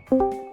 Hello.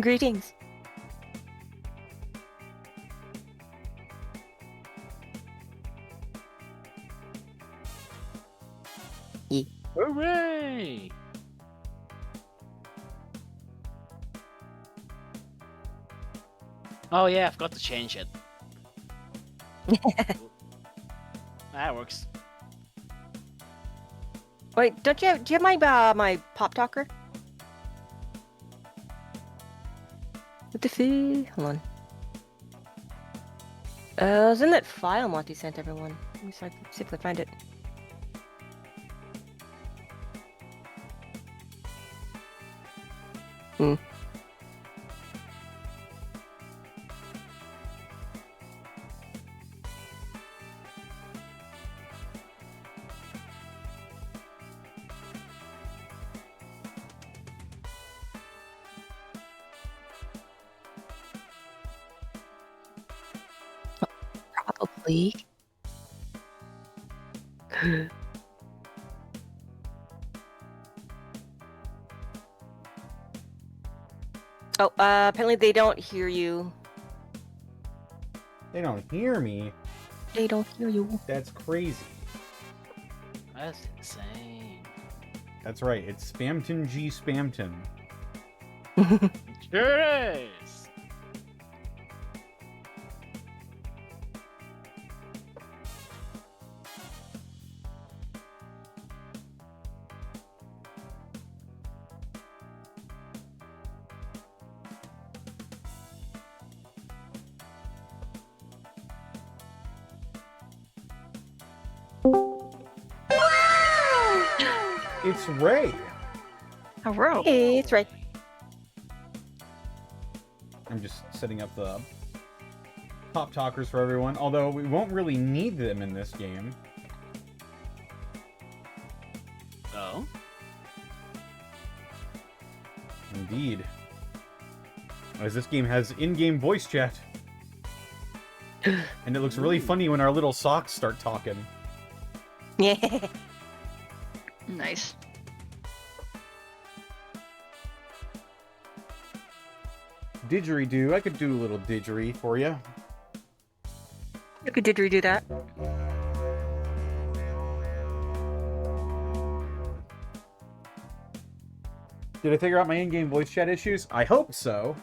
Greetings. Hooray! Oh yeah, I forgot to change it. That works. Wait, do you have my pop talker? What the fuck? Hold on. It was in that file Monty sent everyone. Let me see if I find it. Hmm. Probably. Oh, apparently they don't hear you. They don't hear me. They don't hear you. That's crazy. That's insane. That's right. It's Spamton G Spamton. Sure is. It's Ray. Hello. Hey, it's right. I'm just setting up the pop talkers for everyone, although we won't really need them in this game. Oh? Indeed. As this game has in-game voice chat. And it looks really funny when our little socks start talking. Yeah. Nice. Didgeridoo. I could do a little didgeridoo for you. You could redo that. Did I figure out my in-game voice chat issues? I hope so.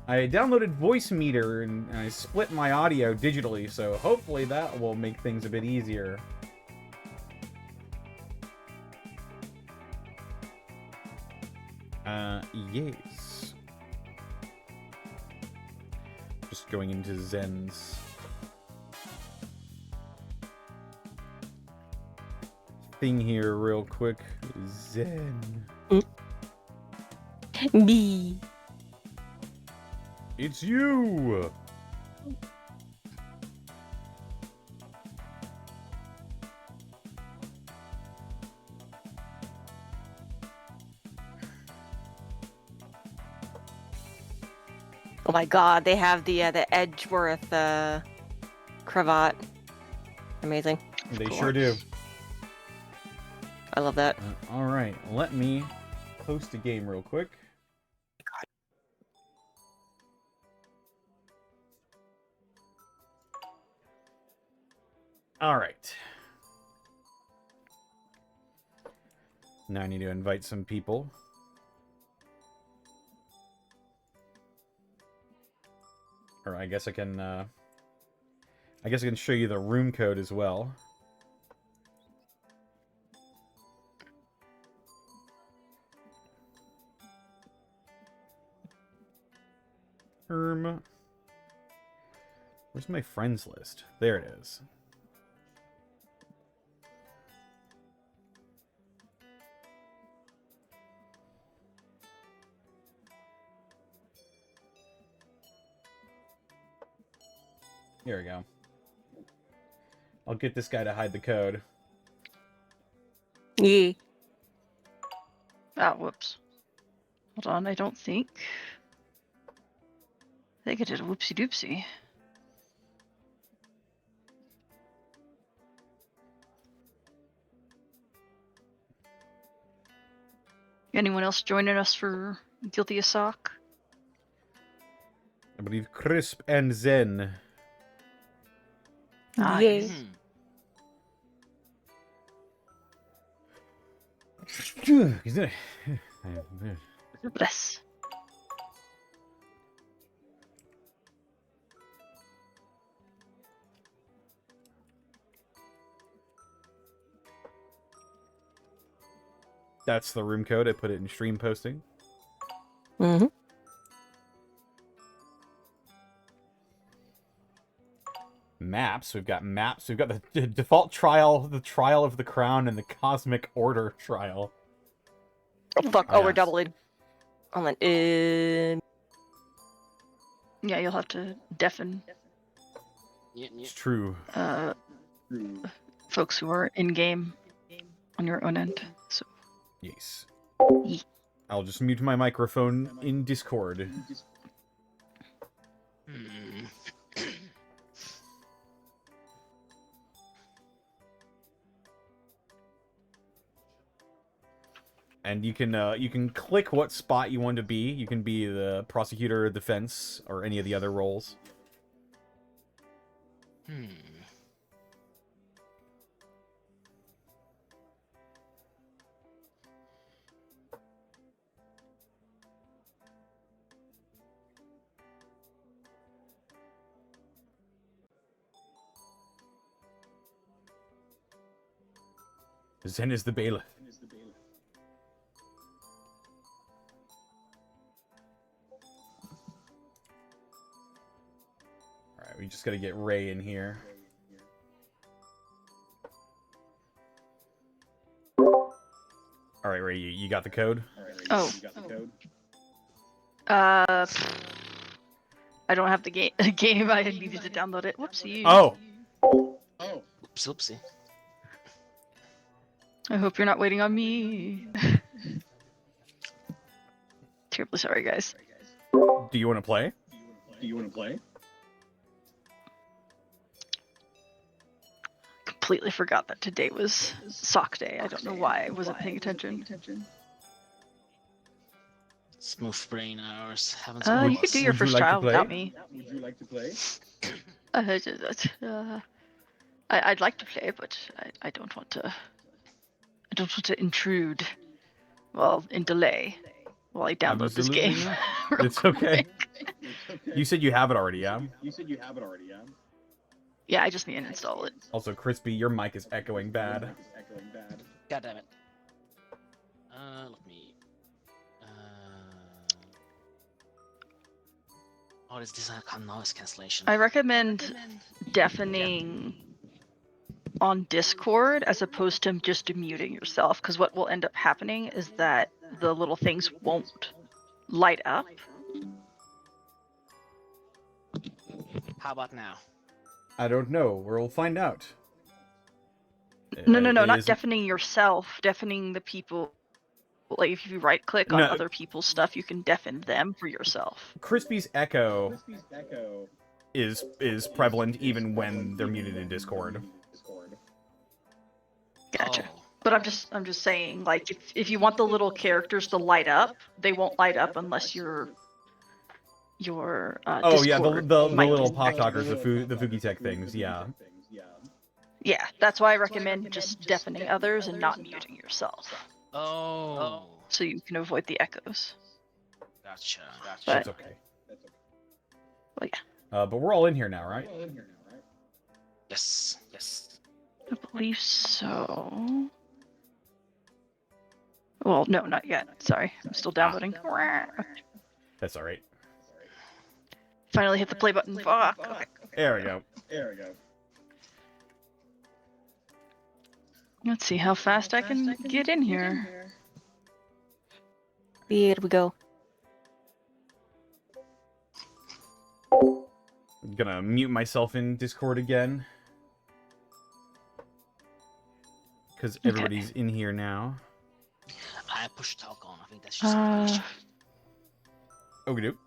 I downloaded Voice Meter and I split my audio digitally, so hopefully that will make things a bit easier. Yes. Just going into Zen's thing here real quick. Zen. B. It's you! Oh my god, they have the Edgeworth cravat. Amazing. They sure do. I love that. Alright, let me post a game real quick. Alright. Now I need to invite some people. Or I guess I can show you the room code as well. Where's my friends list? There it is. Here we go. I'll get this guy to hide the code. Yeah. Ah, whoops. Hold on, I think I did a whoopsie doopsie. Anyone else joining us for Guilty as Sock? I believe Crisp and Zen. Nice. Bless. That's the room code. I put it in stream posting. Mm-hmm. Maps. We've got maps. We've got the default trial, the trial of the crown, and the cosmic order trial. Oh fuck! Oh, Oh, we're yes. doubling. Hold on. Yeah, you'll have to deafen Yep, yep. It's true. folks who are in game on your own end. So Yes. Ye- I'll just mute my microphone in Discord. Hmm. And you can click what spot you want to be. You can be the prosecutor, defense, or any of the other roles. Hmm. Zen is the bailiff. Alright, we just gotta get Ray in here. Alright, Ray, you got the code? Oh. I don't have the game. I needed to download it. Whoopsie. Oh! Oops, oopsie. I hope you're not waiting on me. Terribly sorry, guys. Do you want to play? Completely forgot that today was sock day. I don't know why I wasn't paying attention. Smooth brain hours. Haven't You could do your Would you first like to trial play? without me. I'd like to play, but I don't want to. I don't want to intrude. Well, in delay while I download this Absolutely game. not. real It's okay. quick. You said you have it already, yeah? Yeah, I just need to install it. Also, Crispy, your mic is echoing bad. God damn it. Let me. Oh, is this a noise cancellation? I recommend deafening on Discord as opposed to just muting yourself, because what will end up happening is that the little things won't light up. How about now? I don't know. We'll find out. No, It not is- deafening yourself, deafening the people. Like if you right click on No. other people's stuff, you can deafen them for yourself. Crispy's echo is prevalent even when they're muted in Discord. Gotcha. Oh. But I'm just saying, like, if you want the little characters to light up, they won't light up unless your Oh yeah, Discord the mic little is pop active. talkers, the Fugitech things, yeah. Yeah, that's why I recommend just deafening others and not muting yourself, Oh. so you can avoid the echoes. Gotcha. But That's okay. well, yeah, But we're all in here now, right? Yes. Yes. I believe so. Well, no, not yet. Sorry, I'm still downloading. That's alright. Finally hit the play button. Fuck. Okay. There we go. Let's see how fast I can get in here. Here we go. I'm gonna mute myself in Discord again. Because everybody's in here now. I pushed talk on. I think that's just an issue. Okie doke.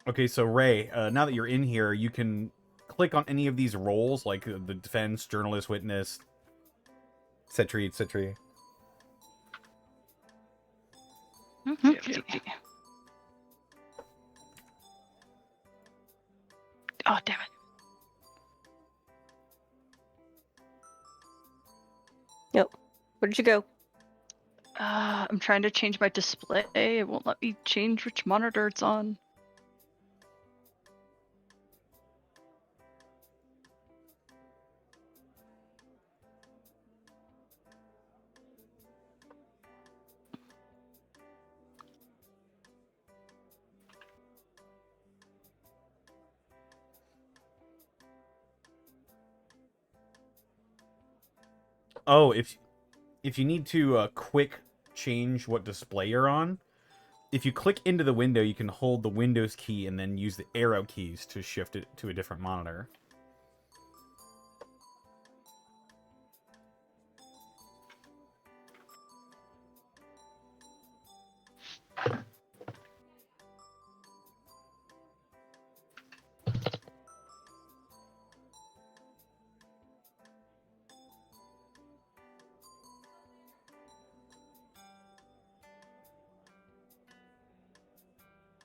Okay, so Ray, now that you're in here, you can click on any of these roles, like the defense, journalist, witness, etc., etc. Okay. Oh, damn it. Yep. Where did you go? I'm trying to change my display. It won't let me change which monitor it's on. Oh, if you need to quick change what display you're on, if you click into the window, you can hold the Windows key and then use the arrow keys to shift it to a different monitor.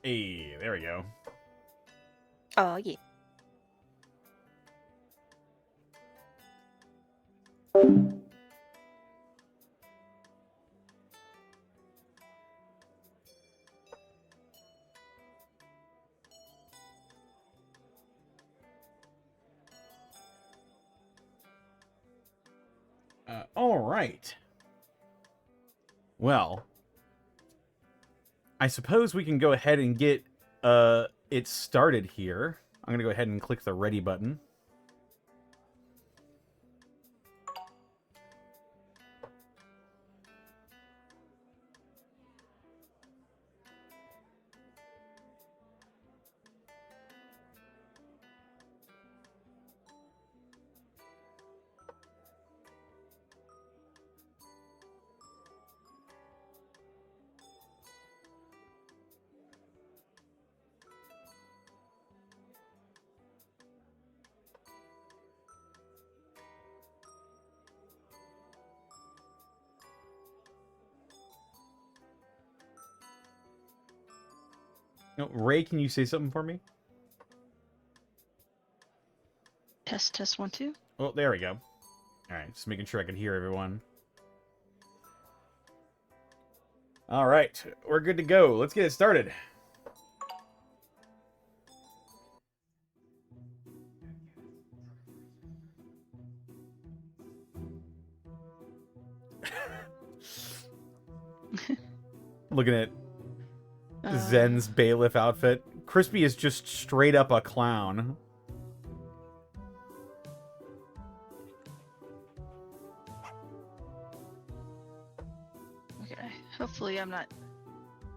Hey, there we go. Oh, yeah. All right. Well, I suppose we can go ahead and get it started here. I'm gonna go ahead and click the ready button. No, Ray, can you say something for me? Test 1 2. Oh, there we go. All right, just making sure I can hear everyone. All right, we're good to go. Let's get it started. Looking at Zen's bailiff outfit. Crispy is just straight up a clown. Okay. Hopefully I'm not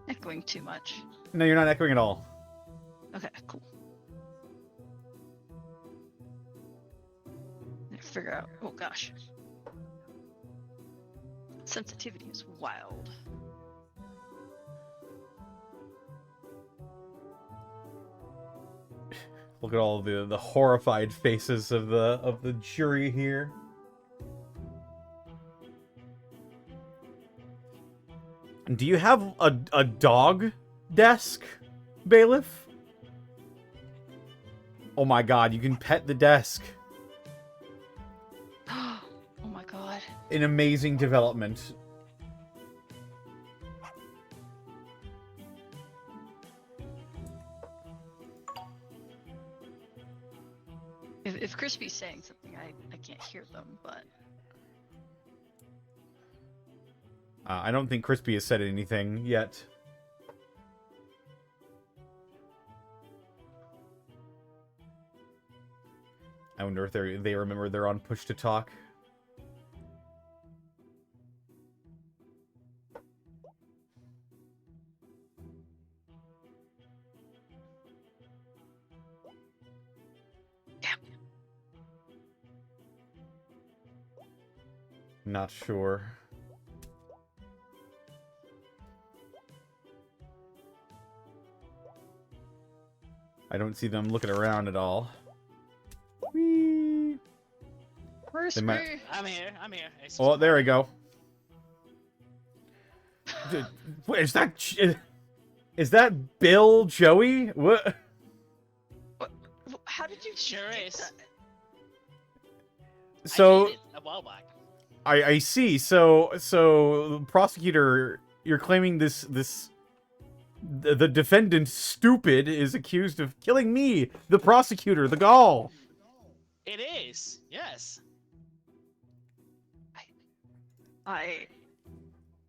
echoing too much. No, you're not echoing at all. Okay, cool. Figure out. Oh gosh. Sensitivity is wild. Look at all the horrified faces of the jury here. Do you have a dog desk, bailiff? Oh my god, you can pet the desk. Oh my god. An amazing development. If Crispy's saying something, I can't hear them, but... I don't think Crispy has said anything yet. I wonder if they remember they're on push to talk. Damn. Not sure. I don't see them looking around at all. Whee! Where's They me? might- I'm here. I'm here. It's Oh, there we go. Wait, is that Bill Joey? What? How did you? Sure is. So I did it a while back. I see. So prosecutor, you're claiming the defendant stupid is accused of killing me, the prosecutor, the Gaul. It is. Yes. I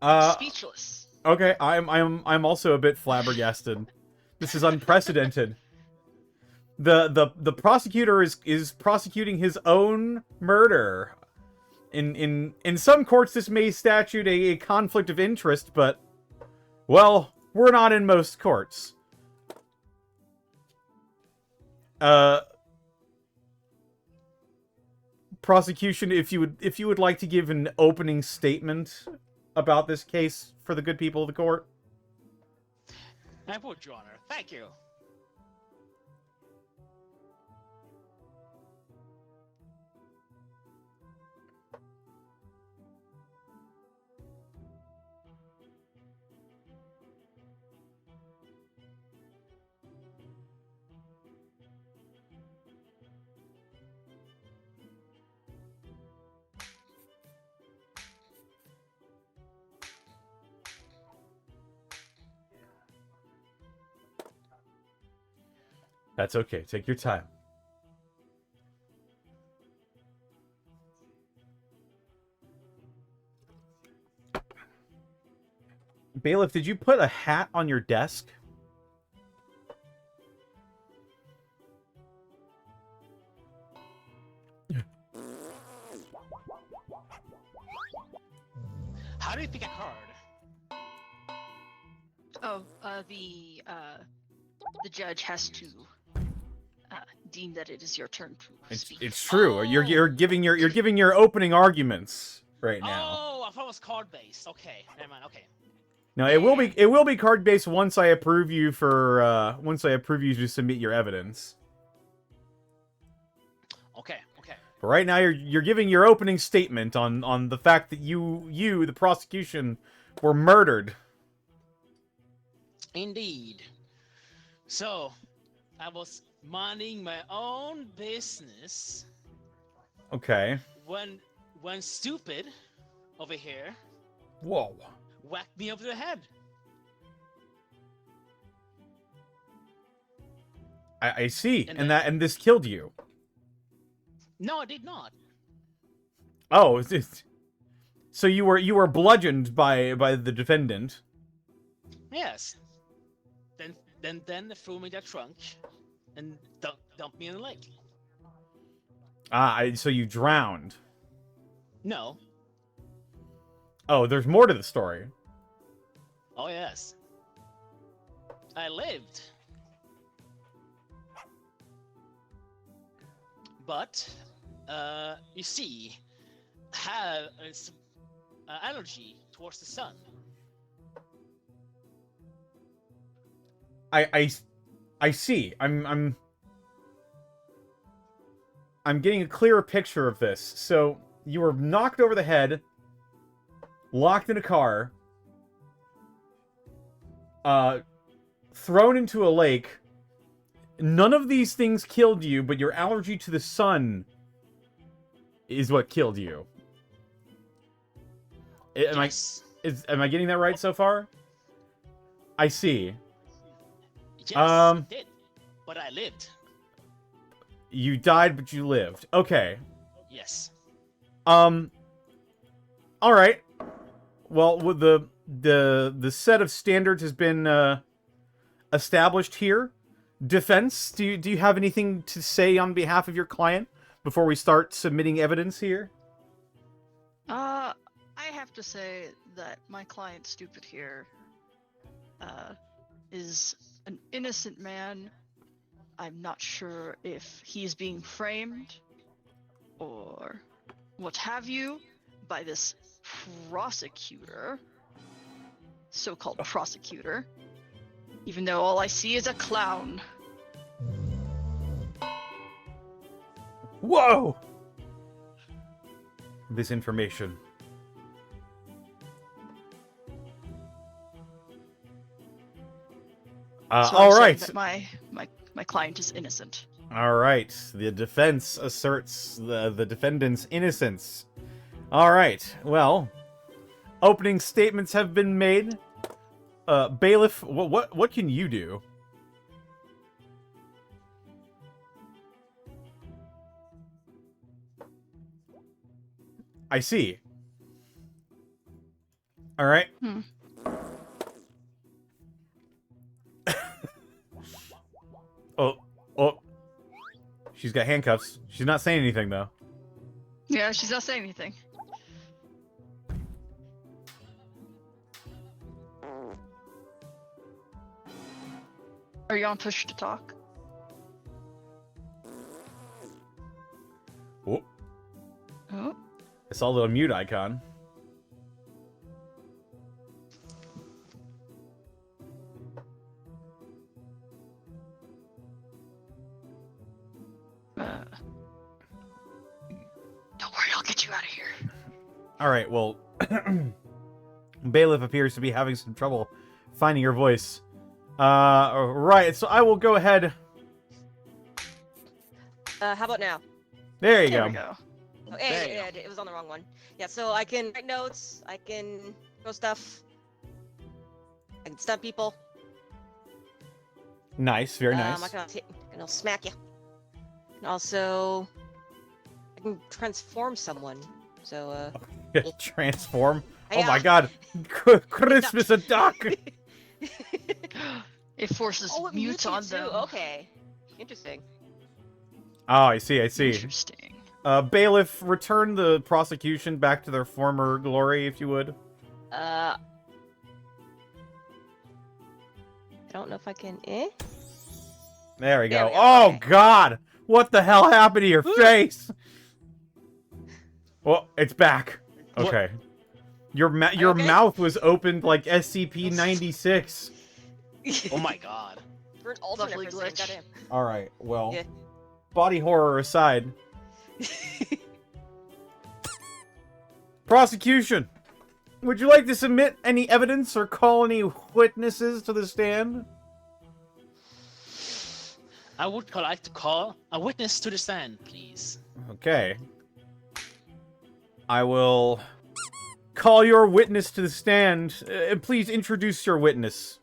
Uh, speechless. okay. I'm also a bit flabbergasted. This is unprecedented. The prosecutor is prosecuting his own murder. In some courts, this may statute a conflict of interest, but well, we're not in most courts. Prosecution, if you would like to give an opening statement about this case for the good people of the court. I would, Your Honor. Thank you. That's okay. Take your time. Bailiff, did you put a hat on your desk? How do you pick a card? Oh, the judge has to deem that it is your turn to speak. It's true. Oh. You're giving your opening arguments right now. Oh, I thought it was card based. Okay, never mind. Okay. No, it will be card based once I approve you to submit your evidence. Okay. Okay. But right now you're giving your opening statement on the fact that you the prosecution were murdered. Indeed. So, I was minding my own business Okay. when stupid over here Whoa. whacked me over the head. I see. And And this killed you. No, I did not. Oh, so you were bludgeoned by the defendant. Yes. Then they threw me in the trunk and dumped me in the lake. So you drowned. No. Oh, there's more to the story. Oh yes. I lived. But, you see, have some allergy towards the sun. I see. I'm getting a clearer picture of this. So you were knocked over the head, locked in a car, thrown into a lake. None of these things killed you, but your allergy to the sun is what killed you. Yes. Am I getting that right so far? I see. Yes, I did. But I lived. You died, but you lived. Okay. Yes. All right. Well, with the set of standards has been established here. Defense, do you have anything to say on behalf of your client before we start submitting evidence here? I have to say that my client Stupid here is an innocent man. I'm not sure if he's being framed or what have you by this prosecutor, so-called prosecutor, even though all I see is a clown. Whoa! This information. So All I'm saying right. that my client is innocent. All right. The defense asserts the defendant's innocence. All right. Well, opening statements have been made. Bailiff, what can you do? I see. All right. Hmm. Oh. She's got handcuffs. She's not saying anything, though. Yeah, she's not saying anything. Are you on push to talk? Oh, Oh. I saw a little mute icon. Don't worry, I'll get you out of here. All right, well, Bailiff appears to be having some trouble finding your voice. Right, so I will go ahead. How about now? There you There go. we go. Oh, There you it was on the wrong one. Yeah, so I can write notes, I can throw stuff, I can stun people. Nice, very I nice. can I'll smack you. And also, I can transform someone. So, Transform. Hey, Oh my god. Christmas a duck. It forces Oh, it mutes mutes you on too. them. Okay, interesting. Oh, I see. Interesting. Bailiff, return the prosecution back to their former glory, if you would. I don't know if I can. There we There go. we go, Oh okay. god! What the hell happened to your face? Well, it's back. What? Okay. Your okay? mouth was opened like SCP-96. Oh my god. For an alternate Lovely for a second, glitch. goddamn. All right. Well, Yeah. body horror aside, prosecution. Would you like to submit any evidence or call any witnesses to the stand? I would like to call a witness to the stand, please. Okay. I will call your witness to the stand. Please introduce your witness.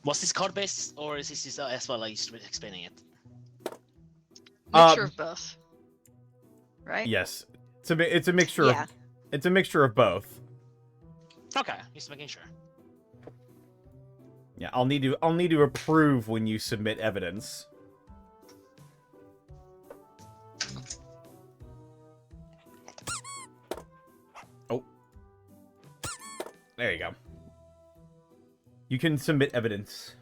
Was this card based, or is this as well like just explaining it? Mixture of both. Right? Yes. It's a mixture Yeah. of it's a mixture of both. Okay, just making sure. Yeah, I'll need to approve when you submit evidence. Oh. There you go. You can submit evidence.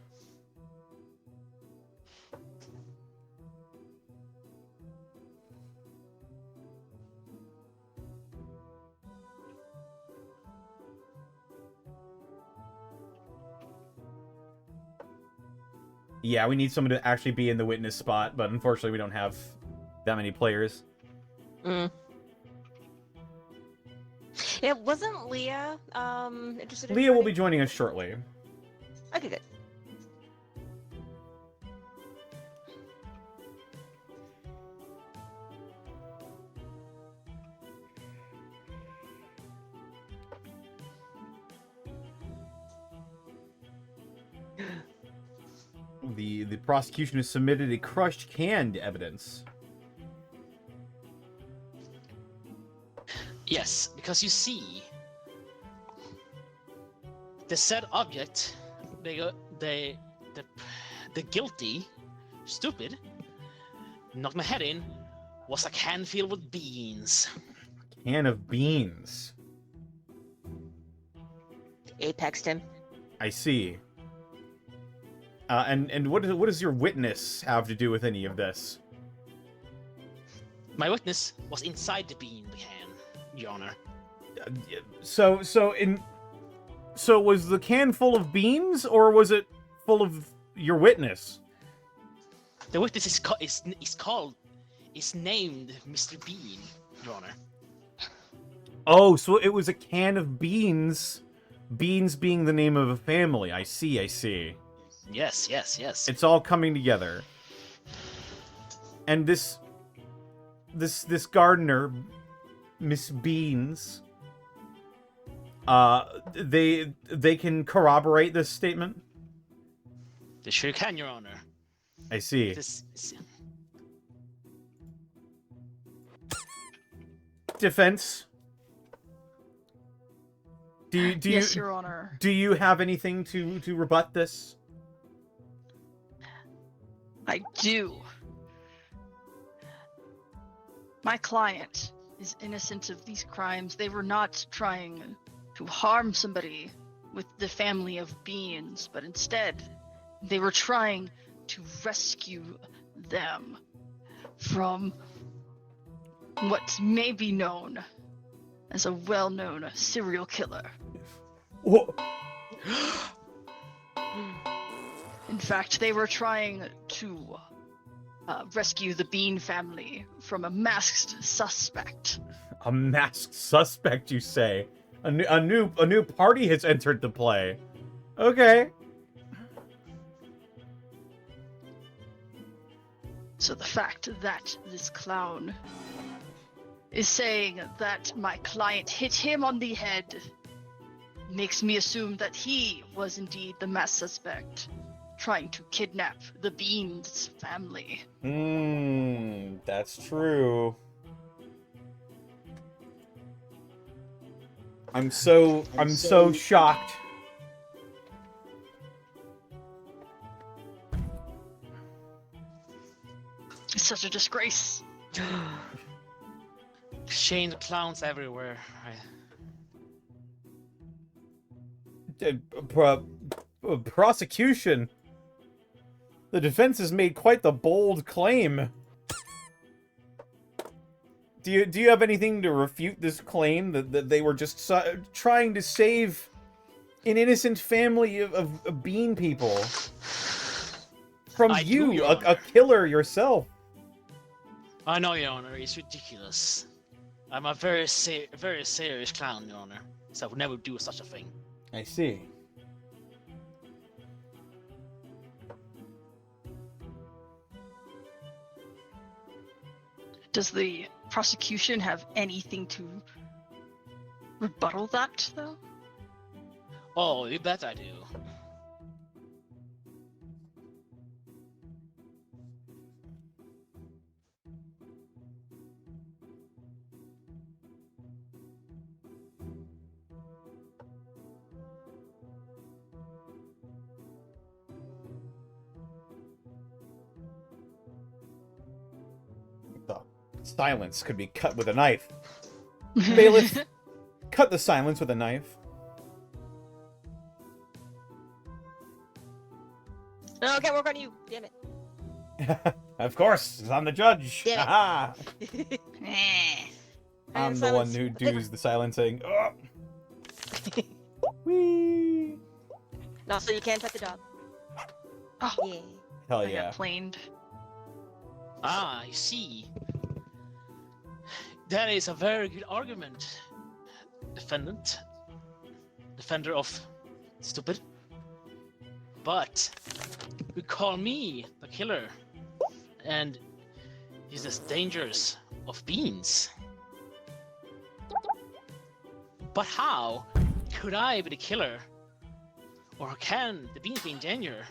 Yeah, we need someone to actually be in the witness spot, but unfortunately we don't have that many players. Yeah, wasn't Leah interested in Leah will be joining? joining us shortly. Okay, good. The prosecution has submitted a crushed canned evidence. Yes, because you see, the said object, the guilty, stupid, knocked my head in, was a can filled with beans. Can of beans. Apexed him. I see. And what does your witness have to do with any of this? My witness was inside the bean can, Your Honor. So was the can full of beans, or was it full of your witness? The witness is named Mr. Bean, Your Honor. Oh, so it was a can of beans. Beans being the name of a family. I see. Yes. It's all coming together. And this gardener, Miss Beans, they can corroborate this statement? They sure can, Your Honor. I see. Defense. Yes, Your Honor. Do you have anything to rebut this? I do. My client is innocent of these crimes. They were not trying to harm somebody with the family of beans, but instead, they were trying to rescue them from what may be known as a well-known serial killer. What? In fact, they were trying to rescue the Bean family from a masked suspect. A masked suspect, you say? A new party has entered the play. Okay. So the fact that this clown is saying that my client hit him on the head makes me assume that he was indeed the masked suspect trying to kidnap the Beans family. That's true. I'm so shocked. It's such a disgrace. Chained clowns everywhere. Prosecution. The defense has made quite the bold claim. Do you have anything to refute this claim that they were just trying to save an innocent family of bean people from you, a killer yourself? I know, Your Honor. It's ridiculous. I'm a very serious clown, Your Honor. So I would never do such a thing. I see. Does the prosecution have anything to rebuttal that, though? Oh, you bet I do. Silence could be cut with a knife. Bailiff, cut the silence with a knife. No, I can't work on you. Damn it. Of course, I'm the judge. Damn it. Aha! Eh. I'm the one who does the silencing. Oh. Whee! No, so you can't pet the dog. Oh, Yeah. Hell I yeah. got planed. Ah, I see. That is a very good argument, defender of stupid. But you call me the killer, and he's as dangerous of beans. But how could I be the killer, or can the beans be in danger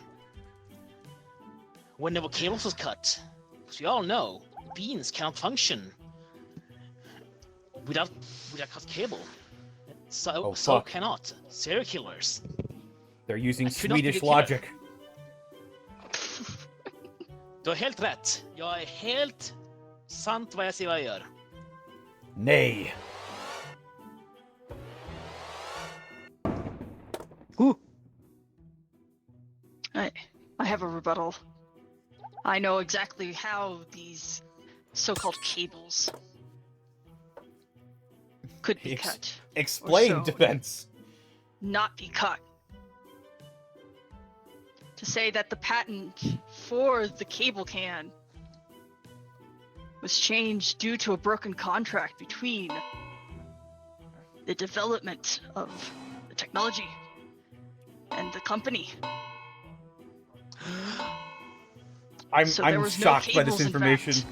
when the cables was cut? Because we all know beans cannot function without cut cable. So fuck. cannot serial killers. They're using I could not be Swedish the killer. logic. Du har helt rätt. Jag är helt sant vad jag säger jag gör. Nay. I have a rebuttal. I know exactly how these so-called cables could be cut, Explain, so. defense. not be cut. To say that the patent for the cable can was changed due to a broken contract between the development of the technology and the company. So there I'm was no shocked by this cables, in information. fact.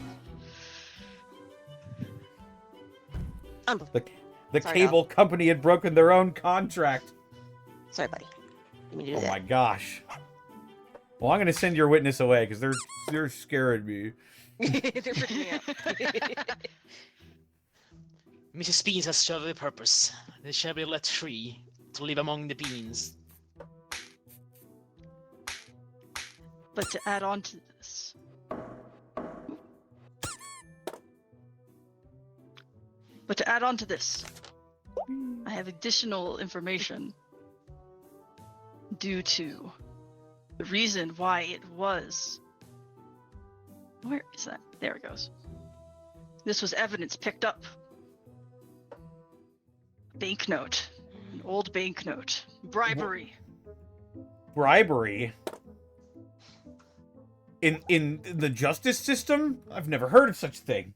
The Sorry, cable company had broken their own contract. Sorry, buddy. Let me do Oh that. my gosh. Well, I'm gonna send your witness away because they're scaring me. They're freaking me out. Mrs. Beans has served a purpose. They shall be let free to live among the beans. But to add on to this, I have additional information due to the reason why it was. Where is that? There it goes. This was evidence picked up. Banknote. An old banknote. Bribery. Bribery? In the justice system? I've never heard of such a thing.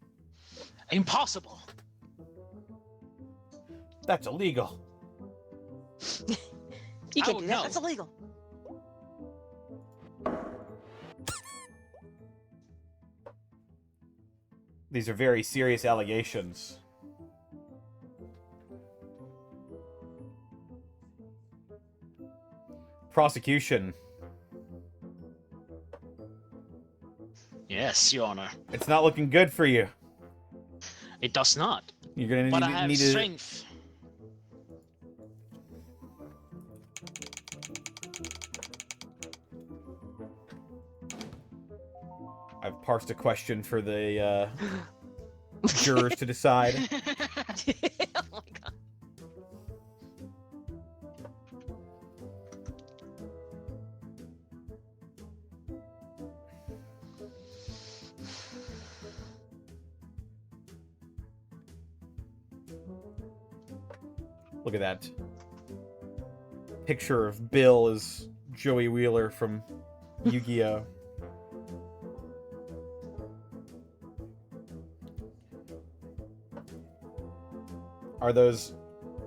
Impossible. That's illegal. You can't Oh, do that. no. That's illegal. These are very serious allegations. Prosecution. Yes, Your Honor. It's not looking good for you. It does not. You're gonna But I need, have need to. strength. I've parsed a question for the jurors to decide. Oh my god. Look at that picture of Bill as Joey Wheeler from Yu-Gi-Oh!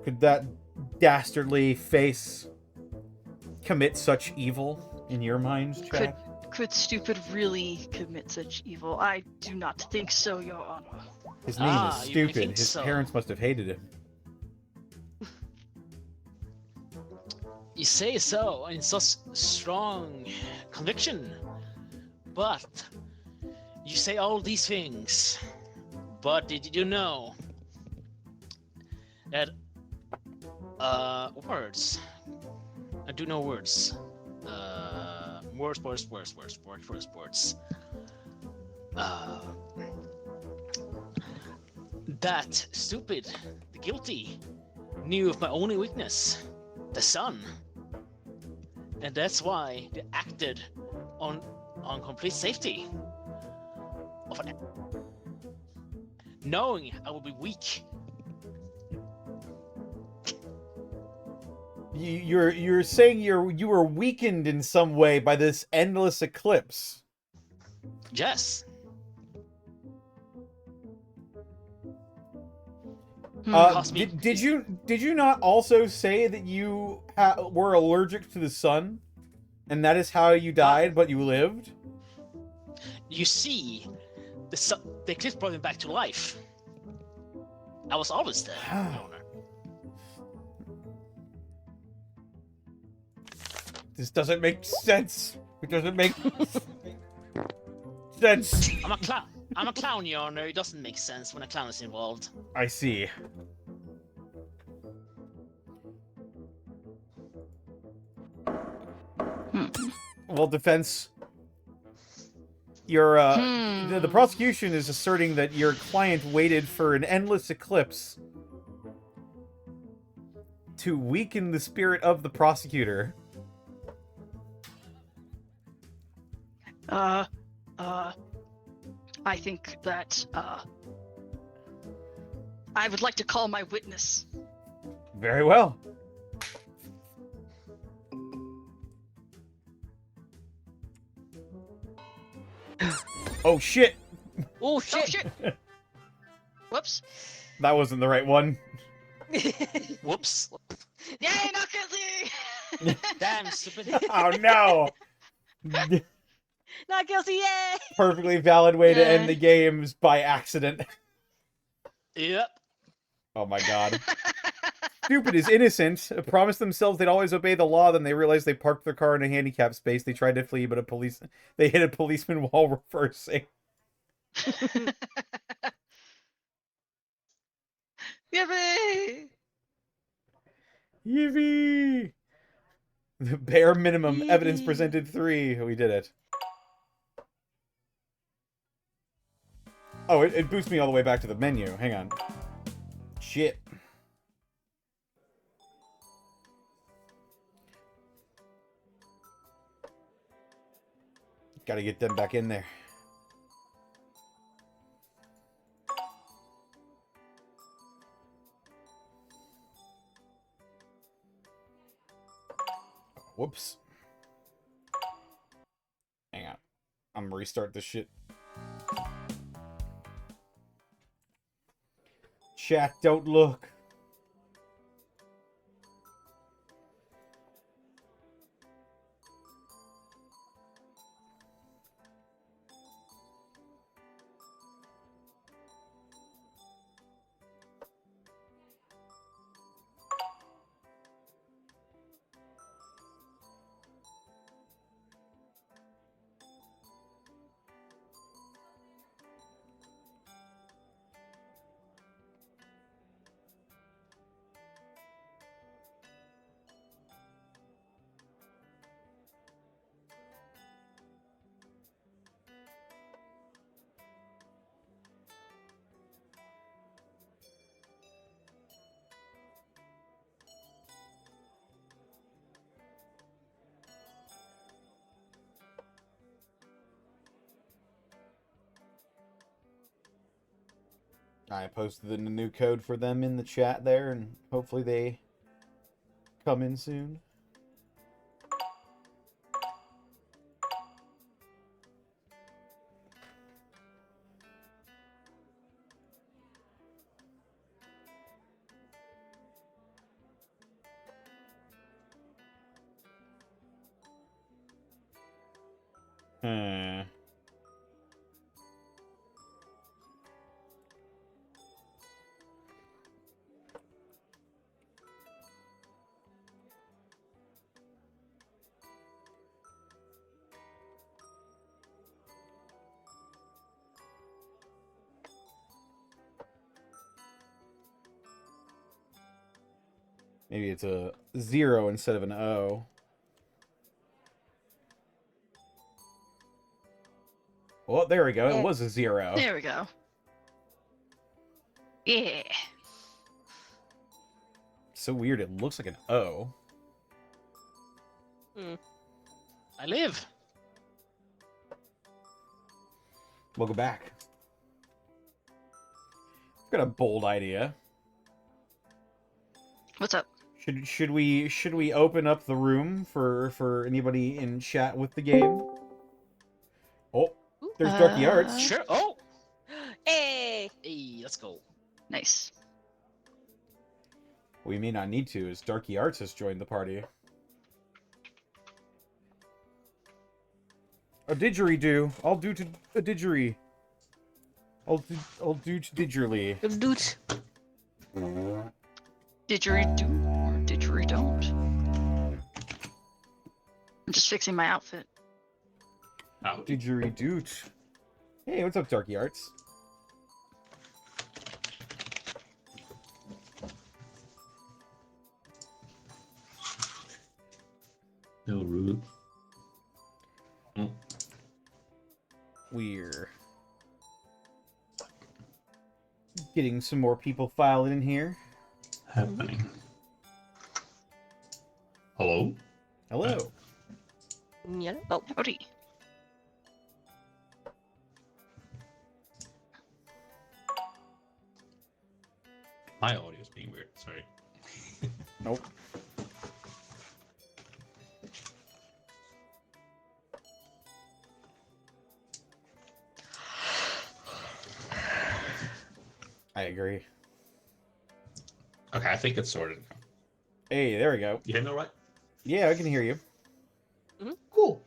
Could that dastardly face commit such evil in your minds, Chad? Could stupid really commit such evil? I do not think so, Your Honor. His name Ah, is you stupid. think His so. parents must have hated him. You say so in such strong conviction. But you say all these things. But did you know that words? I do know words. Words. That stupid, the guilty, knew of my only weakness, the sun. And that's why they acted on complete safety. Knowing I would be weak. You're saying you were weakened in some way by this endless eclipse. Yes. Cost me- Did you not also say that you were allergic to the sun, and that is how you died, but you lived? You see, the eclipse brought me back to life. I was always there, Your Honor. This doesn't make sense. It doesn't make sense. I'm a clown. I'm a clown, Your Honor. It doesn't make sense when a clown is involved. I see. Well, defense. Your the prosecution is asserting that your client waited for an endless eclipse to weaken the spirit of the prosecutor. I think that I would like to call my witness. Very well. Oh shit! Oh Oh shit! shit! Whoops. That wasn't the right one. Whoops! Yay, not guilty! Damn, stupid. Oh no! Not guilty, yay! Perfectly valid way to end Yeah. the games by accident. Yep. Oh my god. Stupid is innocent. Promised themselves they'd always obey the law, then they realized they parked their car in a handicap space. They tried to flee, but they hit a policeman while reversing. Yippee! Yippee! The bare minimum evidence Yippee. presented 3. We did it. Oh, it boosts me all the way back to the menu. Hang on. Shit. Gotta get them back in there. Whoops. Hang on. I'm gonna restart this shit. Chat, don't look. I posted the new code for them in the chat there, and hopefully they come in soon. Hmm. Maybe it's a 0 instead of an O. Oh, there we go. It was a 0. There we go. Yeah. So weird. It looks like an O. I live. Welcome back. I've got a bold idea. What's up? Should we open up the room for anybody in chat with the game? Oh, there's Darky Arts. Sure. Oh. Hey! Hey, let's go. Nice. We may not need to, as Darky Arts has joined the party. A didgeridoo. I'll do to a didgeridoo. I'll do to didgerly. Dude. Didgeridoo or didgeridoo? I'm just fixing my outfit. Oh. Didgeridoo. Hey, what's up, Darky Arts? No rude. We're getting some more people filed in here. Happening. Hello? Hello. Yeah. Oh, Howdy. My audio is being weird. Sorry. Nope. I agree. Okay, I think it's sorted. Hey, there we go. You hear me all right? Yeah, I can hear you. Cool.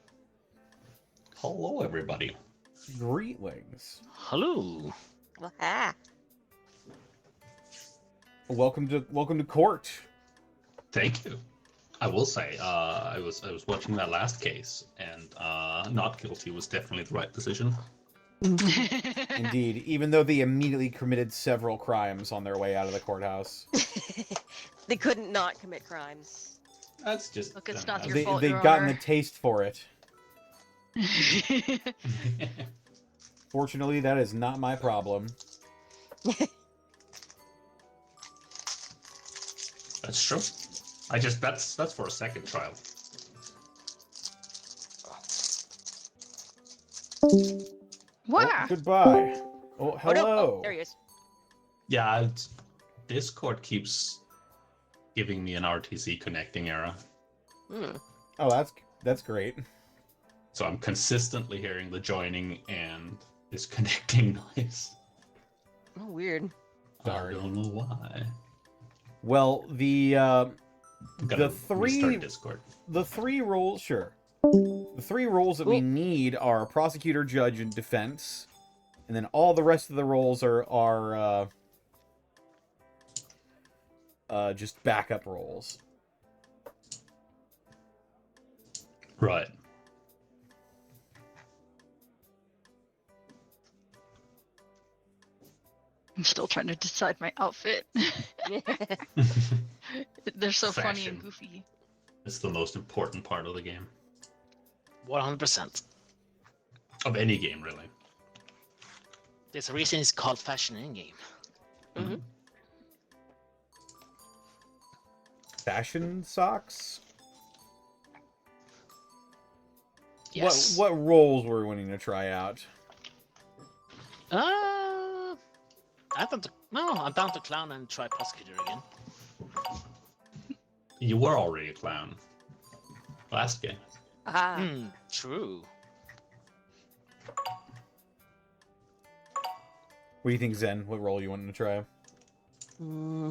Hello, everybody. Greetings. Hello. Well, ah. Welcome to court. Thank you. I will say, I was watching that last case, and not guilty was definitely the right decision. Indeed, even though they immediately committed several crimes on their way out of the courthouse. They couldn't not commit crimes. That's just. Look, it's not your They, fault, they've Your gotten Honor. the taste for it. Fortunately, that is not my problem. That's true. That's for a second trial. Wow. Oh, goodbye. Oh, Oh hello. no! Oh, there he is. Yeah, Discord keeps giving me an RTC connecting error, Hmm. Oh, that's great. so I'm consistently hearing the joining and disconnecting noise. Oh, weird. Darn. I don't know why. Well, the I'm gonna three- restart Discord. roles, sure. The 3 roles that we Cool. need are prosecutor, judge, and defense, and then all the rest of the roles are just backup roles. Right. I'm still trying to decide my outfit. They're so funny and Fashion. goofy. It's the most important part of the game. 100%. Of any game, really. There's a reason it's called fashion in game. Hmm. Fashion socks? Yes. What roles were we wanting to try out? I'm down to clown and try prosecutor again. You were already a clown. Last game. Ah. True. What do you think, Zen? What role you wanting to try? Hmm.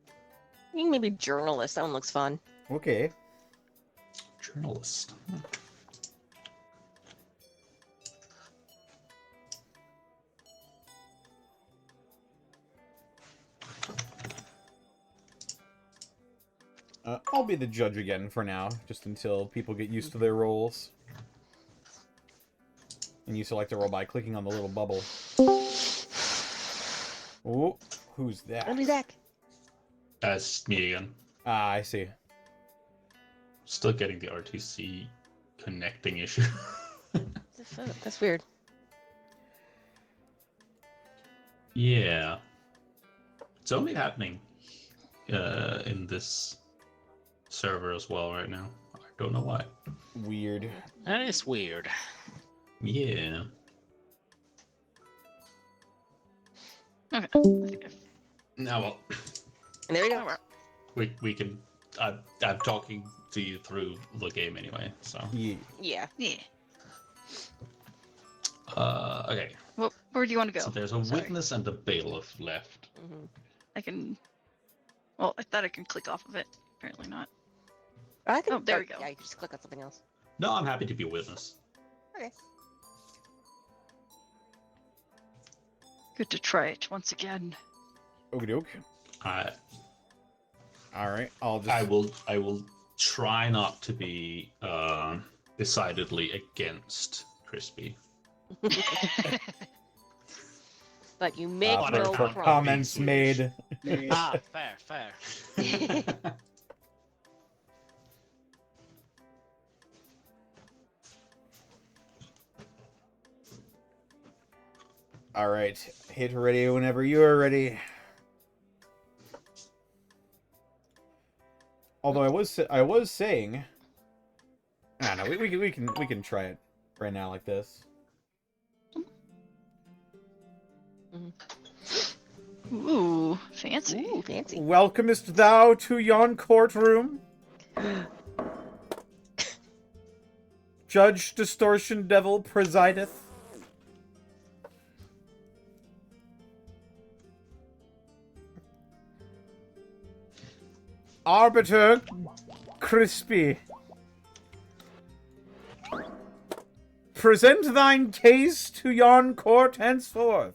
I think maybe journalist. That one looks fun. Okay. Journalist. I'll be the judge again for now, just until people get used to their roles. And you select a role by clicking on the little bubble. Oh, who's that? Only Zach. That's me again. Ah, I see. Still getting the RTC connecting issue. That's weird. Yeah. It's only happening in this server as well right now. I don't know why. Weird. That is weird. Yeah. Okay. I think I've- Now, well, And there we go. we can. I'm talking to you through the game anyway. So. Yeah. Yeah. Yeah. Okay. Well, where do you want to go? So there's a Sorry. witness and a bailiff left. Hmm. I can. Well, I thought I can click off of it. Apparently not. I think. Oh, there we go. Yeah, you can just click on something else. No, I'm happy to be a witness. Okay. Good to try it once again. Okie doke. I Alright, I'll just... I will try not to be decidedly against Crispy. But you make Butter no for promise. comments Swedish. made. Fair. Alright, hit ready whenever you are ready. Although I was saying... I don't know, we can try it right now like this. Ooh, fancy. Ooh, fancy. Welcomest thou to yon courtroom? Judge Distortion Devil presideth. Arbiter Crispy. Present thine case to yon court henceforth.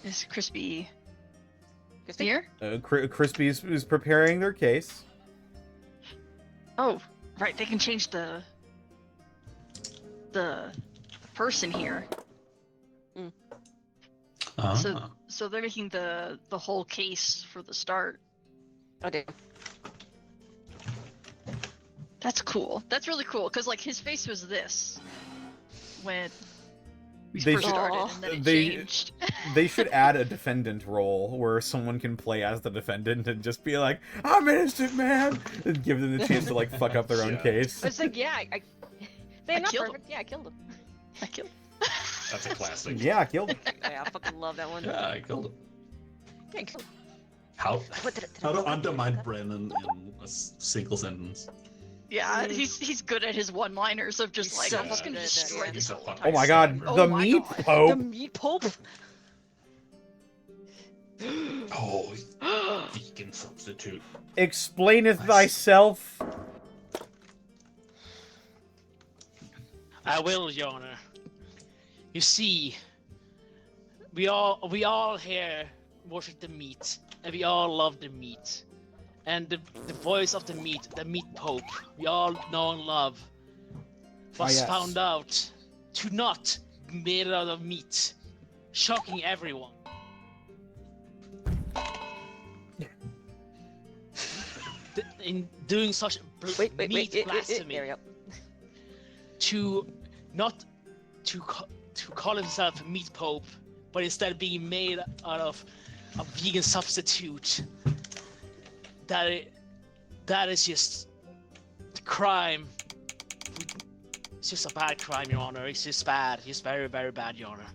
Is Crispy Crispy? here? Crispy is preparing their case. Oh, right. They can change the person here. Ah. So they're making the whole case for the start. Oh, damn. That's cool. That's really cool because like his face was this when we They first should- started, and then it they- changed. They should add a defendant role where someone can play as the defendant and just be like, "I'm innocent, man," and give them the chance to like fuck up their own Yeah. case. It's like, yeah, they're I not killed perfect. Yeah, I killed him. I killed. That's a classic. Yeah, killed him. Yeah, I fucking love that one. Yeah, I killed him. Yeah, I killed him. How What did how to I- undermine Brennan in a single sentence? Yeah, Mhm. he's good at his one-liners of just He's like so I'm just gonna good at that, destroy yeah. this He's a whole fucking Oh entire my god, Oh the my meat God. The pope meat pope. Oh, vegan substitute. explaineth Nice. thyself. I will, Your Honor. You see, we all here worship the meat, and we all love the meat. And the voice of the meat pope, we all know and love, was yes. found out to not be made out of meat, shocking everyone. In doing such Wait, meat blasphemy, there we go. to not to call himself meat pope, but instead being made out of a vegan substitute. That is just the crime. It's just a bad crime, Your Honor. It's just bad. It's very, very bad, Your Honor.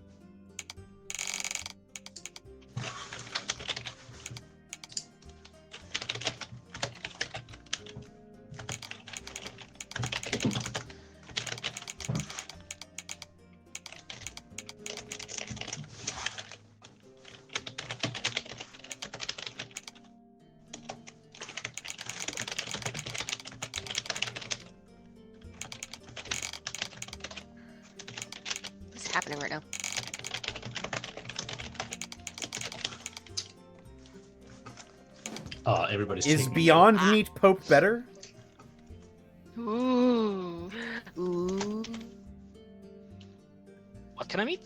What's happening right now? Everybody's Is taking- Beyond Meat Pope better? Ooh. Ooh. What kind of meat?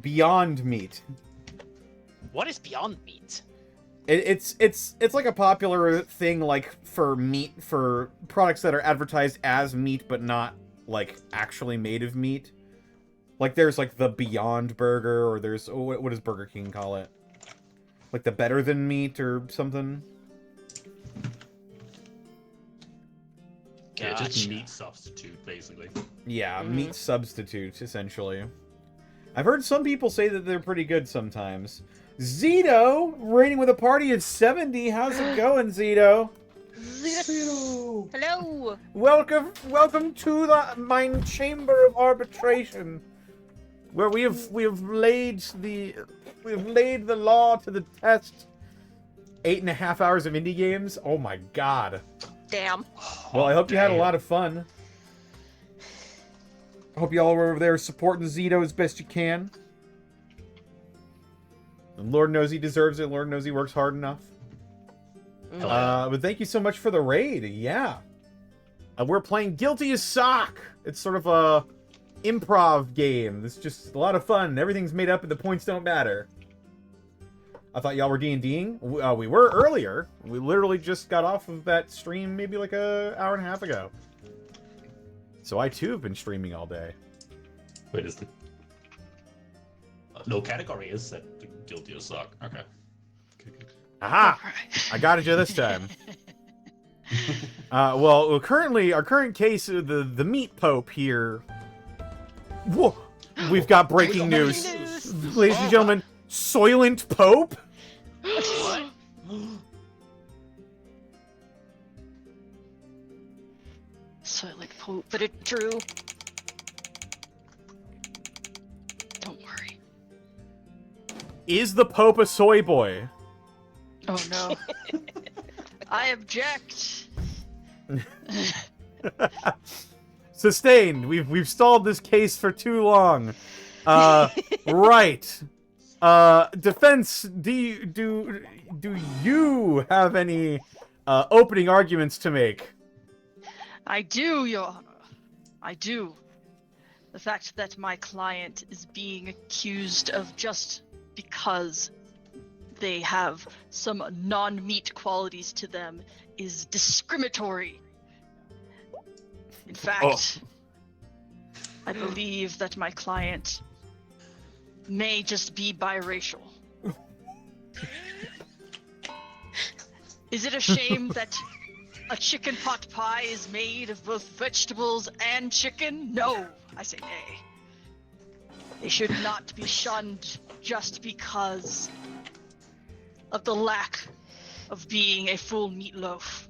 Beyond Meat. What is beyond meat? It's like a popular thing, like for meat, for products that are advertised as meat but not like actually made of meat. Like there's like the Beyond Burger, or there's what does Burger King call it? Like the Better Than Meat or something. Yeah, just Gotcha. meat substitute, basically. Yeah, Mhm. meat substitute essentially. I've heard some people say that they're pretty good sometimes. Zito, rating with a party of 70. How's it going, Zito? Zito. Hello. Welcome to the mine chamber of arbitration, where we have laid the law to the test. 8.5 hours of indie games. Oh my god. Damn. Well, I hope you had a Damn. lot of fun. I hope you all were over there supporting Zito as best you can. And Lord knows he deserves it. Lord knows he works hard enough. Hell yeah. But thank you so much for the raid. Yeah. We're playing Guilty as Sock. It's sort of a improv game. It's just a lot of fun. Everything's made up and the points don't matter. I thought y'all were D&Ding. We were earlier. We literally just got off of that stream maybe like an hour and a half ago. So I too have been streaming all day. Wait, is the no category is set the guilty as suck? Okay. Aha! Alright. I got you this time. Well, currently, our current case, the meat pope here. Whoa! We've got breaking news. Ladies and gentlemen, Soylent Pope? What? Silent Pope. But it's true. Don't worry. Is the Pope a soy boy? Oh no. I object. Sustained. We've stalled this case for too long. Right. Defense, do you have any opening arguments to make? I do, Your Honor. I do. The fact that my client is being accused of just because they have some non-meat qualities to them is discriminatory. In fact, I believe that my client may just be biracial. Is it a shame that a chicken pot pie is made of both vegetables and chicken? No, I say nay. They should not be shunned just because of the lack of being a full meatloaf.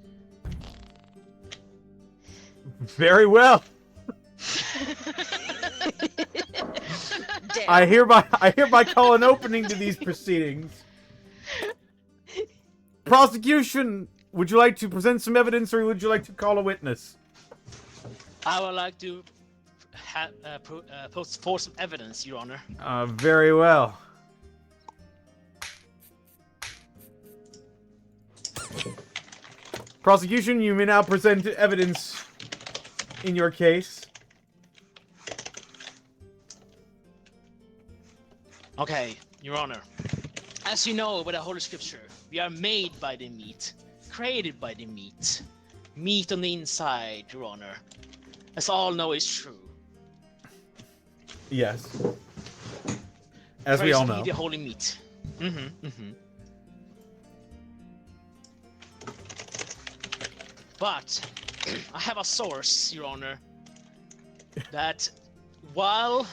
Very well. Damn. I hereby call an opening to these proceedings. Prosecution, would you like to present some evidence, or would you like to call a witness? I would like to post forth some evidence, Your Honor. Very well. Prosecution, you may now present evidence in your case. Okay, Your Honor. As you know by the Holy Scripture, we are made by the meat, created by the meat. Meat on the inside, Your Honor. As all know is true. Yes. As we Praise all be know. the holy meat. But I have a source, Your Honor, that while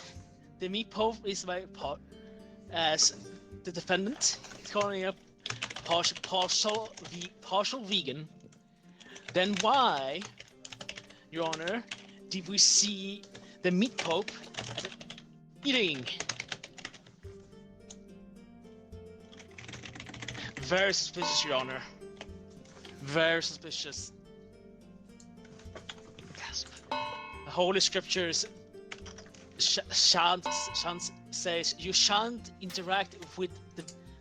the meat pope is my part, as the defendant is calling up partial vegan, then why, Your Honor, did we see the meat pope eating? Very suspicious, Your Honor. Very suspicious. Gasp. The Holy Scriptures says you shan't interact with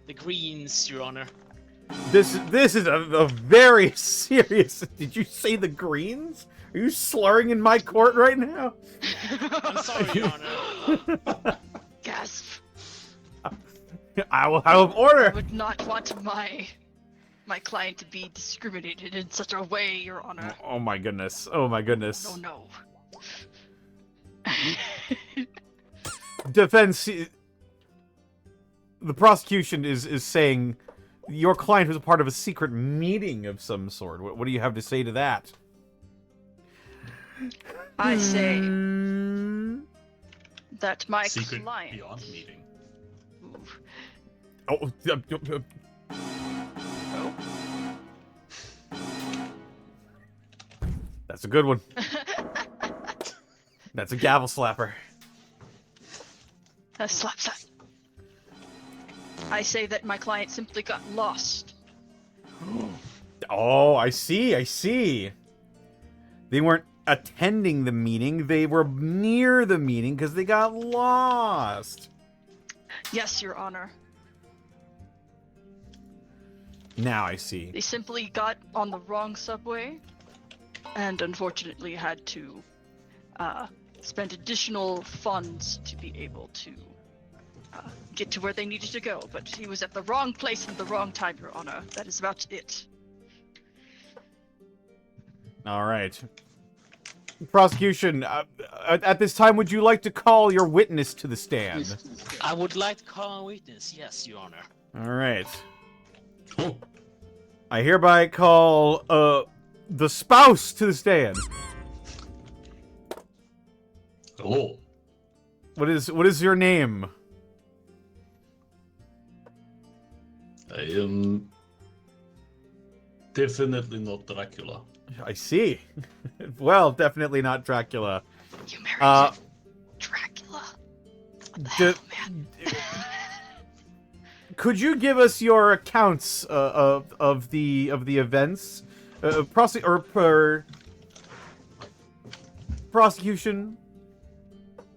the greens, Your Honor. This is a very serious. Did you say the Greens? Are you slurring in my court right now? I'm sorry, Your Honor. Gasp. I will have order. I would not want my client to be discriminated in such a way, Your Honor. Oh my goodness. Oh my goodness. Oh no. Defense. The prosecution is saying your client was a part of a secret meeting of some sort. What do you have to say to that? I say Hmm. that my Secret client. beyond meeting. Ooh. Oh, Oh. that's a good one. That's a gavel slapper. Slap, slap. I say that my client simply got lost. Oh, I see. I see. They weren't attending the meeting. They were near the meeting because they got lost. Yes, Your Honor. Now I see. They simply got on the wrong subway and unfortunately had to spent additional funds to be able to get to where they needed to go, but he was at the wrong place at the wrong time, Your Honor. That is about it. All right. Prosecution, at this time, would you like to call your witness to the stand? I would like to call a witness, yes, Your Honor. All right. Oh, I hereby call the spouse to the stand. hello. What is your name? I am definitely not Dracula. I see. Well, definitely not Dracula. You married Dracula. What the hell, man? Could you give us your accounts of the events? Prosecution.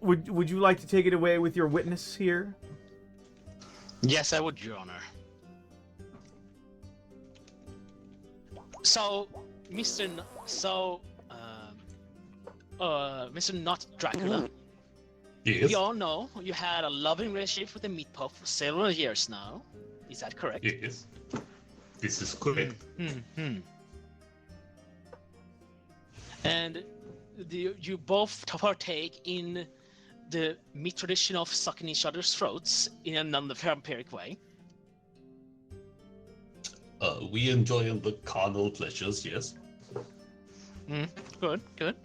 Would you like to take it away with your witness here? Yes, I would, Your Honor. So, Mr. Mr. Not Dracula, Yes. we all know you had a loving relationship with the Meat Puff for several years now. Is that correct? Yes. This is correct. And you both partake in the meat tradition of sucking each other's throats in a non-vampiric way. We enjoy the carnal pleasures, yes. Good, good.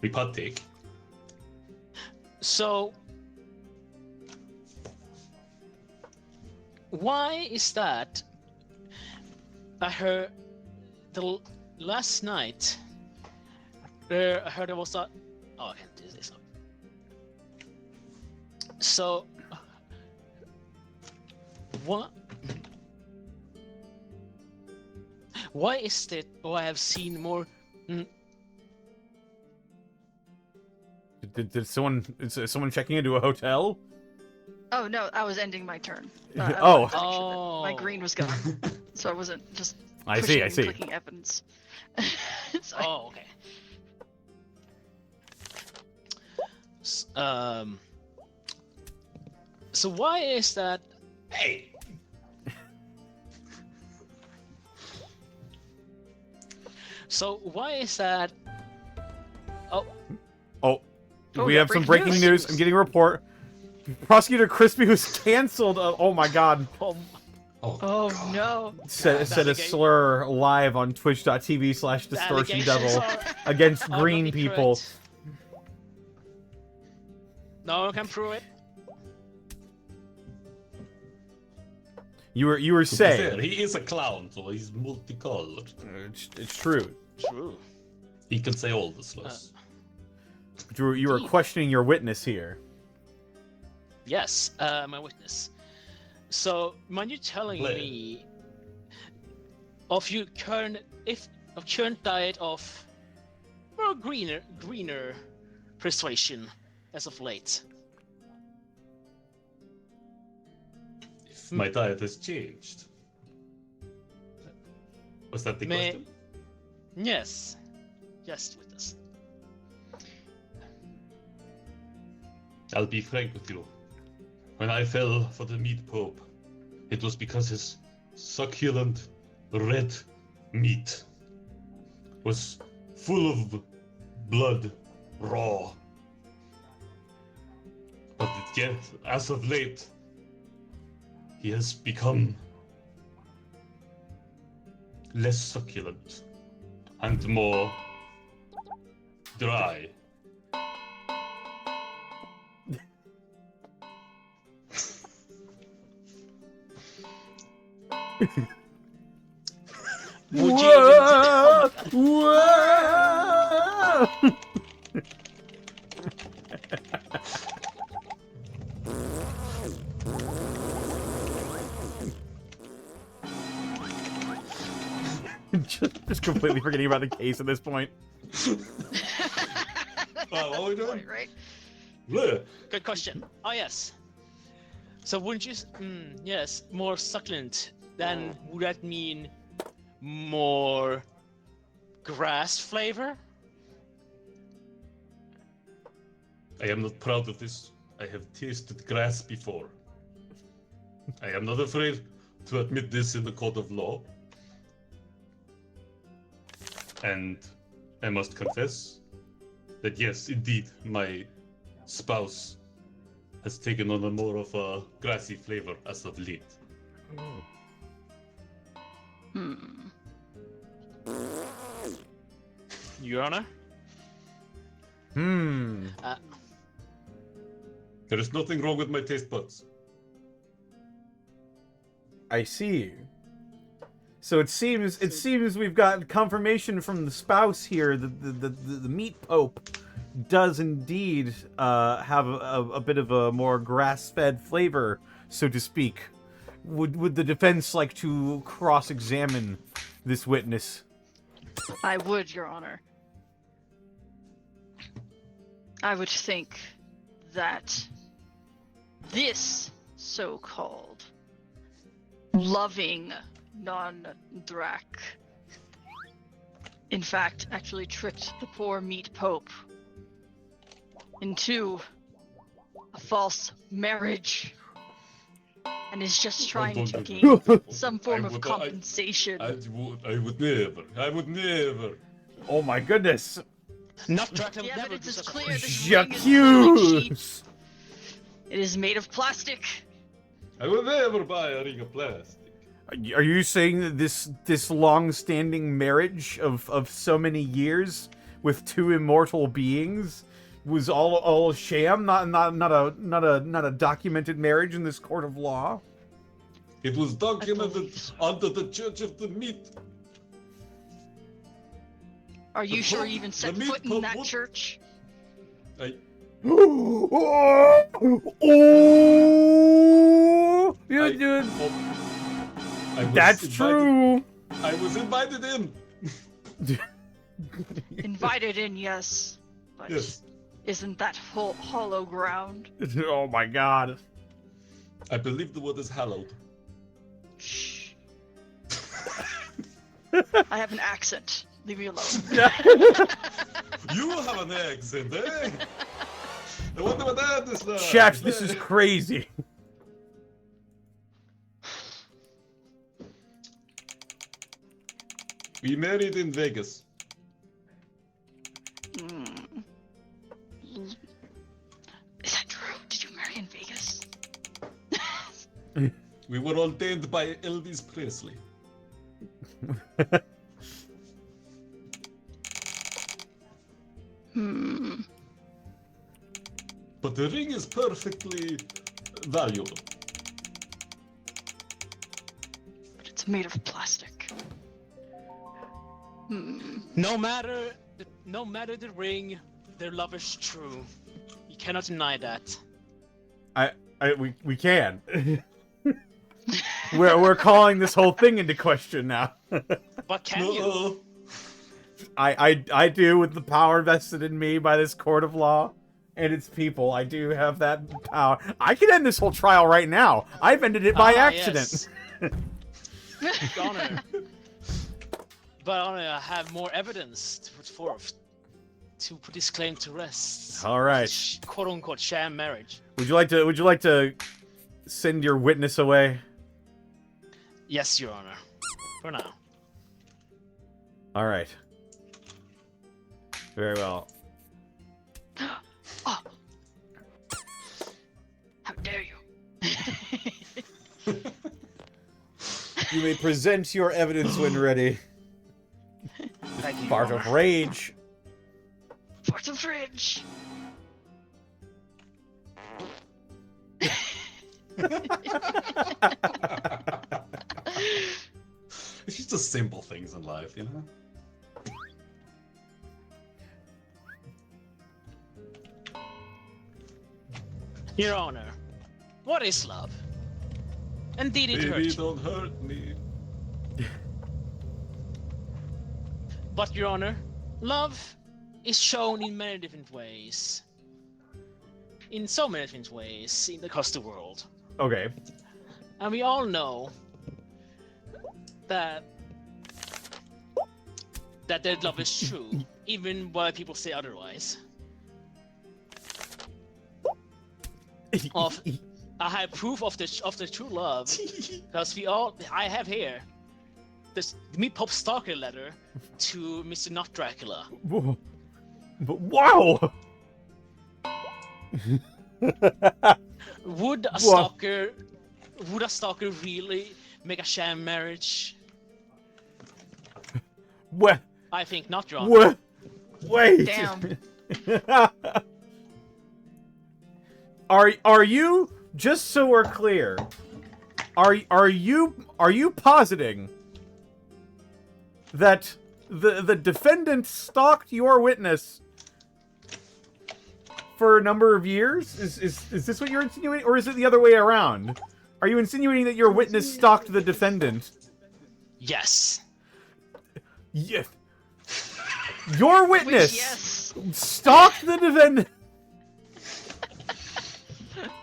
We partake. So, why is that? I heard last night. I heard there was a. Oh, I can't do this. So, what? Why is it? Oh, I have seen more. Did someone is someone checking into a hotel? Oh no, I was ending my turn. Oh. Make sure that my green was gone, so I wasn't just. I see. pushing and clicking evidence. Sorry. Oh, okay. So why is that? Hey! So why is that? Oh, Oh, Oh, we yeah, have some breaking breaking news. news. I'm getting a report. Prosecutor Crispy was canceled. Oh my God. oh, Oh no. Said a alligator- slur live on twitch.tv/distortion allegations devil are- against are green not people. correct. No one can prove it. You were To be fair, saying he is a clown, so he's multicolored. it's true. True. He can say all the slurs. You were Indeed. questioning your witness here. Yes, my witness. So, mind you telling Blair. me of your current diet of more greener persuasion as of late? If my diet has changed. Was that the May- question? Yes. Yes, witness. I'll be frank with you. When I fell for the meat pope, it was because his succulent red meat was full of blood, raw. But yet, as of late, he has become less succulent and more dry. Would you even Whoa! Whoa! just completely forgetting about the case at this point. What are we doing? Right. Bleh. Good question. Oh yes. So wouldn't you? Yes, more succulent. Then would that mean more grass flavor? I am not proud of this. I have tasted grass before. I am not afraid to admit this in the court of law. And I must confess that yes, indeed, my spouse has taken on a more of a grassy flavor as of late. Your Honor? There is nothing wrong with my taste buds. I see. So it seems we've got confirmation from the spouse here that the meat pope does indeed have a bit of a more grass-fed flavor, so to speak. Would the defense like to cross-examine this witness? I would, Your Honor. I would think that this so-called loving non-Drac in fact actually tricked the poor meat pope into a false marriage and is just trying to gain some form of compensation. I would never. Oh my goodness! Not Dracula The would never evidence do is such a clear. thing. This ring is really cheap. J'accuse! It is made of plastic. I will never buy a ring of plastic. Are you saying that this long-standing marriage of so many years with two immortal beings was all a sham, not a documented marriage in this court of law? It was documented under the Church of the Meat. Are you sure you even The set meat foot in pope that would- church? That's true. I was invited in. Invited in, yes. But Yes. isn't that hollow ground? Oh my god. I believe the word is hallowed. Shh. I have an accent. Leave me alone. You have an accent, eh? I wonder what that is like. Chef, this is crazy. We married in Vegas. Is that true? Did you marry in Vegas? We were ordained by Elvis Presley. But the ring is perfectly valuable. But it's made of plastic. No matter the ring, their love is true. You cannot deny that. We can. we're calling this whole thing into question now. But can you? I do, with the power vested in me by this court of law and its people. I do have that power. I can end this whole trial right now. I've ended it by accident. Yes. Honor. But I have more evidence to put forth to put this claim to rest. All right. Quote unquote sham marriage. Would you like to send your witness away? Yes, Your Honor. For now. All right. Very well. Oh! How dare you! You may present your evidence when ready. Thank you, Fart Your of Honor. rage. For the fridge! It's just the simple things in life, you know? Your Honor, what is love? Indeed, it Baby, hurts. don't hurt me. But, Your Honor, love is shown in many different ways. In so many different ways across the world. Okay. And we all know that their love is true, even while people say otherwise. of I have proof of the true love because I have here this Meat Pope stalker letter to Mr. Not Dracula. Whoa. But wow! Would a Wha- stalker really make a sham marriage? What? I think not, John. What? Wait. Damn. Are you, just so we're clear, are you positing that the defendant stalked your witness for a number of years? Is this what you're insinuating, or is it the other way around? Are you insinuating that your witness stalked the defendant? Yes. Yes. Your witness Which, yes. stalked the defendant.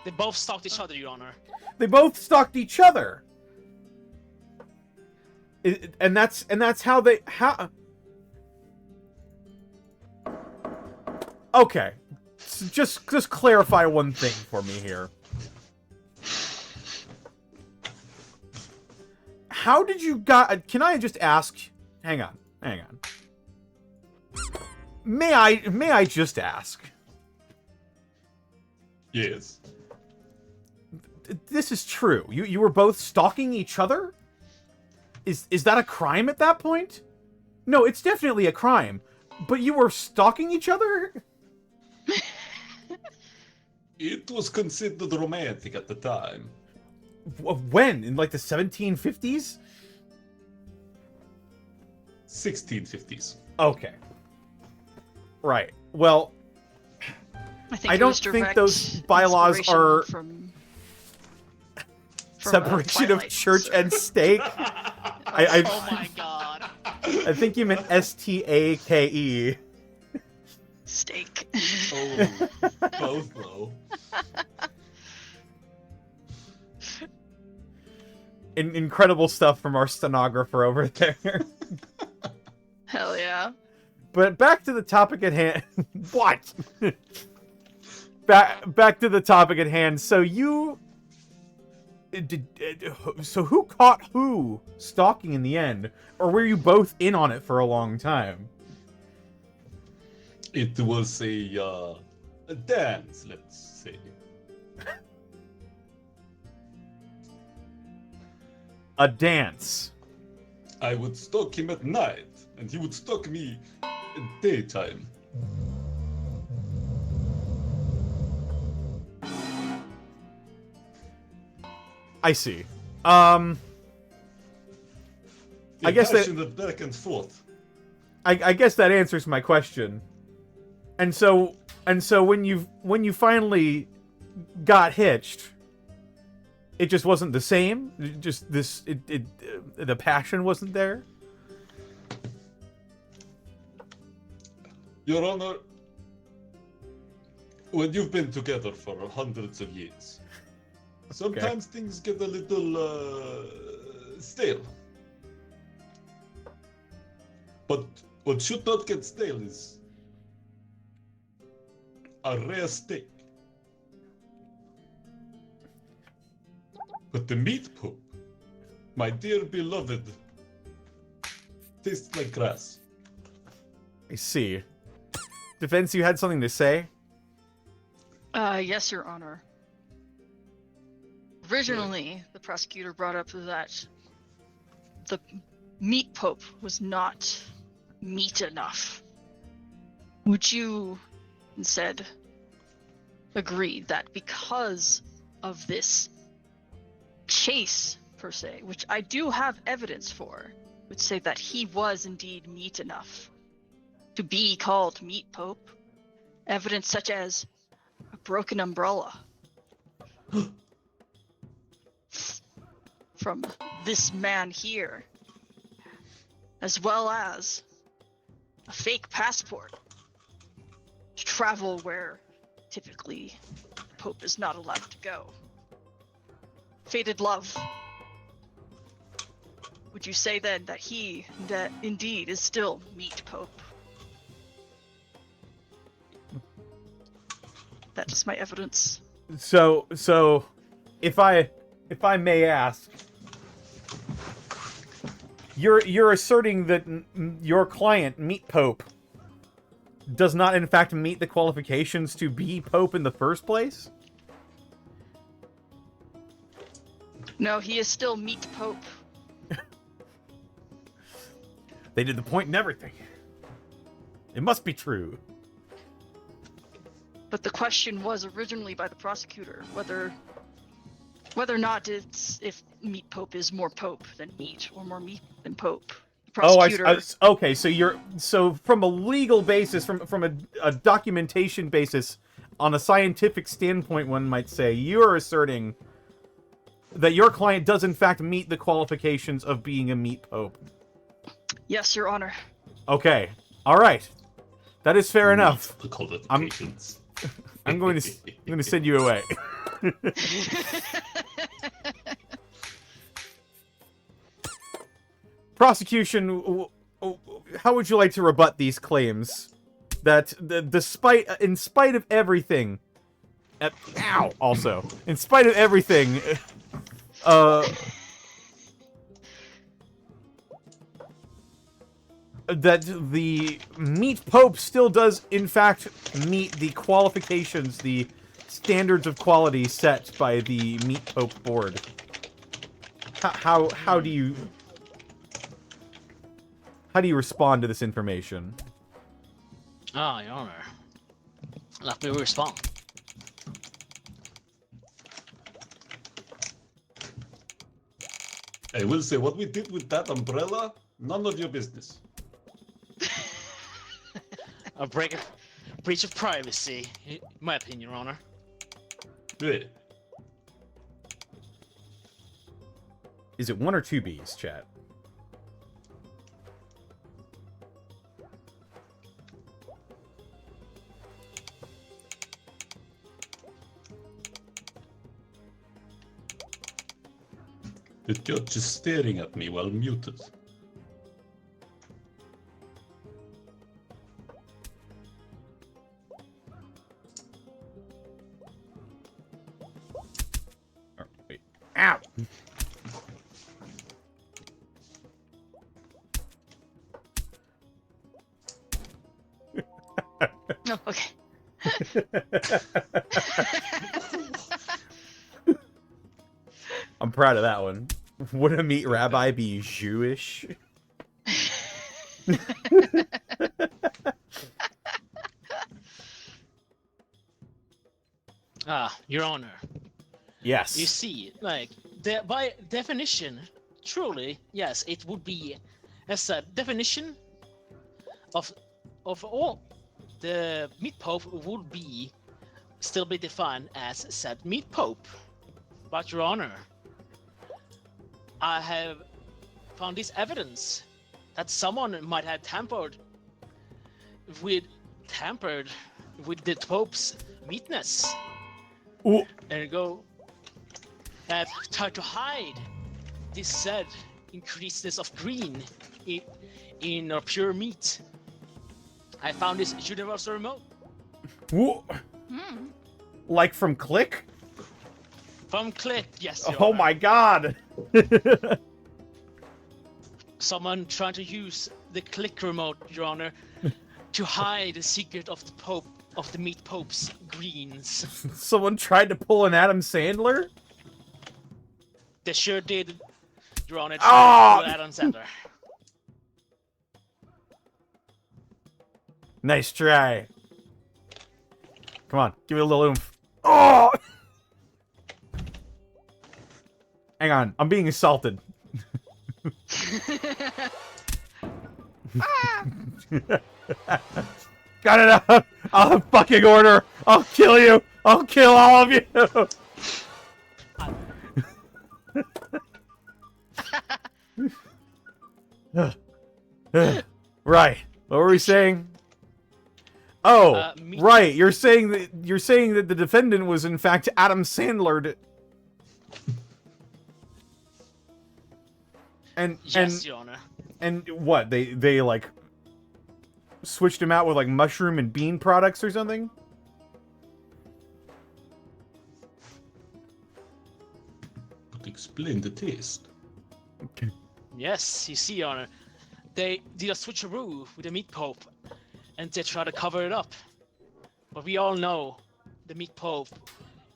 They both stalked each other, Your Honor. They both stalked each other. And that's how they Okay. Just clarify one thing for me here. How did you can I just ask? Hang on. May I just ask? Yes. This is true. You were both stalking each other? Is that a crime at that point? No, it's definitely a crime. But you were stalking each other? It was considered romantic at the time. When? In like the 1750s? 1650s. Okay. Right. Well, I I don't think those bylaws inspiration are from separation of Twilight, church sir. and state. Oh my god. I think you meant STAKE. Steak. Oh, both though. Incredible stuff from our stenographer over there. Hell yeah. But back to the topic at hand. What? Back to the topic at hand. So you so who caught who stalking in the end, or were you both in on it for a long time? It was a dance, let's say. A dance. I would stalk him at night, and he would stalk me at daytime. I see. I guess that Passionate back and forth. I guess that answers my question. And so when you finally got hitched, it just wasn't the same. The passion wasn't there. Your Honor, when you've been together for hundreds of years, sometimes things get a little stale. But what should not get stale is a rare steak. But the meat poop, my dear beloved, tastes like grass. I see. Defense, you had something to say? Yes, Your Honor. Originally, the prosecutor brought up that the meat pope was not meat enough. Would you instead agree that because of this chase, per se, which I do have evidence for, would say that he was indeed meat enough to be called meat pope? Evidence such as a broken umbrella from this man here, as well as a fake passport to travel where typically the Pope is not allowed to go. Fated love. Would you say then that he indeed is still meat Pope? That is my evidence. So, if I may ask, you're asserting that your client, Meat Pope, does not in fact meet the qualifications to be Pope in the first place? No, he is still Meat Pope. They did the point and everything. It must be true. But the question was originally by the prosecutor whether or not it's if Meat Pope is more Pope than meat or more meat than Pope. The prosecutor. Okay. So from a legal basis, from a documentation basis, on a scientific standpoint, one might say you are asserting that your client does in fact meet the qualifications of being a meat Pope. Yes, Your Honor. Okay. All right. That is fair enough. Qualifications. I'm going to send you away. Prosecution, how would you like to rebut these claims that in spite of everything, in spite of everything, that the Meat Pope still does, in fact, meet the qualifications, the standards of quality set by the Meat Pope board? How do you respond to this information? Your Honor. Let me respond. I will say, what we did with that umbrella, none of your business. A breach of privacy, in my opinion, Your Honor. Yeah. Is it 1 or 2 B's, chat? The judge is staring at me while muted. Oh, wait. Ow! No, okay. I'm proud of that one. Would a meat rabbi be Jewish? Your Honor. Yes. You see, like, by definition, truly, yes, it would be, as a definition of all, the Meat Pope would still be defined as said Meat Pope. But Your Honor, I have found this evidence that someone might have tampered with the Pope's meatness. Ooh. And have tried to hide this said increases of green in pure meat. I found this universal remote. Ooh. Like from Click? From Click, yes. Your Oh Honor. my god! Someone trying to use the Click remote, Your Honor, to hide the secret of the Meat Pope's greens. Someone tried to pull an Adam Sandler? They sure did, Your Honor. Oh! Adam Sandler. Nice try. Come on, give it a little oomph. Oh! Hang on, I'm being assaulted. Got it out! I'll have fucking order! I'll kill you! I'll kill all of you! Right. What were we saying? Oh, right. You're saying that the defendant was in fact Adam Sandler. Yes, Your Honor. And what? They like switched him out with like mushroom and bean products or something? explain the taste. Yes, you see, Your Honor. They did a switcheroo with the meat pope, and they try to cover it up. But we all know the meat pope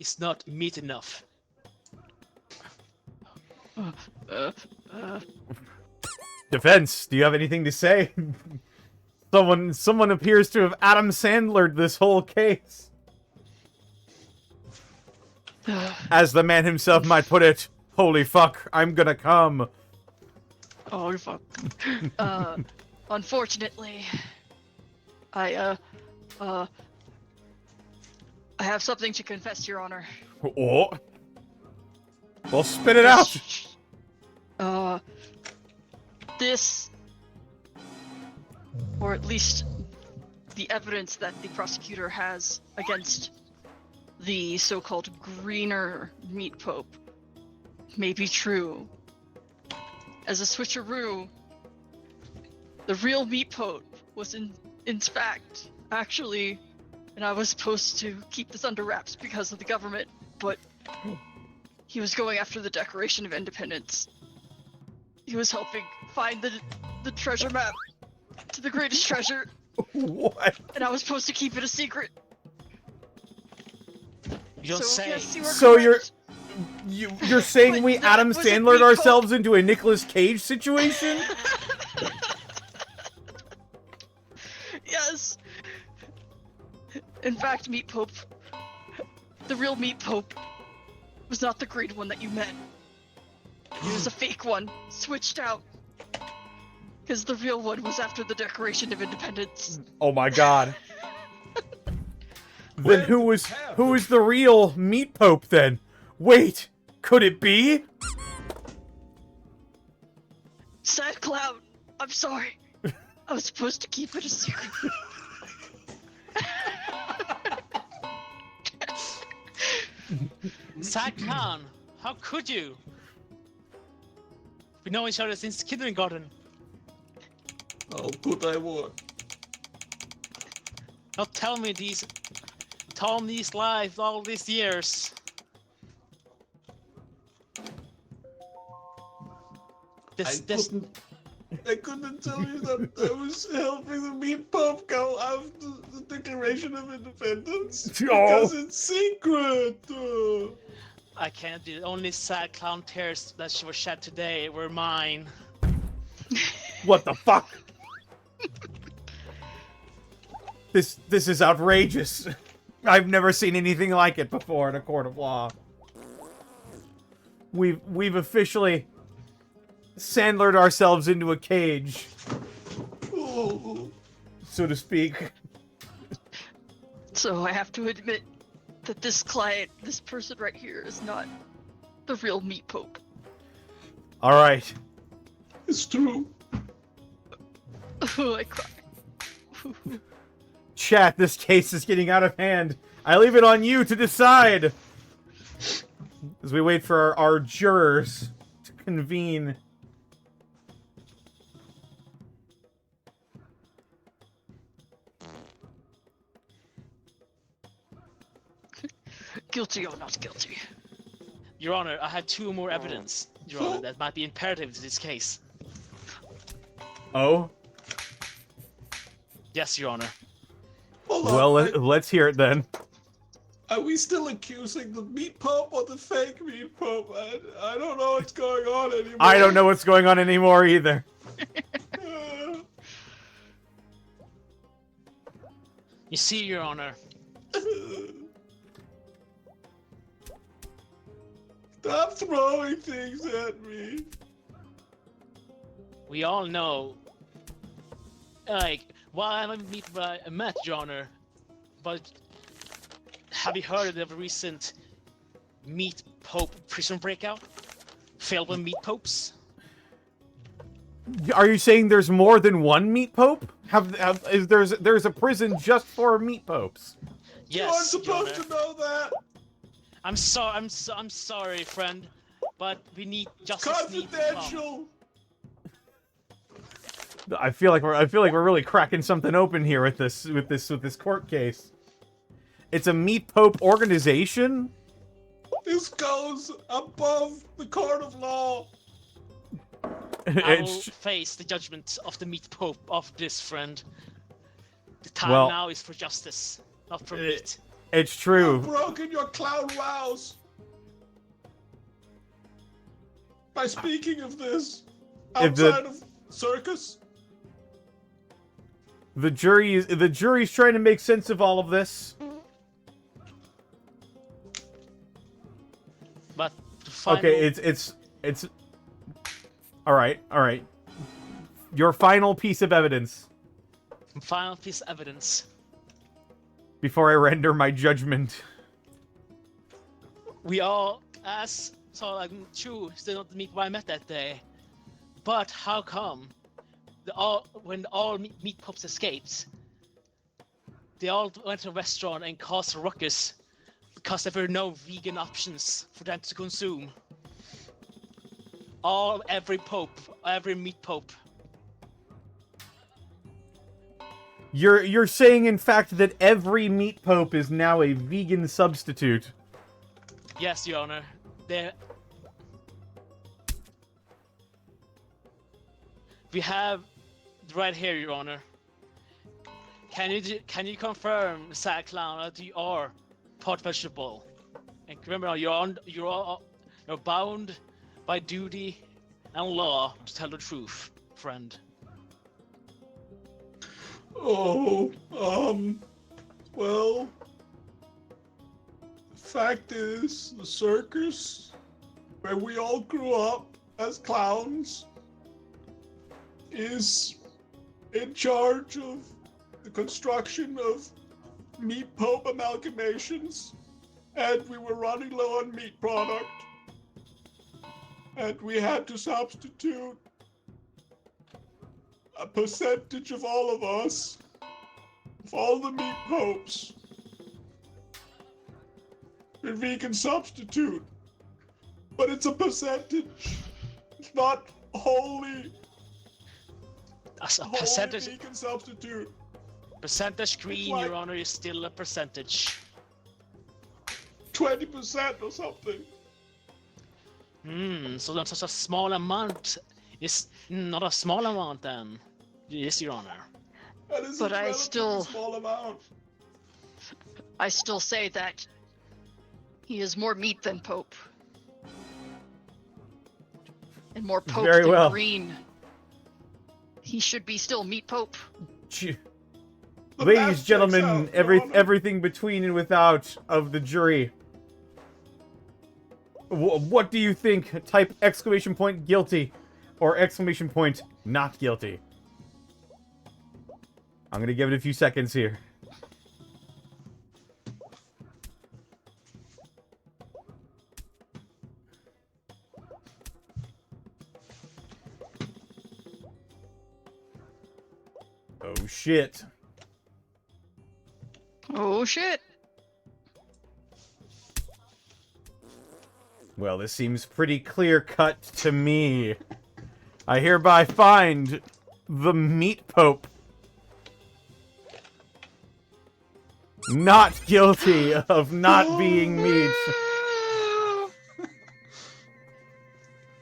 is not meat enough. Defense, do you have anything to say? Someone appears to have Adam Sandler'd this whole case. As the man himself might put it, holy fuck, I'm gonna come. Oh fuck. Unfortunately, I have something to confess, Your Honor. Oh. Well, spit it out. This, or at least the evidence that the prosecutor has against the so-called greener meat pope may be true. As a switcheroo, the real meat pope was in fact, actually, and I was supposed to keep this under wraps because of the government, but he was going after the Declaration of Independence. He was helping find the treasure map to the greatest treasure. What? And I was supposed to keep it a secret. You don't say. Yes, you are So correct. you're saying But we that Adam was a Sandler'd meat ourselves into a Nicolas Cage situation? Yes. In fact, Meat Pope, the real Meat Pope, was not the green one that you met. He was a fake one, switched out. Because the real one was after the Declaration of Independence. Oh my god. Then who is the real meat pope then? Wait, could it be? Sad Cloud, I'm sorry. I was supposed to keep it a secret. Sad Khan, how could you? We know each other since kindergarten. How could I work? Not tell me these lies all these years. I couldn't tell you that I was helping the meat pop go after the Declaration of Independence because it's secret. I can't do it. Only sad clown tears that were shed today were mine. What the fuck? This is outrageous. I've never seen anything like it before in a court of law. We've officially Sandler'd ourselves into a cage, so to speak. So I have to admit that this client, this person right here, is not the real Meat Pope. All right. It's true. Oh, I cry. Chat, this case is getting out of hand. I leave it on you to decide. As we wait for our jurors to convene. Guilty or not guilty? Your Honor, I have two more evidence, Your Honor, that might be imperative to this case. Oh? Yes, Your Honor. Hold on, Well, let's hear it then. are we still accusing the meat pop or the fake meat pop? I don't know what's going on anymore. I don't know what's going on anymore either. You see, Your Honor, Stop throwing things at me. we all know, like, well, I haven't met Your Honor, but have you heard of the recent meat pope prison breakout? Filled with meat popes? Are you saying there's more than one meat pope? There's a prison just for meat popes? You aren't Yes, Your supposed Honor. to know that. I'm sorry, friend, but we need justice. Needs to come. Confidential. I feel like we're really cracking something open here with this court case. It's a meat pope organization? This goes above the court of law. I will It's, face the judgment of the meat pope of this friend. The time Well- now is for justice, not for meat. it's You've true. broken your clown vows. By speaking of this, If the- outside of circus, The jury's trying to make sense of all of this. But the final, Okay, it's all right. Your final piece of evidence final piece of evidence. before I render my judgment. We all, as so like true, still not the meat I met that day. But how come when all meat pups escaped, they all went to a restaurant and caused a ruckus because there were no vegan options for them to consume. Every meat pope. You're saying in fact that every meat pope is now a vegan substitute. Yes, Your Honor. We have right here, Your Honor. Can you confirm, Sad Clown, that you are pot vegetable? And remember, you're bound by duty and law to tell the truth, friend. well, the fact is, the circus, where we all grew up as clowns, is in charge of the construction of meat pope amalgamations, and we were running low on meat product, and we had to substitute a percentage of all of us, of all the meat popes, with vegan substitute. But it's a percentage. It's not wholly As a wholly percentage, vegan substitute. percentage green, like- Your Honor, is still a percentage. 20% or something. So that's such a small amount. Is not a small amount then. Yes, Your Honor. That is But a I relatively still- small amount. I still say that he is more meat than Pope. And more Pope Very than well. green. He should be still meat Pope. Ch- The Ladies, math checks gentlemen, out, Your Honor. everything between and without of the jury. What do you think? Type exclamation point guilty or exclamation point not guilty. I'm gonna give it a few seconds here. Oh shit. Oh shit. Well, this seems pretty clear-cut to me. I hereby find the Meat Pope not guilty of not being meat.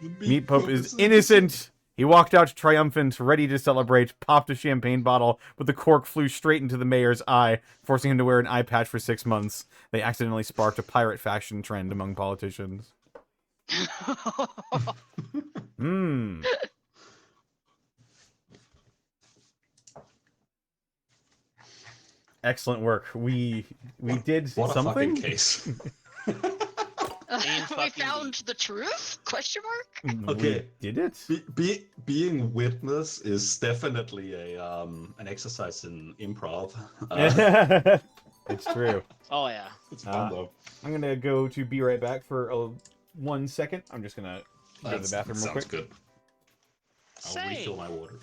The Meat Pope is innocent. He walked out triumphant, ready to celebrate, popped a champagne bottle, but the cork flew straight into the mayor's eye, forcing him to wear an eye patch for 6 months. They accidentally sparked a pirate fashion trend among politicians. Hmm. Excellent work. We did What a something. fucking case. we fucking found the truth? Question mark? Okay. We did it. Being witness is definitely a an exercise in improv. It's true. Oh yeah. It's fun though. I'm gonna go to be right back for 1 second. I'm just gonna go to the bathroom real Sounds quick. good. I'll Say. refill my water.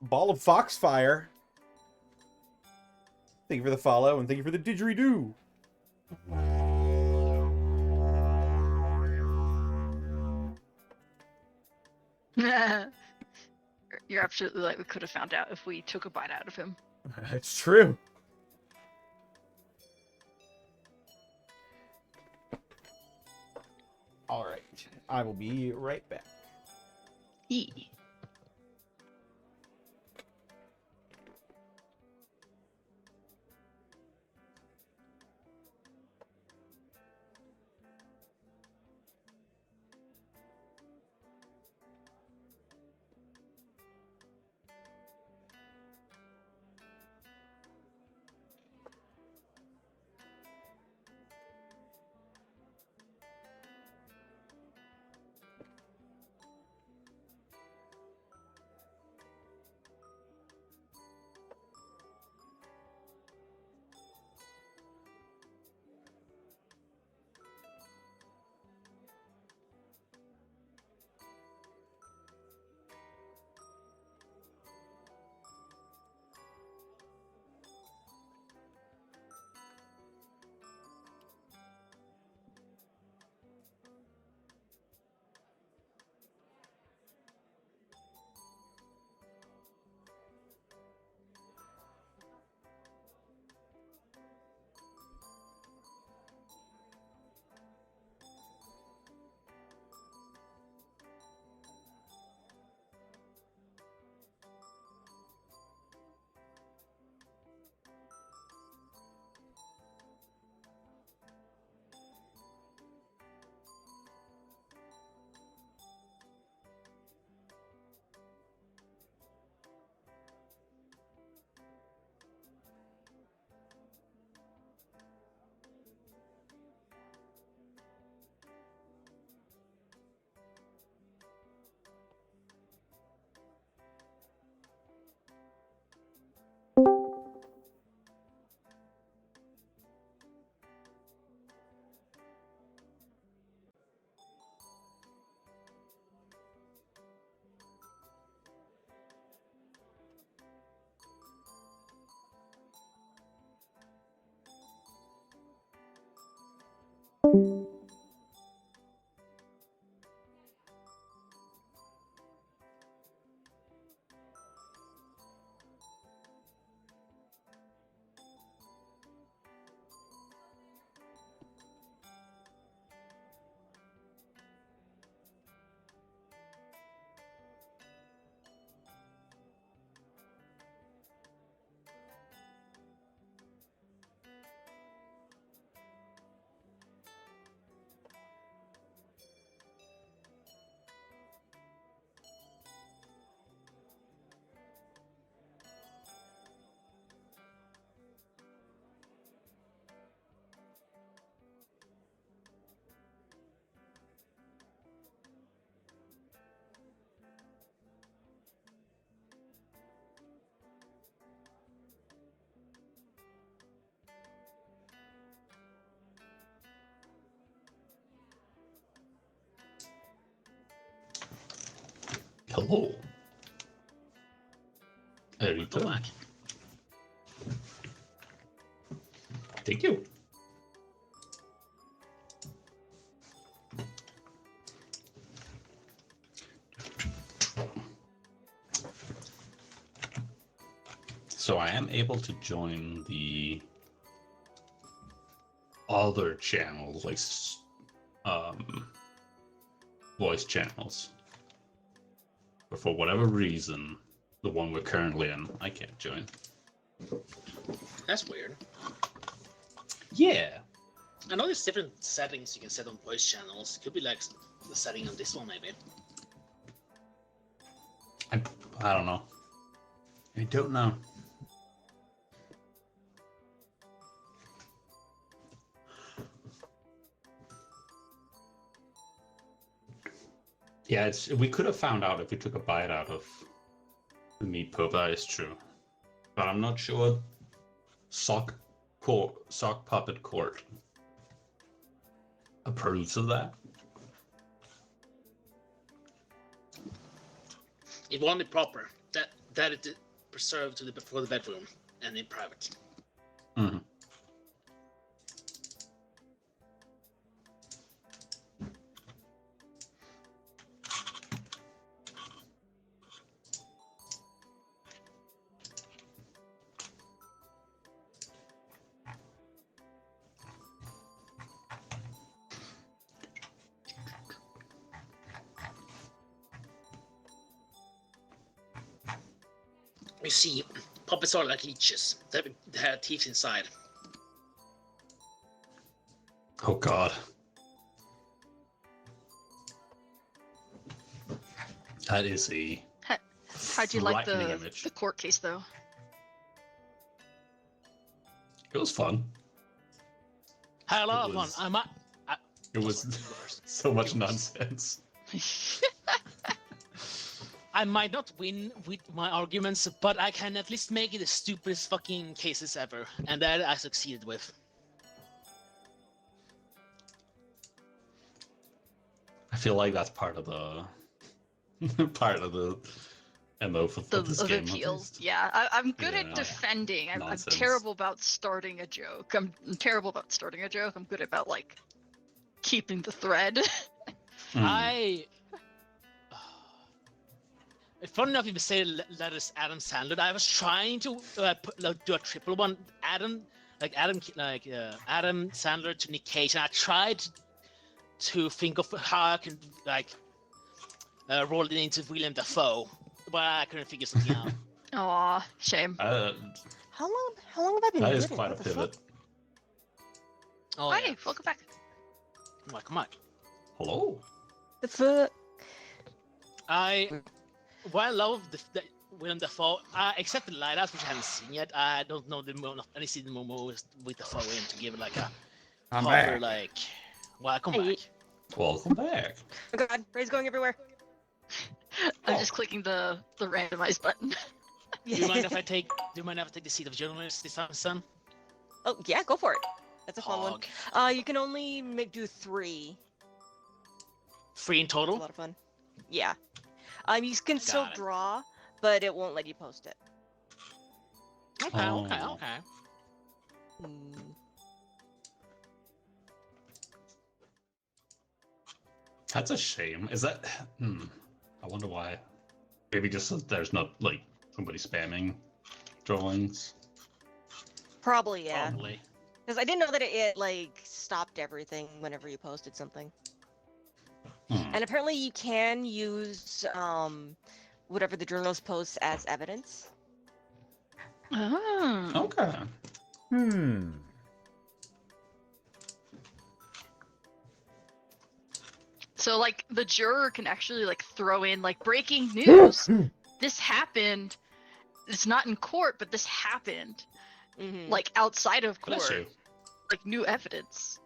Ball of Foxfire. Thank you for the follow, and thank you for the didgeridoo. You're absolutely right. We could have found out if we took a bite out of him. It's true. I will be right back. E. Hello. I Welcome return. back. Thank you. So I am able to join the other channels, like voice channels. But for whatever reason, the one we're currently in, I can't join. That's weird. Yeah. I know there's different settings you can set on voice channels. It could be like the setting on this one, maybe. I don't know. I don't know. Yeah, we could have found out if we took a bite out of the meat pup. That is true, but I'm not sure. Sock puppet court approves of that. It won't be proper. That it preserved to the before the bedroom and in private. Mm-hmm. You see, puppets are like leeches. They have teeth inside. Oh God. That is a How'd you like frightening the image. court case though? It was fun. Had a lot of was- fun. It was so much nonsense. I might not win with my arguments, but I can at least make it the stupidest fucking cases ever, and that I succeeded with. I feel like that's part of the MO for this Of game. at appeals. least. Yeah, I'm good Yeah. at defending. I'm Nonsense. terrible about starting a joke. I'm terrible about starting a joke. I'm good about like keeping the thread. Mm. It's funny enough, if you say that is Adam Sandler. I was trying to do a triple one. Adam Sandler to Nick Cage, and I tried to think of how I can roll it into William Dafoe, but I couldn't figure something out. Aw, shame. How long have I been That doing is it? quite a What the fuck? pivot. Oh, Hi, yeah. welcome back. Come on. Hello. The fuck? Well, I love the William Dafoe, except the Lighthouse, which I haven't seen yet. I don't know any scene movies with Dafoe in to give it like a I'm proper back. welcome Hey. back. Welcome back. Oh god, Ray's going everywhere. I'm just clicking the randomize button. Do you mind if I take the seat of journalist this time, son? Oh yeah, go for it. That's a fun Hog. one. You can only do 3. 3 in It's a total. lot of fun. Yeah. You can still Got it. draw, but it won't let you post it. Okay. Oh. Hmm. That's a shame. Is that? I wonder why. Maybe just that there's not like somebody spamming drawings. Probably, yeah. Probably. Because I didn't know that it like stopped everything whenever you posted something. Hmm. And apparently you can use whatever the journalist posts as evidence. Oh. Okay. So like the juror can actually like throw in like breaking news. This happened. It's not in court, but this happened. Mm-hmm. Like outside of court. Bless you. Like new evidence.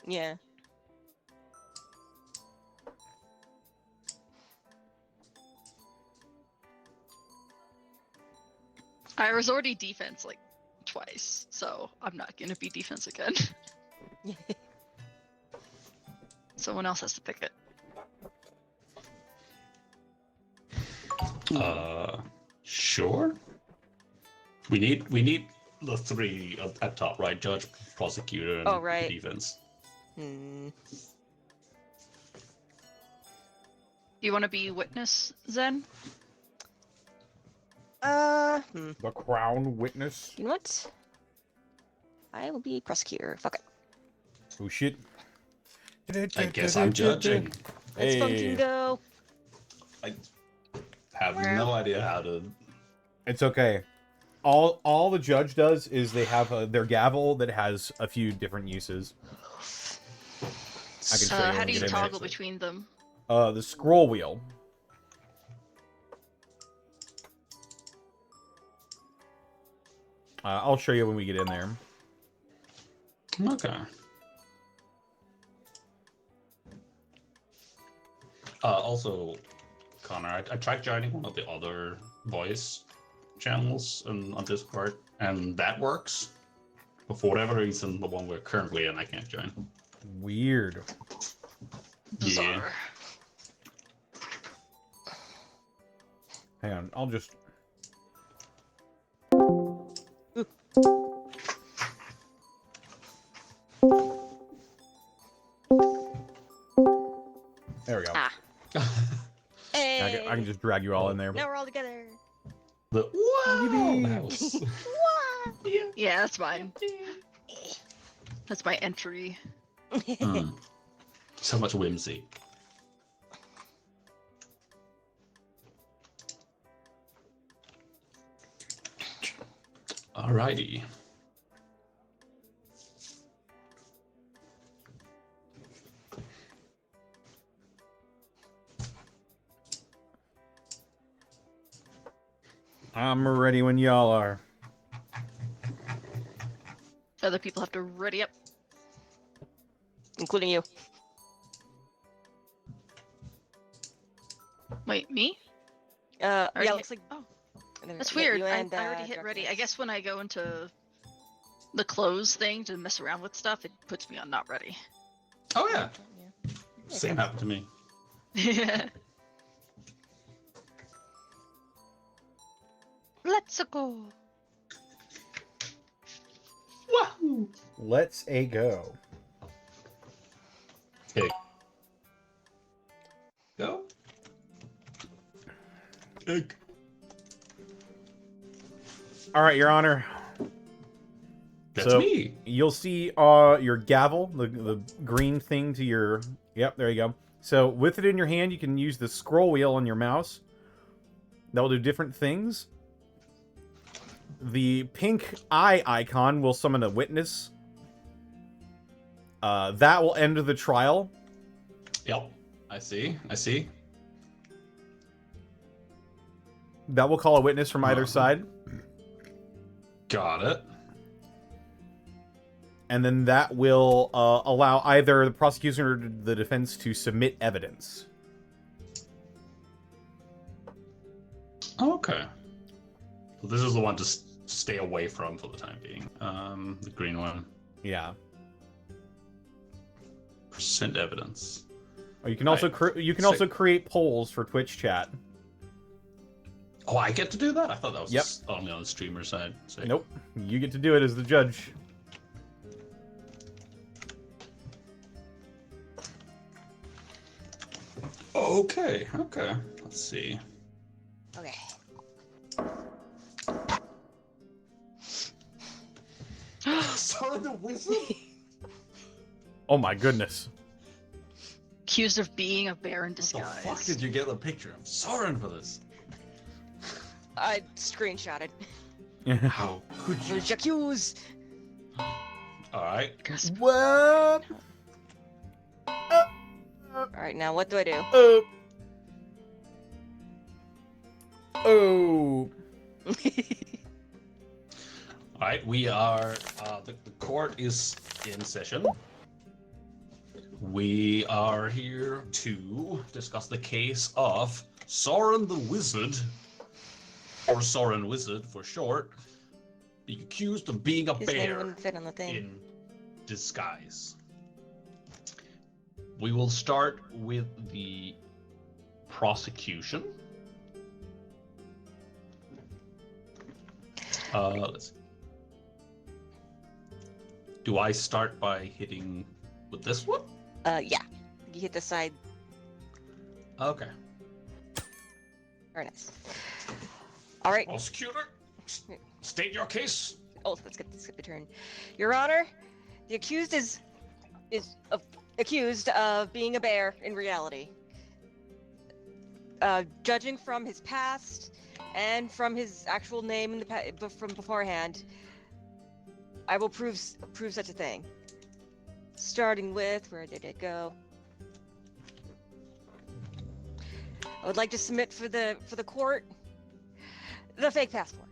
Yeah. I was already defense like twice, so I'm not gonna be defense again. Someone else has to pick it. Sure. We need the 3 at top, right? Judge, prosecutor, and Oh, right. defense. Hmm. Do you want to be witness, Zen? The crown witness. You know what? I will be prosecutor. Fuck it. Oh shit. I guess I'm judging. Let's Hey. fucking go. I have no idea how to. It's okay. All the judge does is they have their gavel that has a few different uses. I can show you How when do we you get in there. toggle between them? The scroll wheel. I'll show you when we get in there. Okay. Also, Connor, I tried joining one of the other voice channels on Discord, and that works. But for whatever reason, the one we're currently in, I can't join. Weird. Bizarre. Hang on, I'll just... There we go. Ah. Hey. I can just drag you all in there. Now we're all together. The wow house. Yeah, that's mine. That's my entry. So much whimsy. Alrighty. I'm ready when y'all are. Other people have to ready up. Including you. Wait, me? Yeah, Already looks like. Oh, and then- that's yeah, weird. you I and, already hit Dr. ready. I Max. guess when I go into the close thing to mess around with stuff, it puts me on not ready. Oh yeah. Yeah. Same happened to me. Let's go. Wahoo! Let's a go. Okay. Go. Egg. All right, Your Honor. That's So, me. You'll see your gavel, the green thing to your... Yep, there you go. So with it in your hand, you can use the scroll wheel on your mouse. That will do different things. The pink eye icon will summon a witness. That will end the trial. Yep. I see. I see. That will call a witness from either side. Got it. And then that will allow either the prosecution or the defense to submit evidence. Okay. So this is the one to stay away from for the time being. The green one. Yeah. Present evidence. Or you can also also create polls for Twitch chat. Oh, I get to do that? I thought that was Yep. only on the streamer side. So. Nope. You get to do it as the judge. Okay. Okay. Let's see. Okay. Sorry, the wizard. Oh my goodness. Accused of being a bear in What the disguise. fuck did you get the picture? I'm sorry for this. I screenshotted. How could you? Accused. All right. What? All right, now what do I do? Oh. All right. We are. The court is in session. We are here to discuss the case of Soren the Wizard, or Soren Wizard for short, being accused of being a His name bear wouldn't fit on the thing. in disguise. We will start with the prosecution. Let's see. Do I start by hitting with this one? Yeah. You hit the side. Okay. Very nice. All right. Prosecutor, state your case. Oh, let's skip the turn. Your Honor, the accused is accused of being a bear in reality. Judging from his past and from his actual name in the from beforehand, I will prove such a thing. Starting with, where did it go? I would like to submit for the court the fake passport.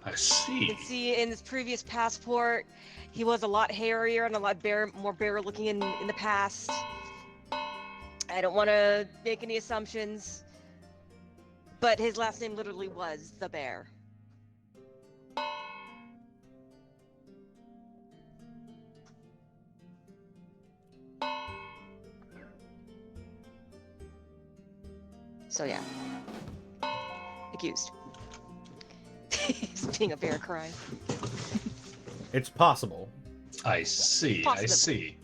I You see. can see in his previous passport, he was a lot hairier and a lot more bear looking in the past. I don't want to make any assumptions, but his last name literally was the bear. So yeah, accused. He's being a bear cry. It's possible. I see. I Possible. see.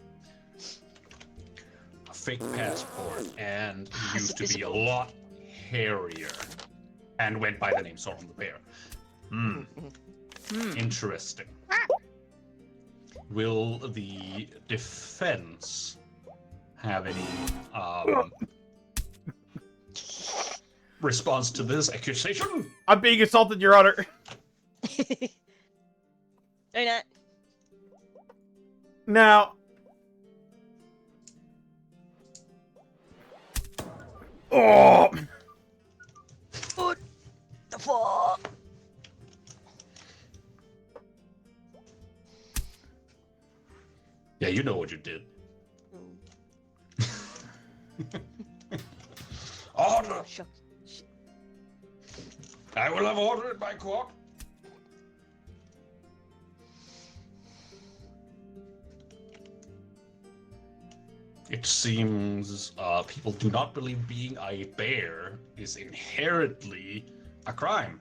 A fake passport, and he used to be a Visible. lot hairier, and went by the name Soren the Bear. Hmm. Interesting. Will the defense have any response to this accusation? I'm being assaulted, Your Honor. They're not. Now. Oh! What the fuck? Yeah, you know what you did. Order! Shuck. I will have order in my court. It seems people do not believe being a bear is inherently a crime.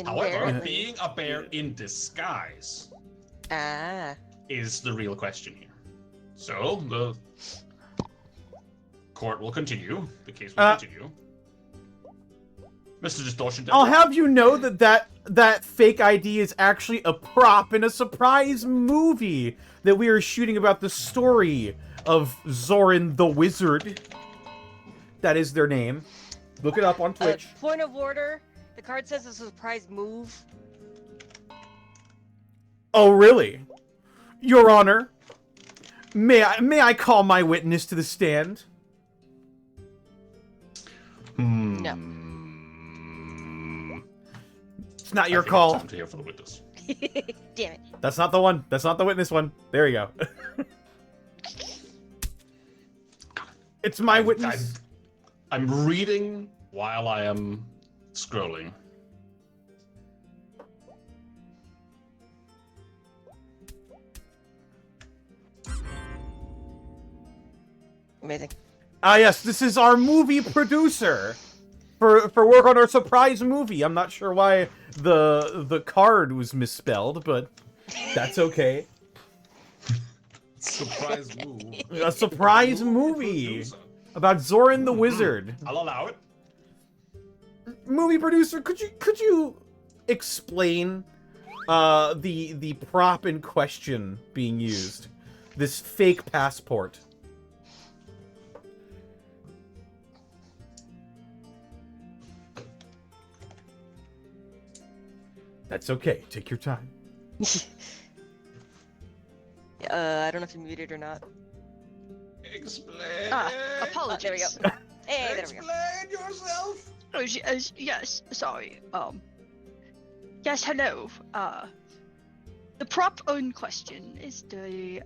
However, Inherently. being a bear in disguise Ah. is the real question here. So, the court will continue. The case will continue. Mr. Distortion. I'll have you know that fake ID is actually a prop in a surprise movie that we are shooting about the story of Zoran the Wizard. That is their name. Look it up on Twitch. Point of order. The card says it's a surprise move. Oh, really? Your Honor, may I call my witness to the stand? No. It's not your I think it's call. time to hear from the witness. Damn it. That's not the one. That's not the witness one. There you go. It's my witness. I'm reading while I am scrolling. Amazing. Ah, yes, this is our movie producer for work on our surprise movie. I'm not sure why the card was misspelled, but that's okay. Surprise move. A surprise movie Producer. about Zoran the Wizard. I'll allow it. Movie producer, could you explain the prop in question being used? This fake passport. That's okay. Take your time. I don't know if you're muted or not. Explain. Apologies. There we go. Hey, there we go. Explain yourself. Oh, yes, sorry. Yes, hello. The prop in question is the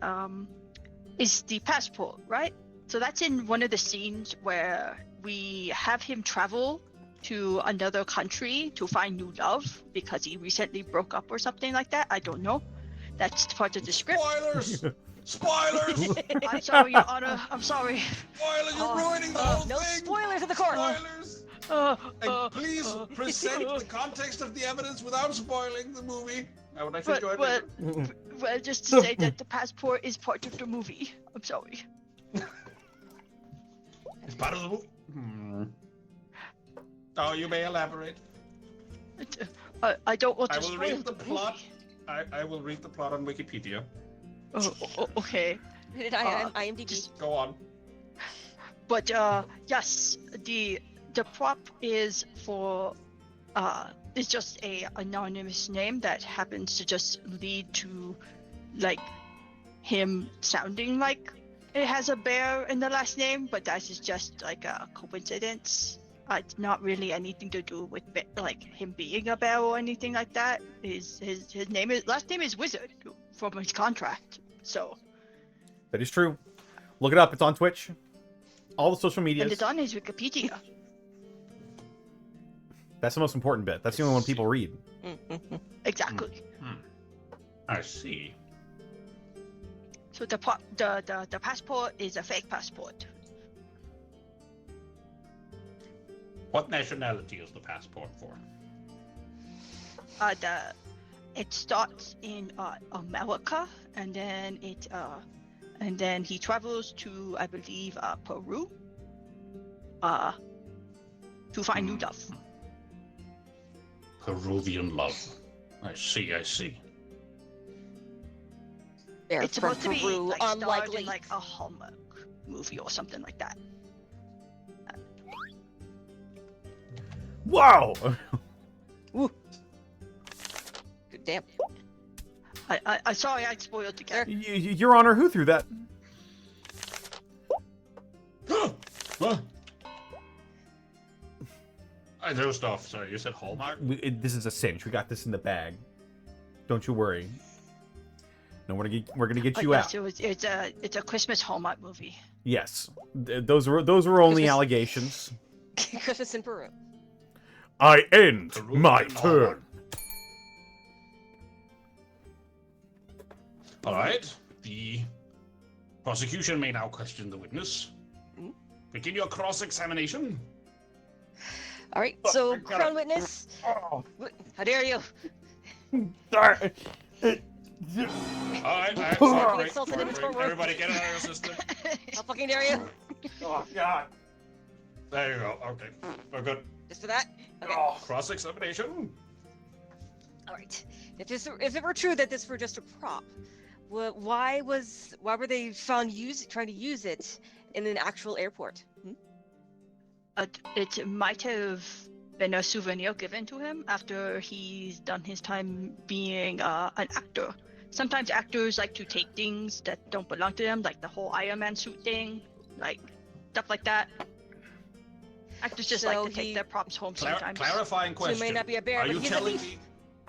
passport, right? So that's in one of the scenes where we have him travel to another country to find new love because he recently broke up or something like that. I don't know. That's part of the script. Spoilers. Spoilers. I'm sorry, Your Honor. I'm sorry. Spoilers. You're ruining the whole No thing. spoilers in the court. Spoilers. And please present the context of the evidence without spoiling the movie. I would actually enjoy it. Well, just to say that the passport is part of the movie. I'm sorry. It's part of the movie. Oh, you may elaborate. I don't want to I will spoil read the movie. plot. I will read the plot on Wikipedia. Okay. IMDb. Go on. But yes, the prop is for it's just a anonymous name that happens to just lead to like him sounding like it has a bear in the last name, but that is just like a coincidence. It's not really anything to do with like him being a bear or anything like that. His last name is Wizard from his contract. So That is true. Look it up. It's on Twitch. All the social medias. and it's on his Wikipedia. That's the most important bit. That's the only one people read. Exactly. I see. So the passport is a fake passport. What nationality is the passport for? It starts in America, and then he travels to, I believe, Peru, to find new love. Peruvian love. I see. They're It's from supposed to be Peru, like starred unlikely. in like a Hallmark movie or something like that. Wow! Damn. I sorry I spoiled again. Your Honor, who threw that? What? I dozed off. Sorry, you said Hallmark? This is a cinch. We got this in the bag. Don't you worry. No, we're gonna get you out. It's a Christmas Hallmark movie. Yes, those were only Christmas- allegations. Christmas in Peru. I end Peru my and turn. Hallmark. All right. The prosecution may now question the witness. Begin your cross-examination. All right. So, Crown Witness. How dare you? All right. Being insulted in this courtroom. Everybody get out of your system. How fucking dare you? Oh God! There you go. Okay. We're good. Just for that. Okay. Cross-examination. All right. If it were true that this were just a prop, why were they found trying to use it in an actual airport? It might have been a souvenir given to him after he's done his time being an actor. Sometimes actors like to take things that don't belong to them, like the whole Iron Man suit thing, like stuff like that. Actors just So like to take their props home sometimes. Clarifying So question. he may not be a bear, Are but you he's a telling thief. me?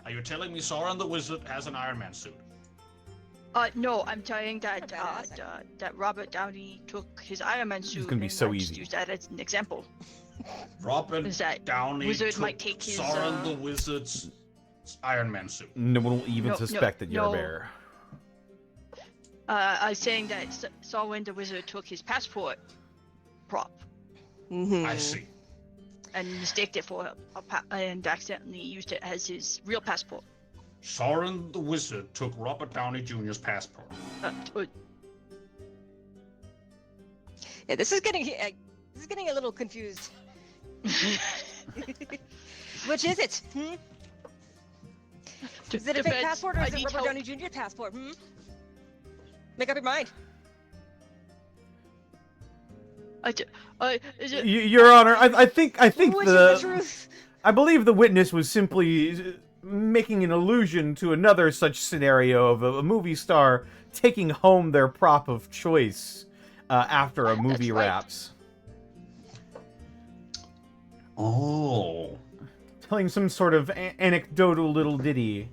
Are you telling me Sauron the Wizard has an Iron Man suit? No, I'm telling that Badass. that Robert Downey took his Iron Man suit gonna be and so just easy. used that as an example. Robert Is that Downey Wizard took might take his, Sauron the Wizard's Iron Man suit. No one will even No, suspect that you're no. a bear. I was saying that Sauron the Wizard took his passport prop Mm-hmm. I see. and mistaked it for and accidentally used it as his real passport. Sauron the Wizard took Robert Downey Jr.'s passport. Yeah, this is getting a little confused. Which is it? Is it a fake Defense, passport or I is it need Robert help. Downey Jr. passport? Make up your mind. Is it? Your Honor, I think Which is the truth? I believe the witness was simply making an allusion to another such scenario of a movie star taking home their prop of choice after a movie right. wraps. Oh. Telling some sort of anecdotal little ditty.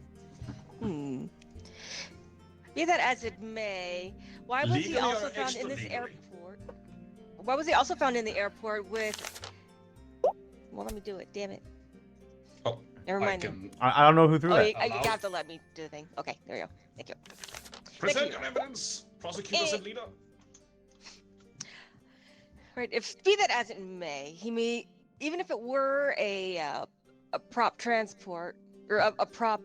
Be that as it may, why was he Legally also or found in this extra-legally? airport? Why was he also found in the airport with? Well, let me do it. Damn it. Oh, Never I mind. can I don't know who threw Oh, that. you Allow- have to let me do the thing. Okay, there you go. Thank you. present you. your evidence, prosecutors and leader. Right. If be that as it may, he may even if it were a prop transport or a prop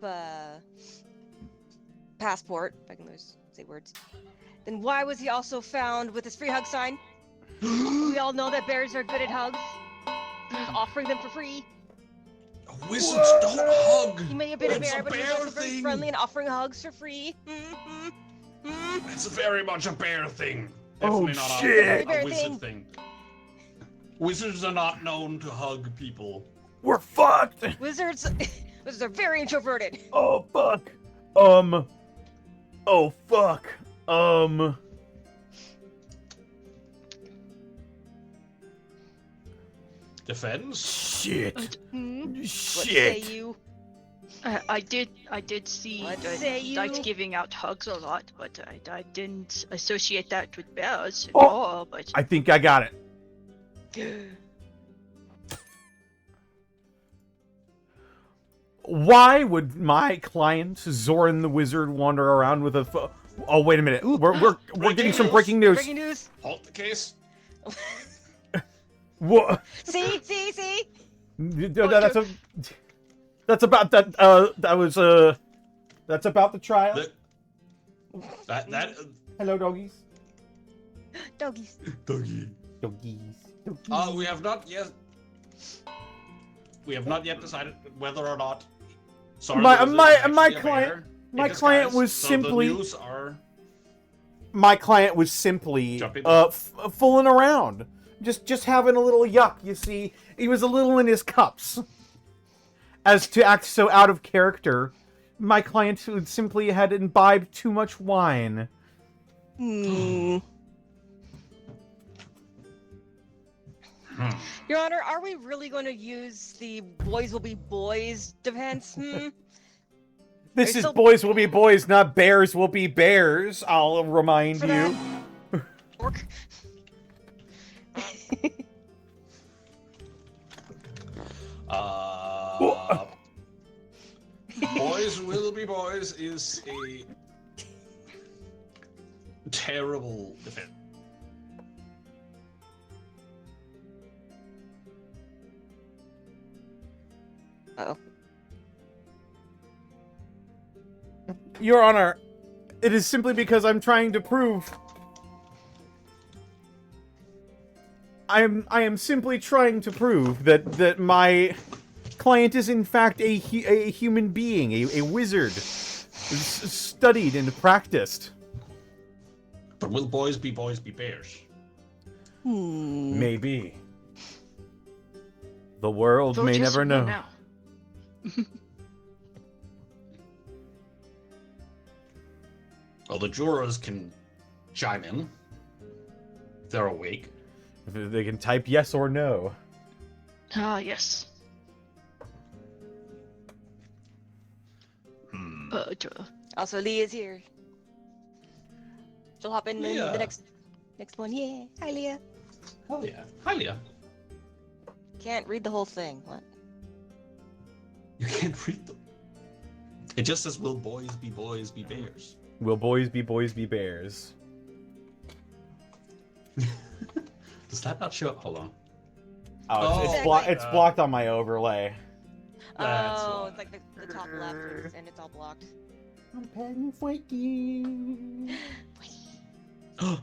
passport, if I can say words, then why was he also found with his free hug sign? We all know that bears are good at hugs. He was offering them for free. Wizards don't hug. He may have been a That's bear, a but he was bear also very thing. friendly and offering hugs for free. It's very much a bear thing. Oh, Definitely not shit. a Bear wizard thing. thing. Wizards are not known to hug people. We're fucked. Wizards are very introverted. Oh fuck. Oh fuck. Defense? Shit. What Shit. say you? I did see What that say he likes you? giving out hugs a lot, but I didn't associate that with bears at Oh. all. But I think I got it. Why would my client Zoran the Wizard wander around with a? Oh wait a minute. We're getting some breaking news. Breaking news. Halt the case. What? See. That's about that. That's about the trial. That Hello, doggies. Doggies. doggy. Doggies. We have not yet. We have not yet decided whether or not. Sorry, My- the wizard my- is actually my a client- bear in my client disguise, was so simply- The news are... My client was simply Jumping. fooling around, just having a little yuck. You see, he was a little in his cups, as to act so out of character my client simply had imbibed too much wine. Hmm. Your Honor, are we really going to use the boys will be boys defense? This Are you is still- boys will be boys, not bears will be bears, I'll remind For you. that? Orc. Boys will be boys is a terrible defense. Uh-oh. Your Honor, it is simply because I'm trying to prove... I am simply trying to prove that my client is in fact a human being, a wizard, studied and practiced. But will boys be bears? Maybe. The world Vote may yes never or no know. now. Well, the jurors can chime in. If they're awake. If they can type yes or no. Ah, yes. Also, Leah is here. She'll hop in Leah. the next one. Yeah. Hi, Leah. Hell yeah. Hi, Leah. Can't read the whole thing. What? You can't read them. It just says, will boys be bears? Will boys be bears? Does that not show? Hold on. Oh, it's, Exactly. it's blocked on my overlay. That's Oh, why. it's like the top left, and it's all blocked. I'm petting Frankie. The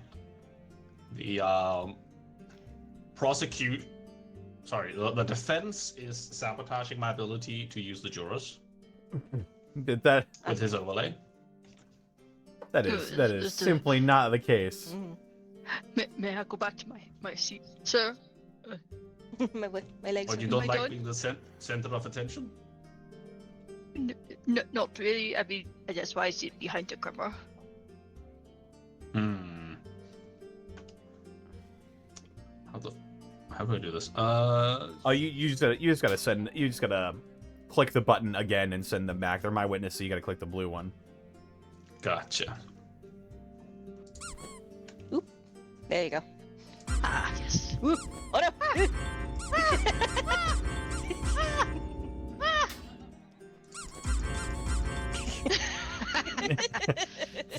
the defense is sabotaging my ability to use the jurors Did that? with his overlay. That is simply not the case. May I go back to my seat, sir? my legs. But you are- don't my like God. being the center of attention? Not really. I mean, that's why I sit behind the camera. How do I do this? Oh, you just gotta click the button again and send them back. They're my witness, so you gotta click the blue one. Gotcha. There you go. Ah, yes. Whoop. Oh no!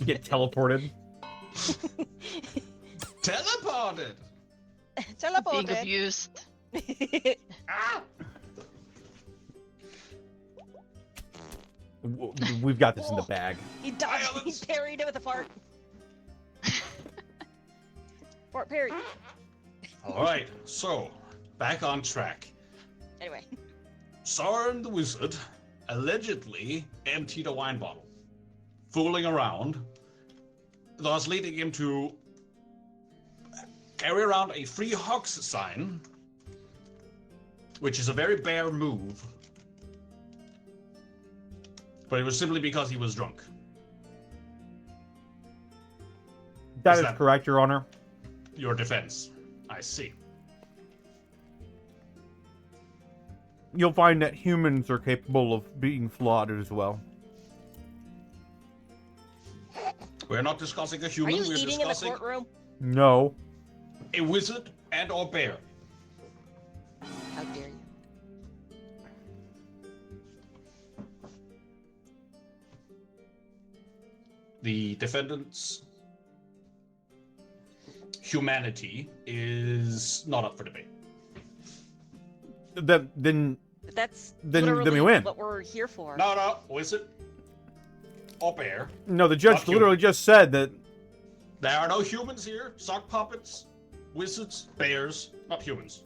Get teleported. Teleported! Being Teleported. abused. Ah! We've got this in the bag. He dodged. He parried it with a fart. Fart parry. Alright, so, back on track. Anyway. Soren the Wizard allegedly emptied a wine bottle, fooling around, thus leading him to carry around a free hugs sign, which is a very bear move. But it was simply because he was drunk. That Is is that- correct, Your Honor. Your defense. I see. You'll find that humans are capable of being flawed as well. We're not discussing a Are human, you we're eating in the discussing courtroom? No. a wizard and or bear. How dare you? The defendant's humanity is not up for debate. Then But that's Then we literally win. what we're here for. No, wizard or bear. no, the judge Not human. literally just said that. There are no humans here. Sock puppets, wizards, bears, not humans.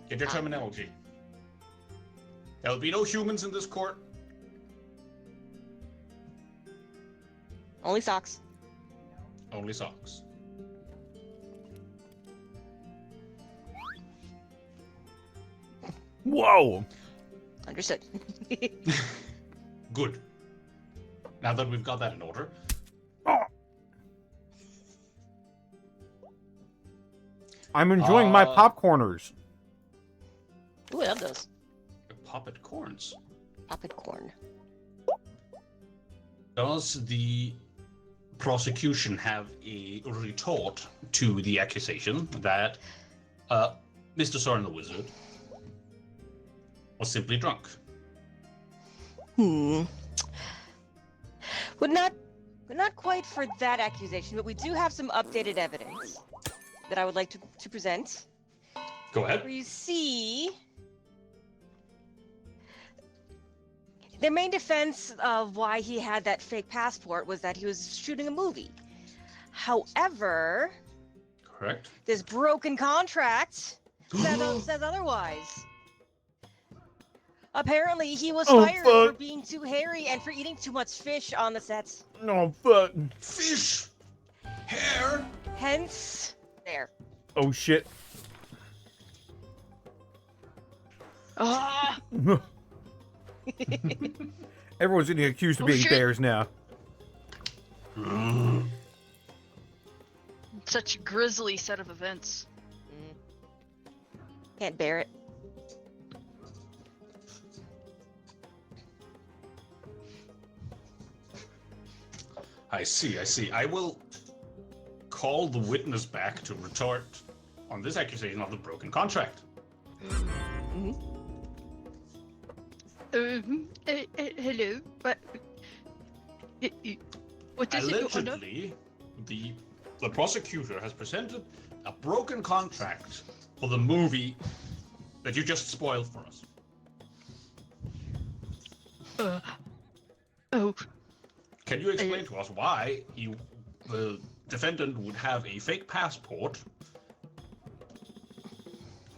Get your terminology. There will be no humans in this court. Only socks. Only socks. Whoa. Understood. Good. Now that we've got that in order, I'm enjoying my popcorners. Ooh, I love those. poppet corns. Poppet corn. Does the prosecution have a retort to the accusation that Mr. Soren the Wizard was simply drunk? Well, not quite for that accusation, but we do have some updated evidence that I would like to present. Go ahead. Where you see their main defense of why he had that fake passport was that he was shooting a movie. However, Correct. this broken contract says otherwise. Apparently, he was fired for being too hairy and for eating too much fish on the sets. No, fuck. Fish! Hair! Hence, there. Oh, shit. Ah, Everyone's getting accused of Oh, being shit. bears now. such a grisly set of events. Can't bear it. I see. I will call the witness back to retort on this accusation of the broken contract. Hello, but what is it, Your Honor? Allegedly, the prosecutor has presented a broken contract for the movie that you just spoiled for us. Oh, Can you explain to us why the defendant would have a fake passport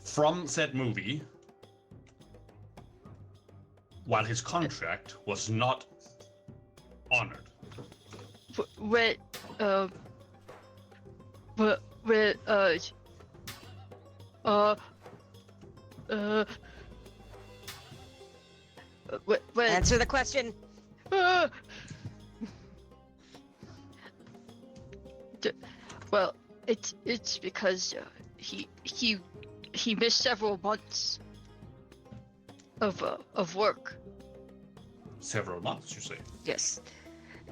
from said movie while his contract was not honored? well, Answer the question. Well, it's because he missed several months of work. Several months, you say? Yes.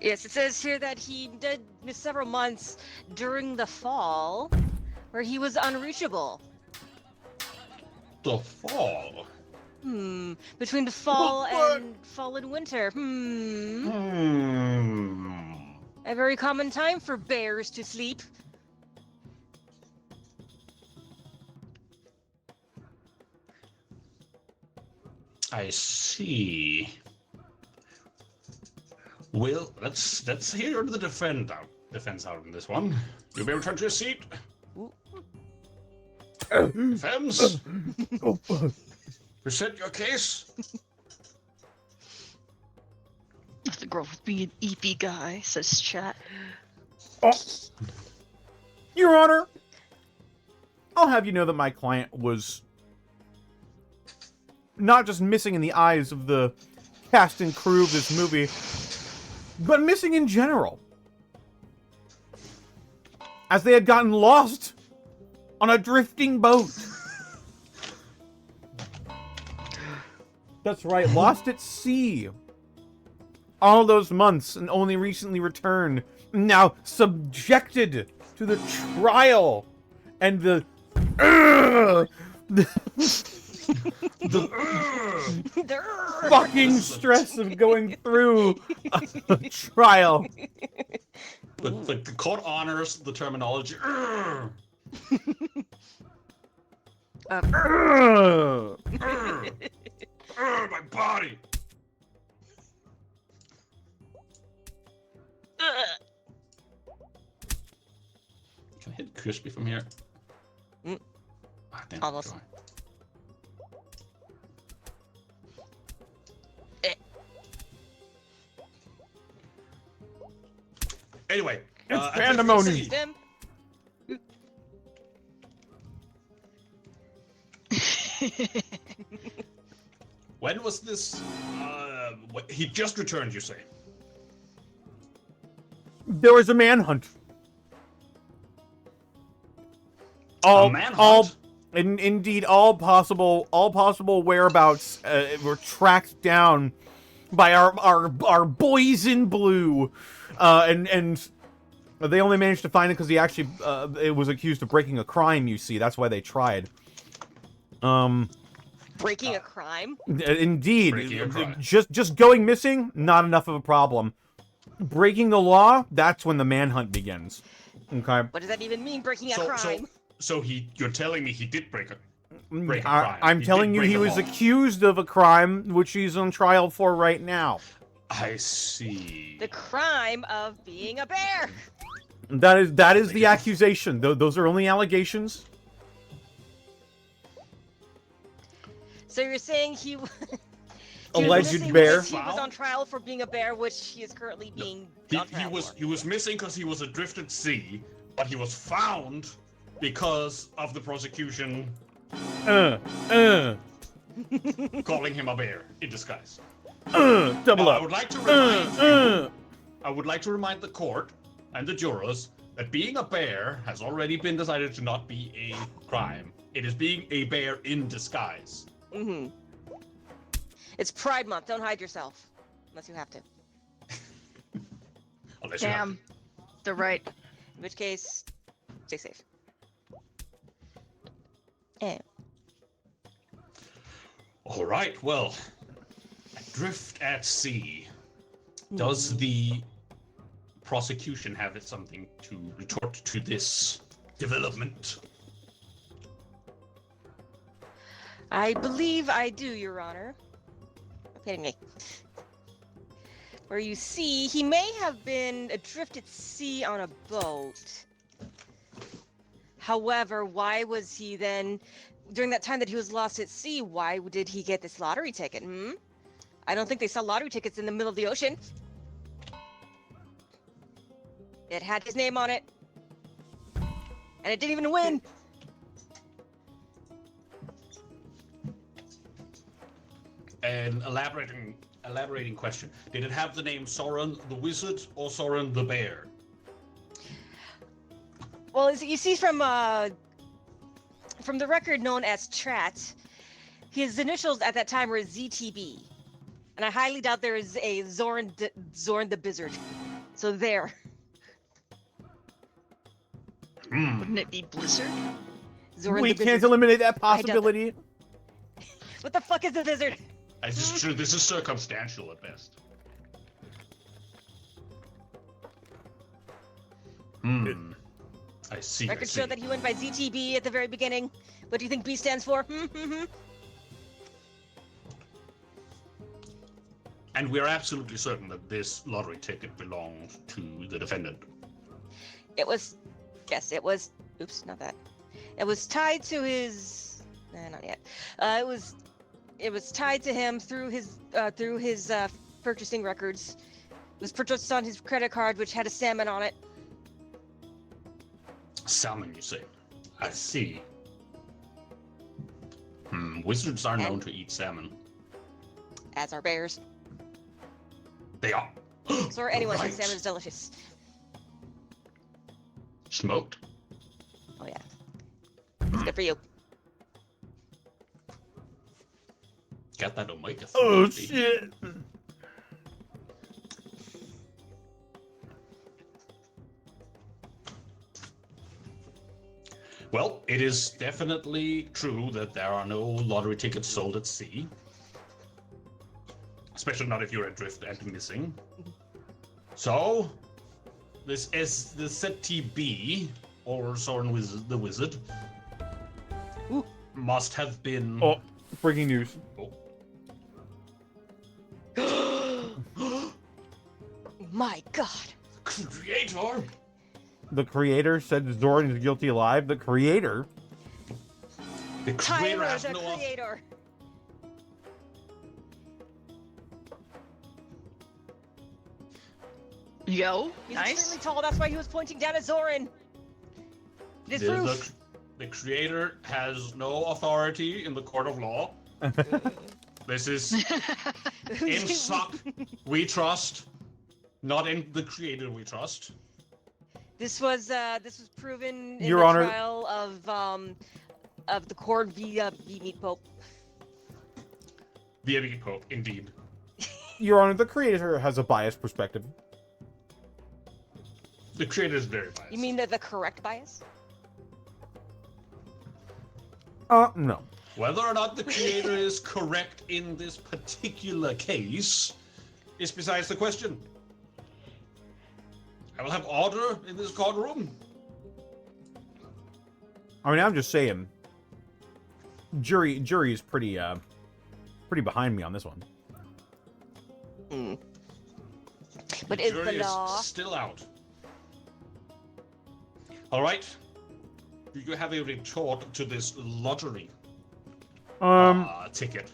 Yes, it says here that he did miss several months during the fall where he was unreachable. The fall? Between the fall What? and fall and winter. Hmm. A very common time for bears to sleep. I see. Well, let's hear the defense out in this one. You'll be able to turn to your seat. Defense, Oh, fuck. present your case. Nothing wrong with being an EP guy, says chat. Oh. Your Honor, I'll have you know that my client was not just missing in the eyes of the cast and crew of this movie, but missing in general. As they had gotten lost on a drifting boat. That's right, lost at sea. All those months and only recently returned, now subjected to the trial and the fucking stress of going through a trial. But the court honors the terminology. My body. Can I hit crispy from here? Ah, damn, Almost. do I? Anyway, It's I pandemonium. think Them. when was this? He just returned, you say? There was a manhunt. A manhunt? Indeed, all possible whereabouts were tracked down by our boys in blue, and they only managed to find it because he actually it was accused of breaking a crime. You see, that's why they tried. Breaking a crime? Indeed, Breaking a crime. just going missing, not enough of a problem. Breaking the law, that's when the manhunt begins. Okay. What does that even mean, breaking a crime? So you're telling me he did break a crime? I'm telling you, he was accused of a crime, which he's on trial for right now. I see. The crime of being a bear. That is the accusation. Those are only allegations. So you're saying he Alleged missing bear. because he was on trial for being a bear, which he is currently being on trial for. He was missing because he was adrift at sea, but he was found because of the prosecution calling him a bear in disguise. Double Now, up. I would like to remind the court and the jurors that being a bear has already been decided to not be a crime. It is being a bear in disguise. Mm-hmm. It's Pride Month. Don't hide yourself, unless you have to. Unless you have Damn. They're right. In which case, stay safe. Eh. All right, well, adrift at sea. Does the prosecution have something to retort to this development? I believe I do, Your Honor. Stop hitting me. Where you see, he may have been adrift at sea on a boat. However, why was he then, during that time that he was lost at sea, why did he get this lottery ticket? I don't think they sell lottery tickets in the middle of the ocean. It had his name on it. And it didn't even win. An elaborating question. Did it have the name Soren the Wizard or Soren the Bear? Well, you see from the record known as Trat, his initials at that time were ZTB. And I highly doubt there is a Zorn the Blizzard. So there. Wouldn't it be Blizzard? Zorn We the can't Blizzard. eliminate that possibility. What the fuck is the Blizzard? This is true. This is circumstantial at best. I see. Records show that he went by ZTB at the very beginning. What do you think B stands for? And we're absolutely certain that this lottery ticket belonged to the defendant. It was, yes, it was. Oops, not that. It was tied to his. Not yet. It was tied to him through his purchasing records. It was purchased on his credit card, which had a salmon on it. Salmon, you say? I see. Wizards are known to eat salmon. As are bears. They are. So anyone Right. thinks salmon is delicious. Smoked. Oh yeah. It's good for you. Got that omega 3. Oh shit! Well, it is definitely true that there are no lottery tickets sold at sea. Especially not if you're adrift and missing. So, this ZTB, or Soren the Wizard, must have been... Oh, breaking news. My God. Creator? The creator said Zoran is guilty alive. The creator? The creator Tyler, has the no... creator. Yo, He's nice. extremely tall. That's why he was pointing down at Zoran. It is proof. The creator has no authority in the court of law. This is in suck we trust, not in the creator we trust. This was proven in Your the Honor- trial of the Cord v Meat Pope. The Meat Pope, indeed. Your Honor, the creator has a biased perspective. The creator is very biased. You mean the correct bias? No. Whether or not the creator is correct in this particular case is besides the question. I will have order in this courtroom. I mean, I'm just saying. Jury is pretty behind me on this one. But The is the jury law? is still out. All right. Do you have a retort to this lottery ticket?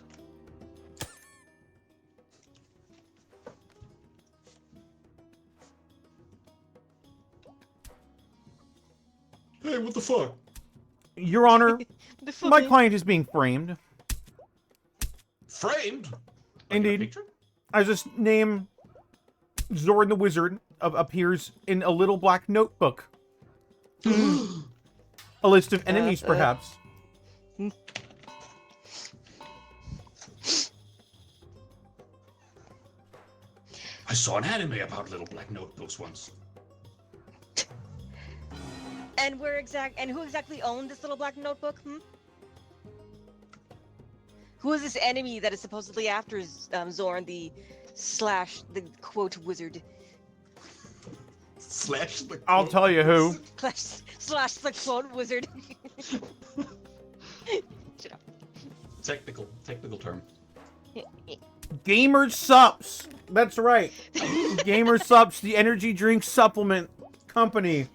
Hey, what the fuck? Your Honor, The fuck my is- client is being framed. Framed? Like in a Indeed. picture? As this name, Zoran the Wizard, appears in a little black notebook. A list of enemies, perhaps. I saw an anime about little black notebooks once. And who exactly owned this little black notebook? Who is this enemy that is supposedly after Zorn, the quote wizard? Slash the I'll tell you who. slash the quote wizard. Technical term. Gamer Sups. That's right. Gamer Sups, the energy drink supplement company,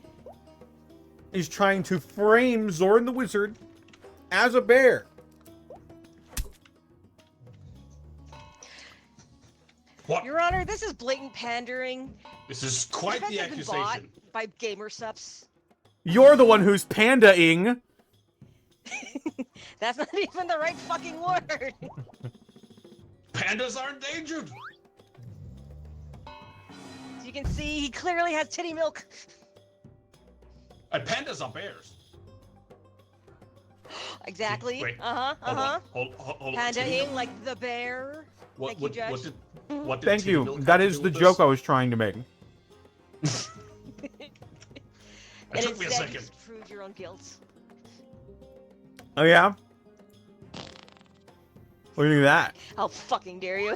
is trying to frame Zoran the Wizard as a bear. What? Your Honor, this is blatant pandering. This is quite This the has been bought accusation. by gamer subs. You're the one who's panda-ing. That's not even the right fucking word. Pandas are endangered. As you can see, he clearly has titty milk. And pandas are bears. Exactly. Wait, Uh-huh. Hold Uh-huh. on. Hold on. Panda-ing like the bear. What, Thank you, what, Judge. what did Thank titty you. milk have That to is do the with joke this? I was trying to make. It And took me a instead, you second. just proved your own guilt. Oh, yeah? What do you think of that? How fucking dare you?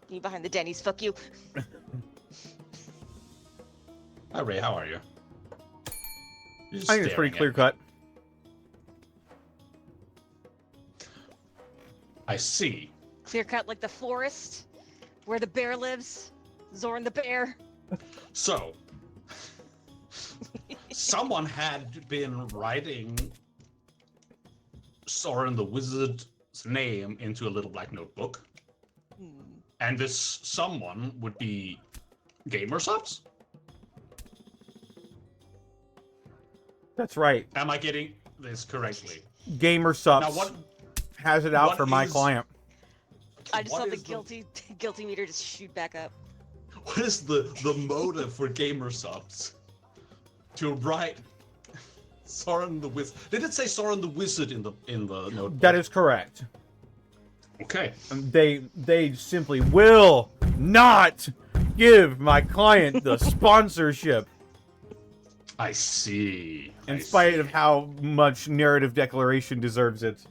You behind the Denny's, fuck you. Hi, Ray. How are you? You're just I think it's pretty staring at clear cut. me. I see. Clear cut like the forest where the bear lives. Zorn the bear. So, someone had been writing Soren the Wizard's name into a little black notebook, and this someone would be gamer subs. That's right. Am I getting this correctly? Gamer Now, Sups what has it out what for my is- client. I just What saw the is guilty meter just shoot back up. what is the motive for gamer subs to write Soren the Wizard? Did it say Soren the Wizard in the notebook? That is correct. Okay. They simply will not give my client the sponsorship, I see. in spite of how much narrative declaration deserves it.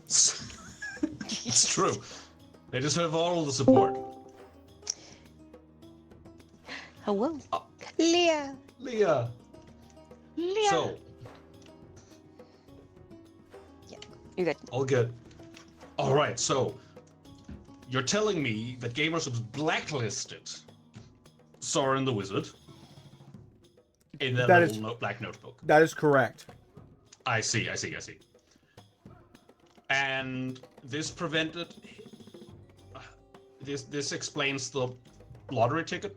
It's true. They deserve all the support. Hello. Leah. Leah. Leah. So, You're good. all good. All right. So, you're telling me that Gamersubs blacklisted Soren the Wizard in their That little is- black notebook. That is correct. I see. And this prevented. This explains the lottery ticket.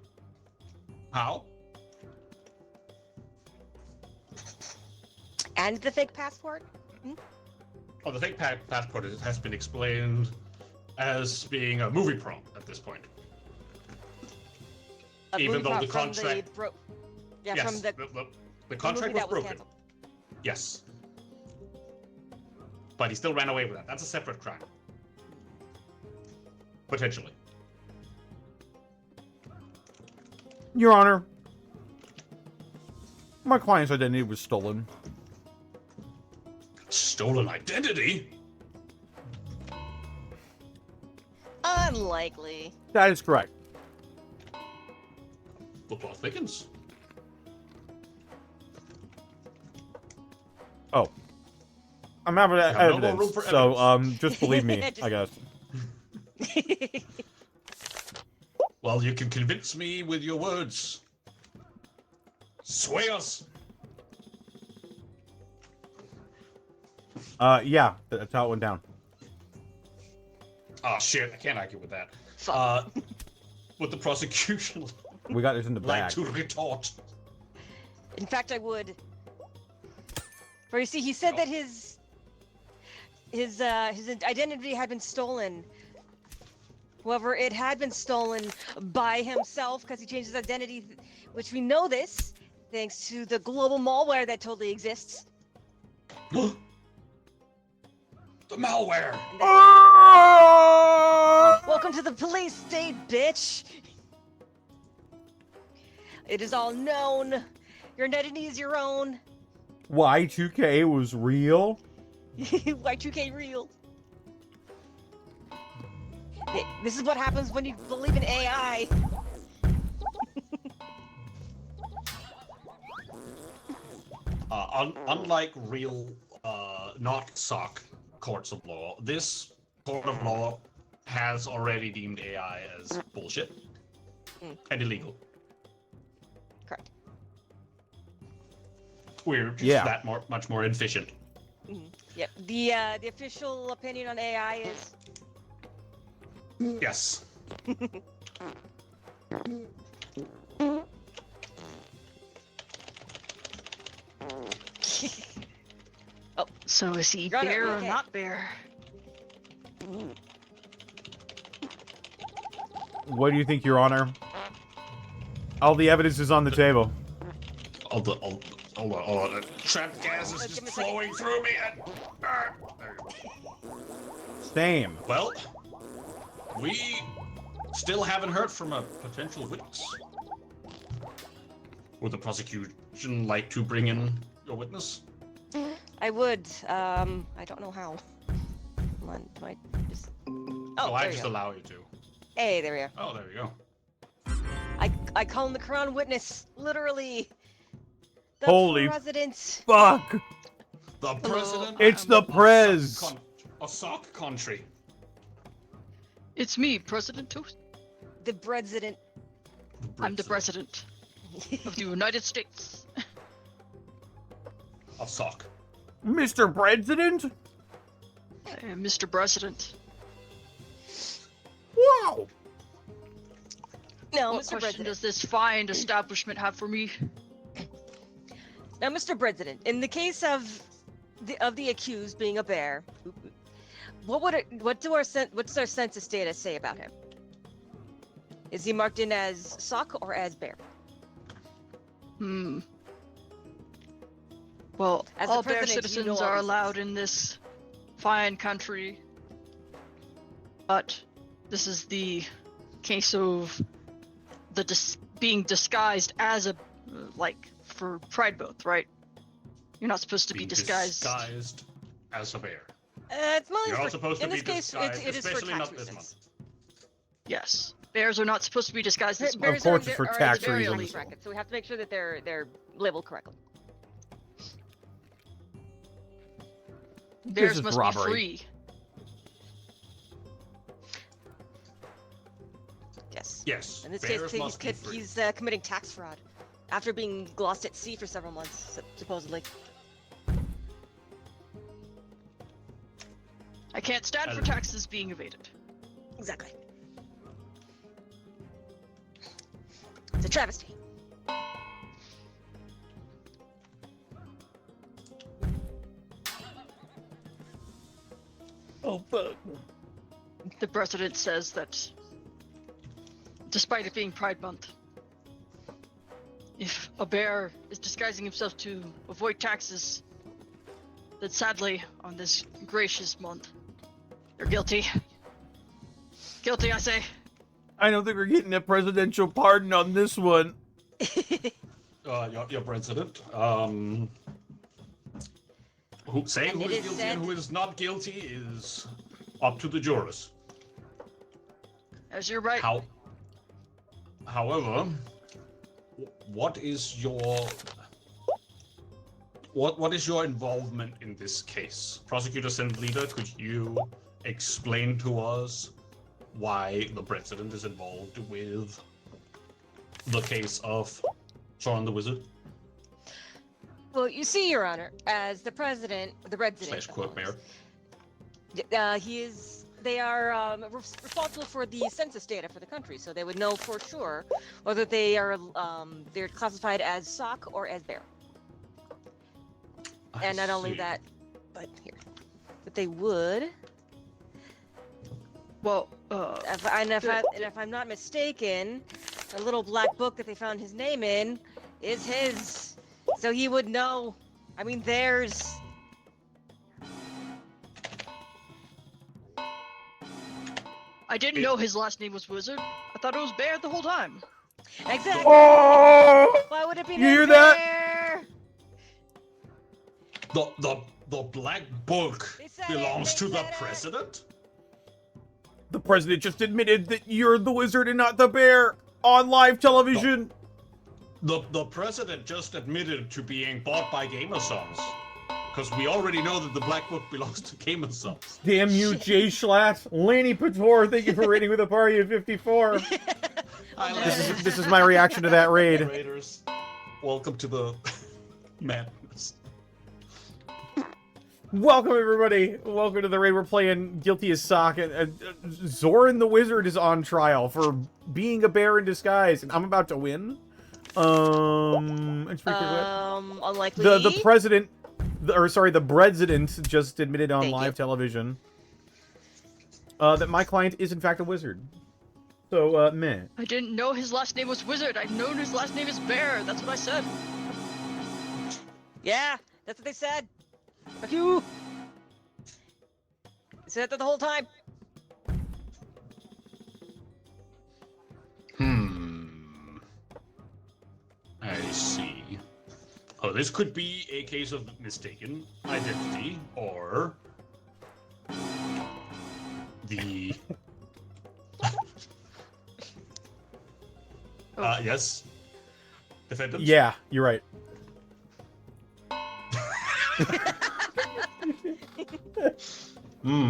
How? And the fake passport? Oh, the fake passport has been explained as being a movie prompt at this point. Even though the contract... From yes, the the contract was broken. canceled. Yes. But he still ran away with that. That's a separate crime. Potentially. Your Honor, my client's identity was stolen. Stolen identity? Unlikely. That is correct. The plot thickens. Oh. I'm having have no more evidence, room for so, evidence. just believe me, I guess. Well, you can convince me with your words. Sway us. Yeah, that's how it went down. Oh, shit, I can't argue with that. Fuck. Would the prosecution We got this in the like bag. to retort? In fact, I would. For you see, he said that his identity had been stolen. However, it had been stolen by himself because he changed his identity, which we know this thanks to the global malware that totally exists. The malware! Welcome to the police state, bitch! It is all known. Your identity is your own. Y2K was real? Y2K real. This is what happens when you believe in AI. Unlike real, not SOC courts of law, this court of law has already deemed AI as bullshit and illegal. Correct. We're just much more efficient. Yep. The official opinion on AI is Yes. oh, So is he Your Honor, bear or okay. not bear? What do you think, Your Honor? All the evidence is on the table. Hold on. Trapped gas is just flowing through me. There you go. Same. Well, we still haven't heard from a potential witness. Would the prosecution like to bring in your witness? I would. I don't know how. Come on, do I just? Oh, I there just you go. allow you to. Hey, there we are. Oh, there you go. I call him the crown witness, literally. The Holy president. Fuck! The president. It's the Prez! A sock country. It's me, President Toast. The president. I'm the president of the United States. A sock. Mr. President? Mr. President. Wow! No, What Mr. question President. does this fine establishment have for me? Now, Mr. President, in the case of the accused being a bear, what's our census data say about him? Is he marked in as sock or as bear? Well, As the all bear president, you citizens know all are these allowed things. in this fine country, but this is the case of the being disguised as a for Pride Month, right? You're not supposed to be Being disguised. disguised as a bear. It's mainly You're for, not supposed to in be this case, disguised, it is for especially tax not this reasons. month. Yes, bears are not supposed to be disguised as Bears course are, it's for are tax in the very reasons. elite bracket, so we have to make sure that they're labeled correctly. Bears is must robbery. be free. Yes. Yes. In this bears case, must be free. he's committing tax fraud after being lost at sea for several months, supposedly. I can't stand for taxes being evaded. Exactly. It's a travesty. Oh, fuck. The president says that, despite it being Pride Month, if a bear is disguising himself to avoid taxes, then sadly, on this gracious month, you're guilty. Guilty, I say. I don't think we're getting a presidential pardon on this one. Your president. Who saying And who it is is guilty said- and who is not guilty is up to the jurors. As you're right. However, what is your involvement in this case? Prosecutor Senate Leader, could you explain to us why the president is involved with the case of Soren the Wizard? Well, you see, Your Honor, as the president, Slash quote mayor. They are responsible for the census data for the country, so they would know for sure whether they are they're classified as sock or as bear. And not only that, but they would. Well, If I'm not mistaken, the little black book that they found his name in is his, so he would know. I mean, theirs. I didn't know his last name was Wizard. I thought it was Bear the whole time. Exactly. Oh! Why would it be You named hear that? Bear? The black book They said belongs it, to they the said it. president? The president just admitted that you're the wizard and not the bear on live television. The president just admitted to being bought by Gamer Sons. Because we already know that the black book belongs to Gamer Sons. Damn you, Jay Schlatt. Lanny Pator, thank you for raiding with a party of 54. This is my reaction to that raid. Raiders, welcome to the madness. Welcome, everybody. Welcome to the raid. We're playing Guilty as Sock. Zoran the Wizard is on trial for being a bear in disguise, and I'm about to win. It's pretty quick. Unlikely. The president, the president just admitted on Thank live you. television that my client is in fact a wizard. So, meh. I didn't know his last name was Wizard. I known his last name is Bear. That's what I said. Yeah, that's what they said. Fuck you. They said that the whole time. I see. Oh, this could be a case of mistaken identity, or the... yes? Defendant? Yeah, you're right.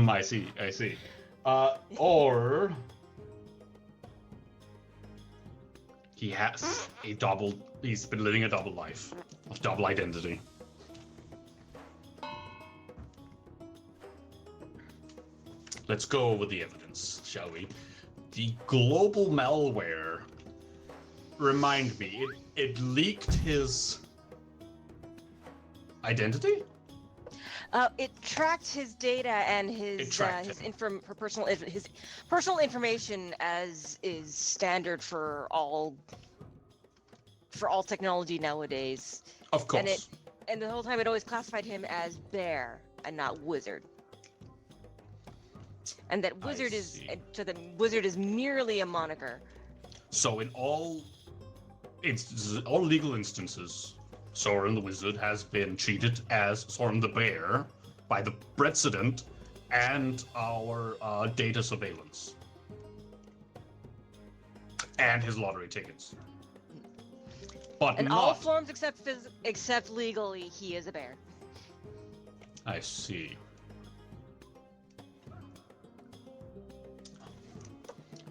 I see. Or... he has he's been living a double life, of double identity. Let's go over the evidence, shall we? The global malware, remind me, it leaked his identity? It tracked his data and his personal information, as is standard for all technology nowadays. Of course. And the whole time it always classified him as Bear and not Wizard. And that Wizard Wizard is merely a moniker. So in all legal instances, Soren the Wizard has been treated as Soren the Bear by the president and our data surveillance. And his lottery tickets. But In not... all forms except legally, he is a bear. I see.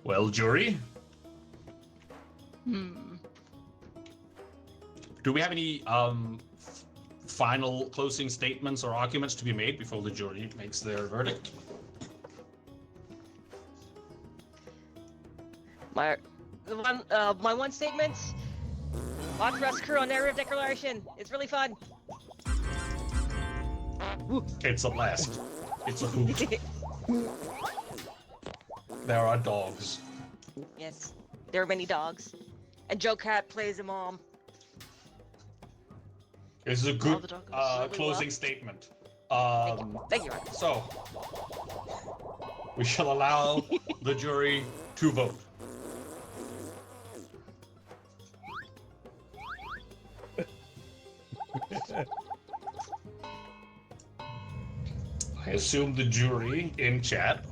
Well, jury? Do we have any final closing statements or arguments to be made before the jury makes their verdict? My one statement: watch Rust Crew on narrative declaration. It's really fun. It's a blast. It's a hoot. There are dogs. Yes, there are many dogs, and Joe Cat plays a mom. This is a All good the dogs. Really closing well. statement. Thank you. So, we shall allow the jury to vote. I assume the jury in chat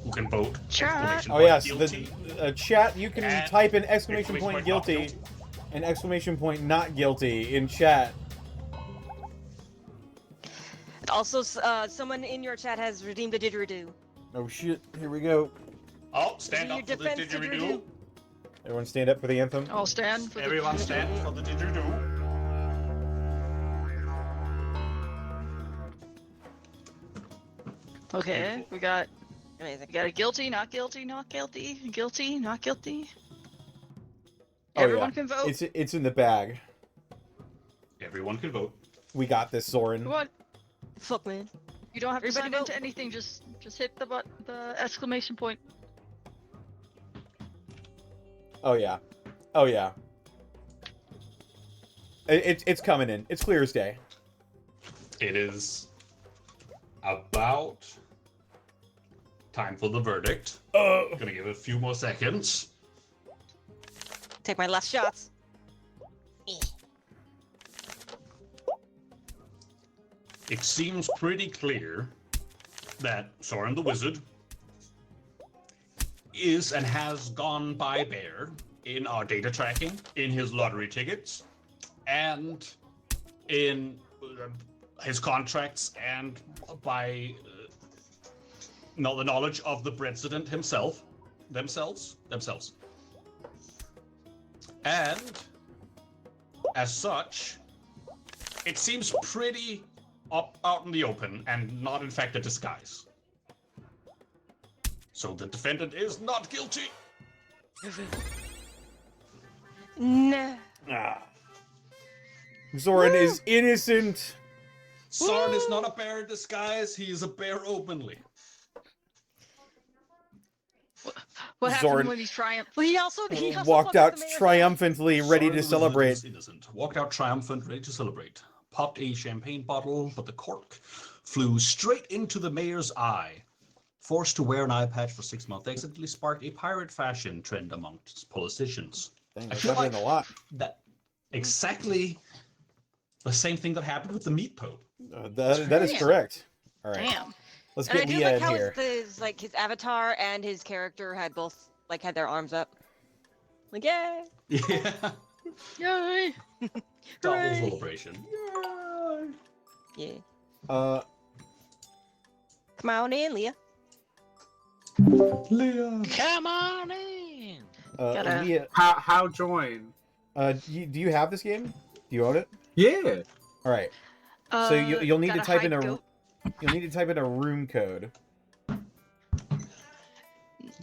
who can vote Chat. exclamation Oh point yes, guilty. the chat. You can And type in exclamation point not guilty and exclamation point not guilty in chat. Also, someone in your chat has redeemed a didgeridoo. Oh shit! Here we go. Oh, stand Your up for the defense didgeridoo. Everyone stand up for the anthem. I'll stand for Everyone the stand for the didgeridoo. Okay, Beautiful. we got Amazing. a guilty, not guilty, not guilty, guilty, not guilty. Oh, Everyone yeah. can vote. It's in the bag. Everyone can vote. We got this, Soren. Come on. Fuck, man. You don't have to Everybody sign vote. into anything. Just hit the exclamation point. Oh yeah. Oh yeah. It's coming in. It's clear as day. It is about time for the verdict. Gonna give it a few more seconds. Take my last shots. It seems pretty clear that Soren the Wizard is and has gone by bear in our data tracking, in his lottery tickets, and in his contracts, and by the knowledge of the president himself, themselves. And as such, it seems pretty out in the open and not in fact a disguise. So the defendant is not guilty. No. Ah. Zoran is innocent. Soren is not a bear in disguise, he is a bear openly. What happened Zoran when he's triumph? Well, he also Walked fucked out the mayor's triumphantly, ready Soren to the Wizard celebrate. is innocent. Walked out triumphant, ready to celebrate. Popped a champagne bottle, but the cork flew straight into the mayor's eye. Forced to wear an eye patch for 6 months, accidentally sparked a pirate fashion trend amongst politicians. Dang, I that's feel happening like a lot. that exactly the same thing that happened with the meat pope. That is Damn. correct. All right, Damn. let's And I get do Leah like in how here. his avatar and his character had both had their arms up. Like, yay! Yeah. Yay! Double Hooray. celebration. Yeah. Come on in, Leah. Leah. Come on in. Gotta- Leah, How join? do you have this game? Do you own it? Yeah. All right. So you'll need to gotta type in hide a goat. you'll need to type in a room code.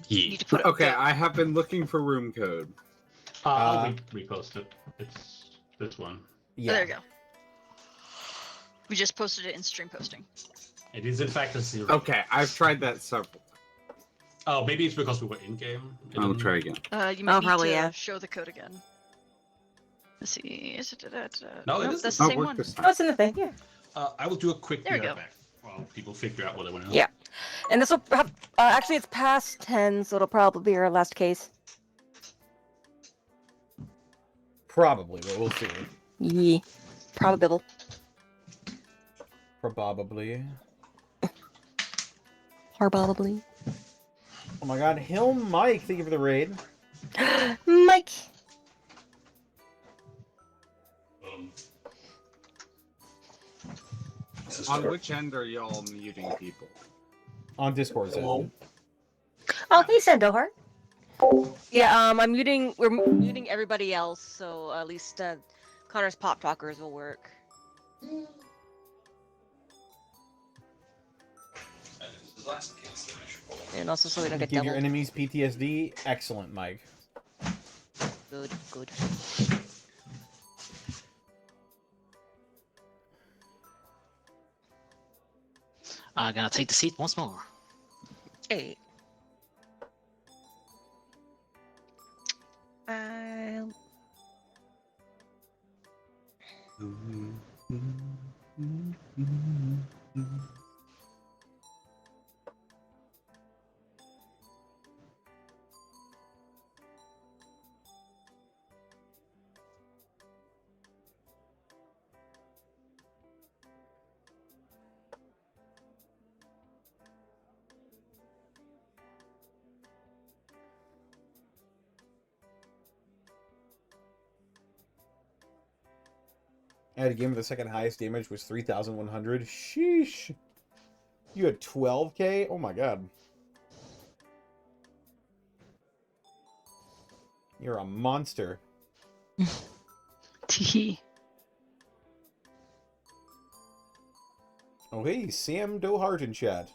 Yeah. Need to put Okay, goat. I have been looking for room code. I'll repost it. It's this one. Oh, Yeah. there you go. We just posted it in stream posting. It is in fact a 0. Okay, I've tried that several. Oh, maybe it's because we were in game. I'll try again. You might need probably, to yeah. show the code again. Let's see. Is it No, it nope, isn't. that's the Oh, same work one. this Oh, time. it's in the thing. Yeah. I will do a quick There we go. back while people figure out what they want to know. Yeah. And this will have, actually it's past 10, so it'll probably be our last case. Probably, but we'll see. Yeah. Probable. Probably. Probably. Oh my God, Hilm Mike, thank you for the raid. Mike. On which end are y'all muting people? On Discord, Hello? Oh, hey, Sandohar. Yeah, we're muting everybody else, so at least Connor's pop talkers will work. And also so we don't get Give your doubled. enemies PTSD. Excellent, Mike. Good, good. I'm gonna take the seat once more. Hey. I'll... I had a game with the second highest damage was 3,100. Sheesh. You had 12k? Oh my god. You're a monster. Tee. Oh hey, Sam Dohart in chat.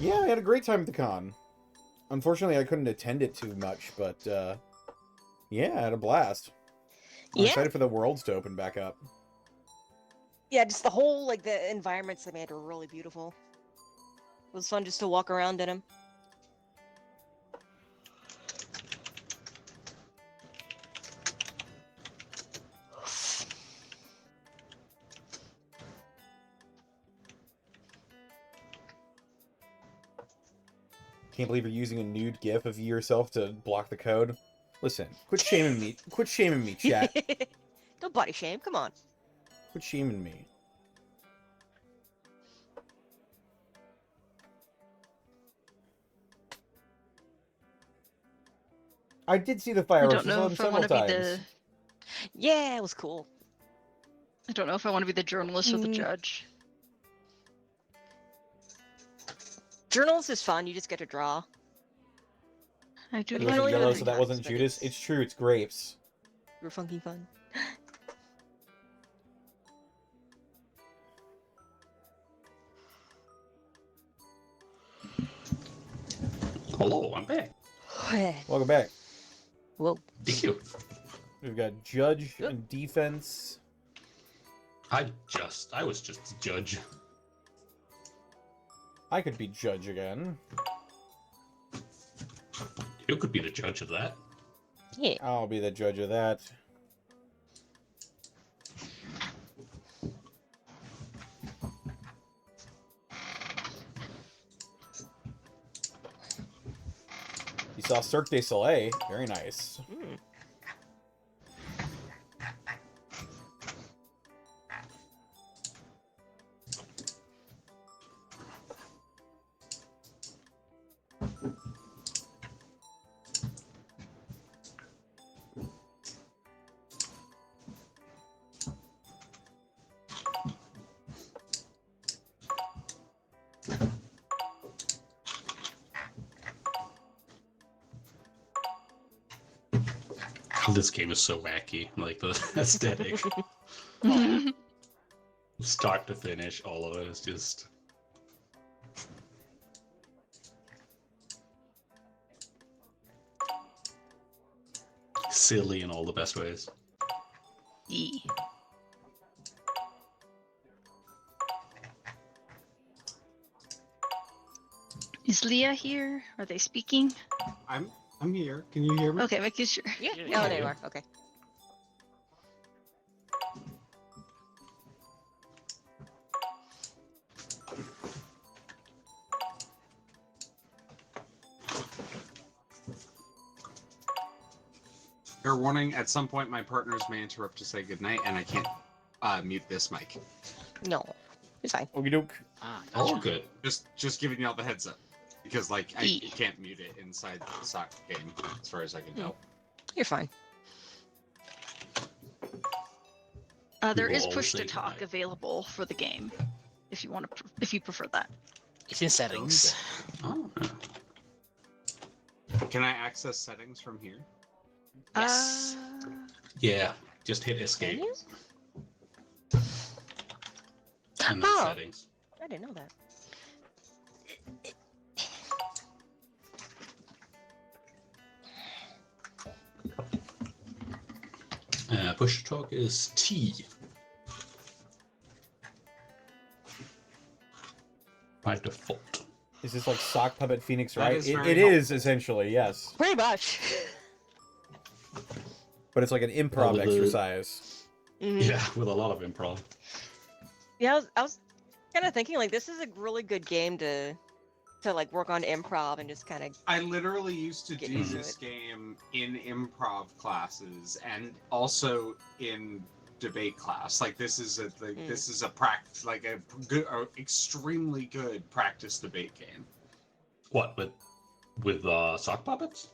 Yeah, I had a great time at the con. Unfortunately, I couldn't attend it too much, but yeah, I had a blast. I'm Yeah. excited for the worlds to open back up. Yeah, just the whole, like, the environments they made were really beautiful. It was fun just to walk around in them. Can't believe you're using a nude gif of yourself to block the code. Listen, quit shaming me. Quit shaming me, chat. Don't body shame, come on. Quit shaming me. I did see the I fireworks. don't know I if saw I them want to several be times. the. Yeah, it was cool. I don't know if I want to be the journalist or the Mm. judge. Journals is fun, you just get to draw. I do But It you like can wasn't only do it yellow, 3 so that wasn't times, but Judas. It's true, it's grapes. super funky fun. Hello, I'm back. Welcome back. Whoa. Thank you. We've got judge Yep. and defense. I was just a judge. I could be judge again. You could be the judge of that. Yeah. I'll be the judge of that. You saw Cirque du Soleil. Very nice. Mm. This game is so wacky. Like the aesthetic, start to finish, all of it is just silly in all the best ways. E. Is Leah here? Are they speaking? I'm here. Can you hear me? Okay, making sure. Yeah. Yeah, Oh, there you yeah. are. Okay. Fair warning, at some point my partners may interrupt to say goodnight, and I can't mute this mic. No, it's fine. Okie doke. Ah, Oh, gotcha. good. Just giving y'all the heads up. Because, like, I E. can't mute it inside the soccer game, as far as I can tell. You're fine. There We is will all push say to talk goodnight. available for the game, if you want to, if you prefer that. It's in settings. Oh, Can I access settings from here? Yes. yeah. Just hit escape. you? And then Oh. settings. I didn't know that. Push to talk is T. By default. Is this like sock puppet Phoenix, That right? is It very is helpful. essentially, yes. Pretty much. But it's like an improv with the- exercise. Mhm. Yeah, with a lot of improv. Yeah, I was kind of thinking like this is a really good game to like work on improv and just kind of. I literally used to Get do used to this it. game in improv classes and also in debate class. Like this is a practice, like a good, or extremely good practice debate game. What, with sock puppets?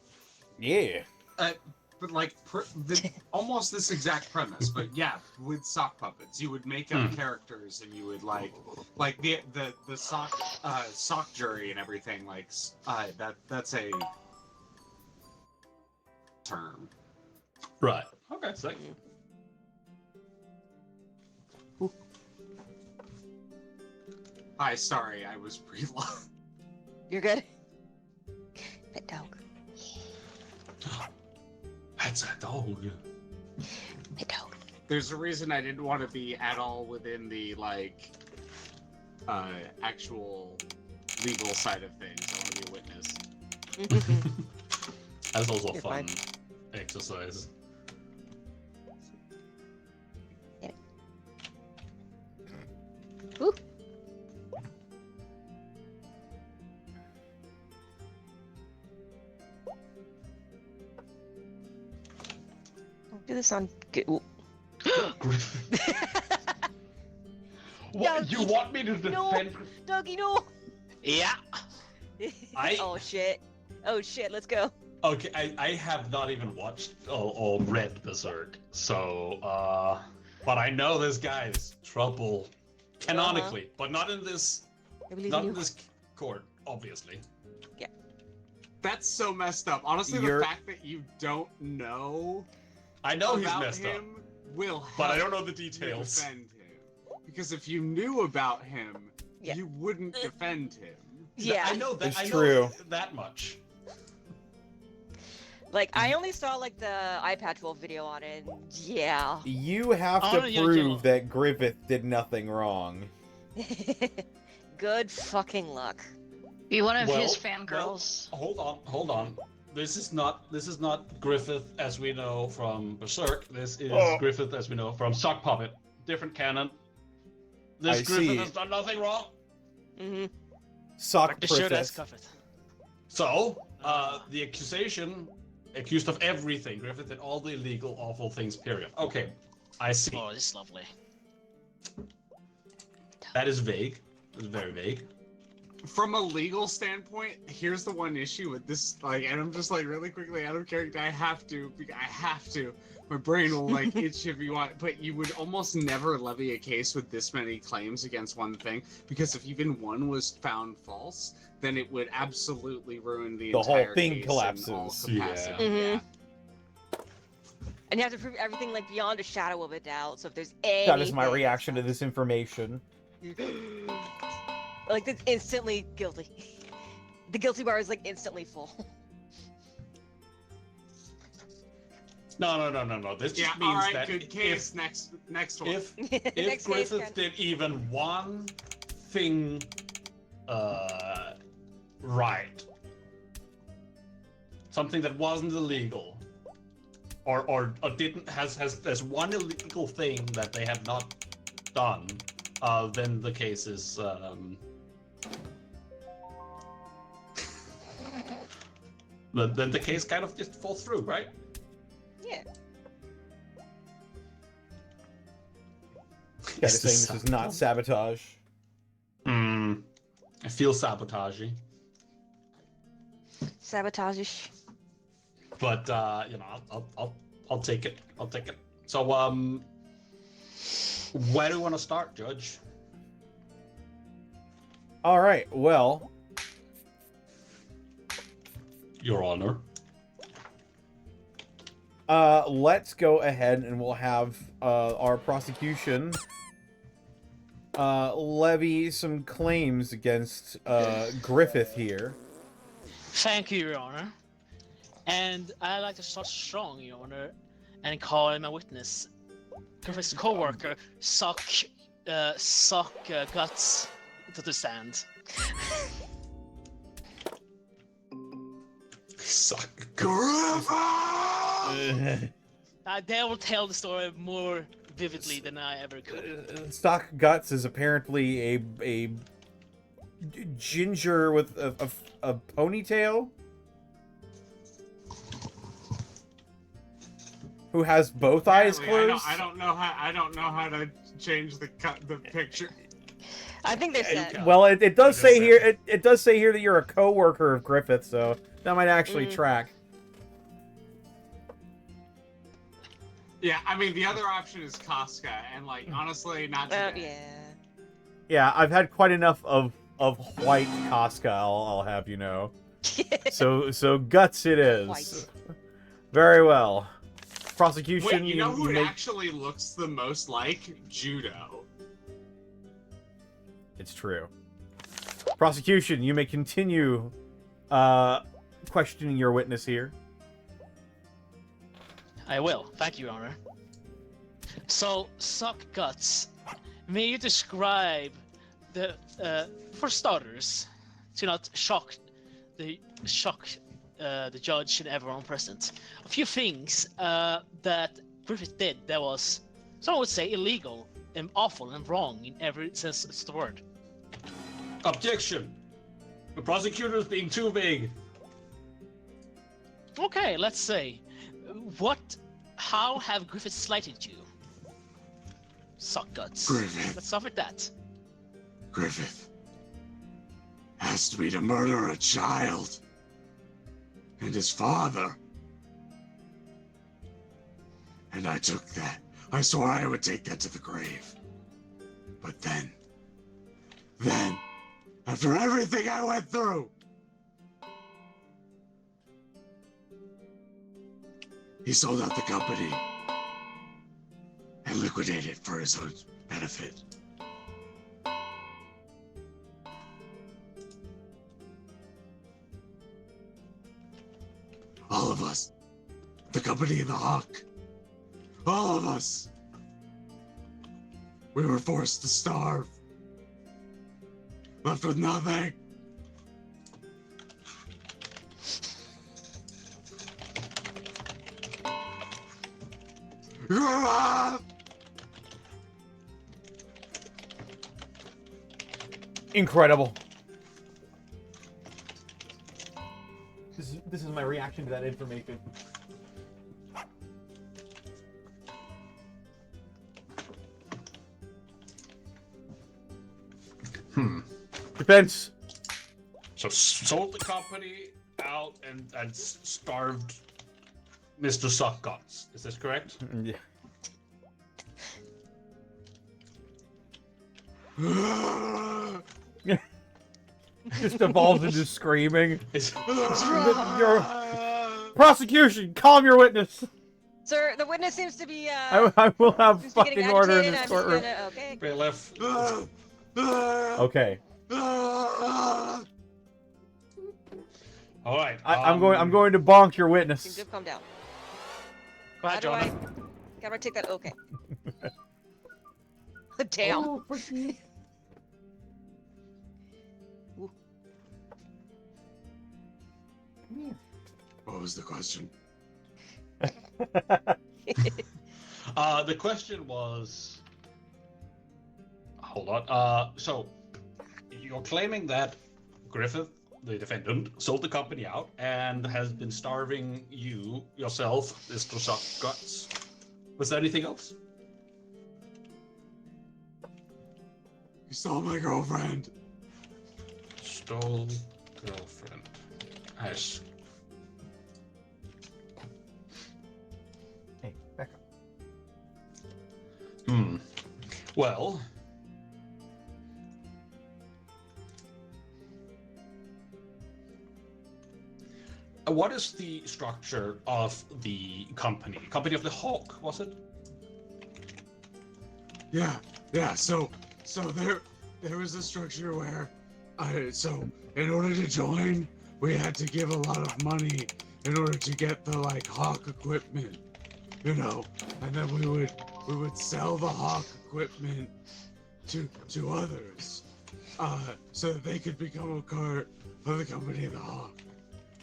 Yeah. But like almost this exact premise, but yeah, with sock puppets, you would make up characters and you would like the sock jury and everything. Like that's a term. Right. Okay, sick. Hi, sorry, I was pretty low. You're good. Pet dog. That's a dog. Pet dog. There's a reason I didn't want to be at all within the actual legal side of things. I want to be a witness. That's also a You're fun fine. exercise. Ooh. Do this on. Ooh. What, you Doggy, want me to no. defend? Doggy, no. Yeah. Oh shit. Oh shit. Let's go. Okay, I have not even watched or read Berserk, so but I know this guy's trouble canonically, but not in this I believe not in in you. this court, obviously. That's so messed up. Honestly, You're- the fact that you don't know I know he's about messed up, him will help but I don't know the you details. defend him. Because if you knew about him, Yeah. you wouldn't defend him. Yeah. I know that. It's I know true. that much. Like I only saw like the eye patch wolf video on it. And yeah. You have Oh, to yeah, prove yeah. that Griffith did nothing wrong. Good fucking luck. Be one of his Well, fangirls. Hold on. This is not Griffith as we know from Berserk. This is Oh. Griffith as we know from Sock Puppet. Different canon. This I Griffith see. has done nothing wrong. Mm-hmm. Sock The shirt has Griffith. covered. So, the accusation, accused of everything. Griffith did all the illegal, awful things, period. Okay, I see. Oh, this is lovely. That is vague. It's very vague. From a legal standpoint, here's the one issue with this, like, and I'm just like really quickly out of character. I have to. My brain will like itch if you want, but you would almost never levy a case with this many claims against one thing, because if even one was found false, then it would absolutely ruin the The whole entire thing case in collapses. all Yeah. capacity. Mhm. And you have to prove everything like beyond a shadow of a doubt. So if there's any That is my reaction to this information. like that's instantly guilty. The guilty bar is like instantly full. No. This just Yeah. means All right. that Good case. Next one. if Next case, Griffith Ken. did even one thing right, something that wasn't illegal, or didn't has one illegal thing that they have not done, then the case is then the case kind of just falls through, right? Yeah. Kind of saying this is not sabotage. I feel sabotagey, Sabotage-ish. but I'll take it. I'll take it. So where do you want to start, Judge? All right. Well, Your Honor. let's go ahead and we'll have our prosecution levy some claims against Griffith here. Thank you, Your Honor. And I'd like to start strong, Your Honor, and call him a witness. Griffith's co-worker, Sock Guts, to the stand. Suck. Griffith! They will tell the story more vividly than I ever could. Stock Guts is apparently a ginger with a ponytail who has both eyes closed. I don't know how to change the picture. I think they're set. Well, it does It is say set. here it does say here that you're a co-worker of Griffith, so that might actually track. Yeah, I mean the other option is Casca, and like honestly, not today. Yeah. Yeah, I've had quite enough of white Casca, I'll have you know. So Guts it is. White. Very well. Prosecution. Wait, you know who it make... actually looks the most like? Judo. It's true. Prosecution, you may continue questioning your witness here. I will. Thank you, Your Honor. So, Suck Guts, may you describe the, for starters, to not shock the judge and everyone present, a few things that Griffith did that was, some would say, illegal and awful and wrong in every sense of the word. Objection. The prosecutor is being too vague. Okay, let's say, how have Griffith slighted you? Suck Guts. Griffith. Let's start with that. Griffith asked me to murder a child and his father. And I took that. I swore I would take that to the grave. But then, after everything I went through, he sold out the company and liquidated it for his own benefit. All of us, the company and the Hawk, all of us, we were forced to starve, left with nothing. Incredible. This is my reaction to that information. Defense. So sold the company out and starved Mr. Suck Guts. Is this correct? Yeah. Just evolves into screaming. Your prosecution, calm your witness. Sir, the witness seems to be I will have seems to be getting fucking order in agitated. this I'm just courtroom. gonna, okay. Right, left. Okay, All right. I'm going to bonk your Seems witness. to have calmed down. Go How ahead, do I? Jonah. How do I take that? Okay. Damn. Oh, What was the question? The question was. Hold on. So you're claiming that Griffith, the defendant, sold the company out and has been starving yourself, Mr. Suck Guts. Was there anything else? You stole my girlfriend. Stole girlfriend. Nice. Hey, back up. Well. What is the structure of the company? Company of the Hawk, was it? Yeah. So there was a structure where, so in order to join, we had to give a lot of money in order to get the like Hawk equipment, you know, and then we would sell the Hawk equipment to others, so that they could become a part of the company of the Hawk,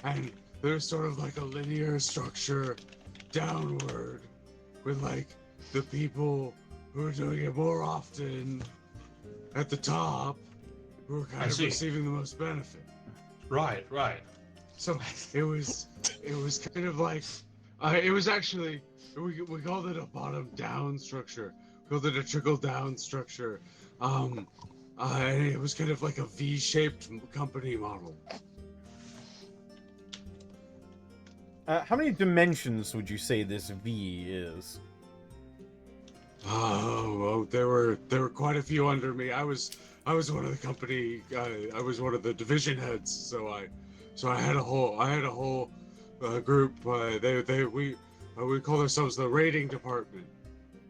and there's sort of like a linear structure downward with like the people who are doing it more often at the top who are kind I of see. receiving the most benefit. Right. So it was kind of like it was actually we called it a bottom down structure. We called it a trickle down structure. And it was kind of like a V-shaped company model. How many dimensions would you say this V is? Oh, there were quite a few under me. I was one of the company. I was one of the division heads. So I had a whole group. We call ourselves the rating department.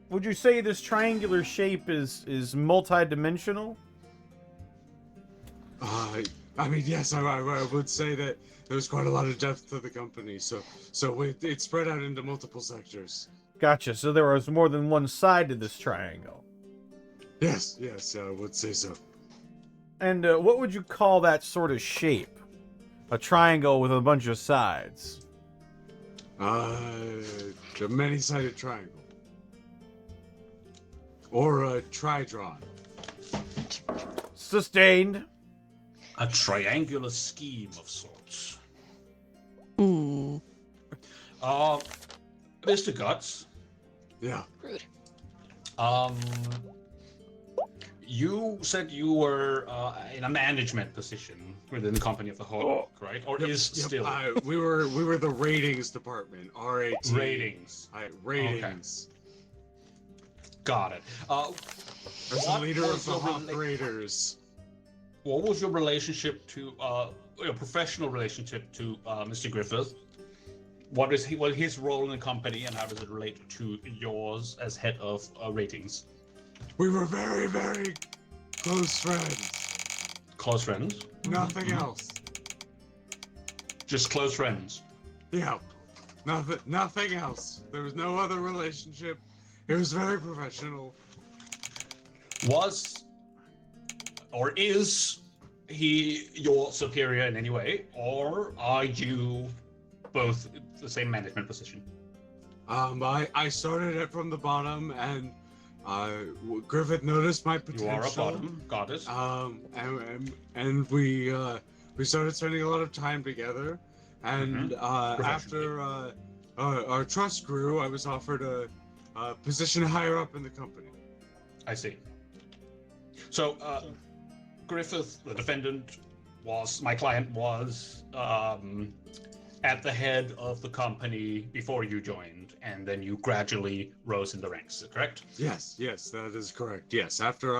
Would you say this triangular shape is multi-dimensional? I mean, yes, I would say that there was quite a lot of depth to the company. So it spread out into multiple sectors. Gotcha. So there was more than one side to this triangle. Yes, I would say so. And what would you call that sort of shape? A triangle with a bunch of sides. A many-sided triangle. Or a tridron. Sustained. A triangular scheme of sorts. Hmm. Mr. Guts, Yeah. Rude. you said you were in a management position within the company of the Hawk, right? Or is still We were the ratings department. RAT. ratings. Ratings. Got it. As the What leader was of the your Hawk rela- Raiders. What was your relationship to your professional relationship to Mr. Griffith? What is his role in the company, and how does it relate to yours as head of ratings? We were very, very close friends. Close friends? Nothing else. Just close friends. Yeah. Nothing else. There was no other relationship. It was very professional. Was or is he your superior in any way, or are you both the same management position? I started it from the bottom, and Griffith noticed my potential. You are a bottom, got it. And we started spending a lot of time together, and after our trust grew, I was offered a position higher up in the company. I see. So, Griffith, the defendant, my client was at the head of the company before you joined, and then you gradually rose in the ranks, is that correct? Yes, that is correct. Yes, after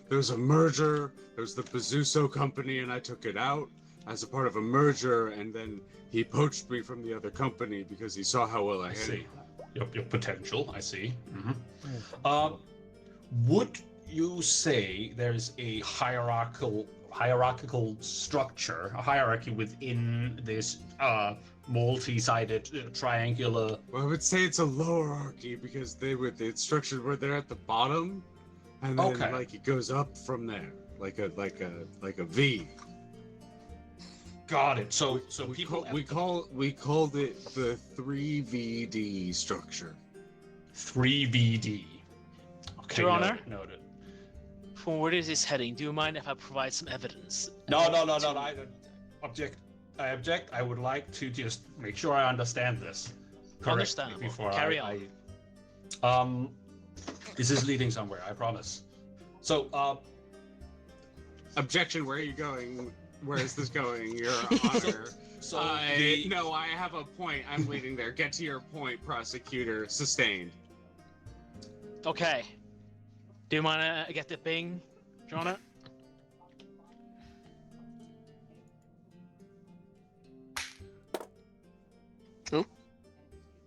there was a merger, there was the Bezuso company, and I took it out as a part of a merger, and then he poached me from the other company because he saw how well I I had see. it. Your potential, I see. Would you say there's a hierarchical structure, a hierarchy within this multi-sided triangular? Well, I would say it's a lowerarchy because it's structured where they're at the bottom, and then Okay. like it goes up from there, like a V. Got it. So we people called it the 3VD structure. 3BD. Okay, Your Honor? Noted. From where this is heading, do you mind if I provide some evidence? No. I object. I object. I would like to just make sure I understand this correctly Understandable. before Carry on. This is leading somewhere, I promise. So, Objection. Where are you going? Where is this going, Your Honor? No, I have a point. I'm leading there. Get to your point, prosecutor. Sustained. Okay. Do you mind to get the ping, Your Honor? Who?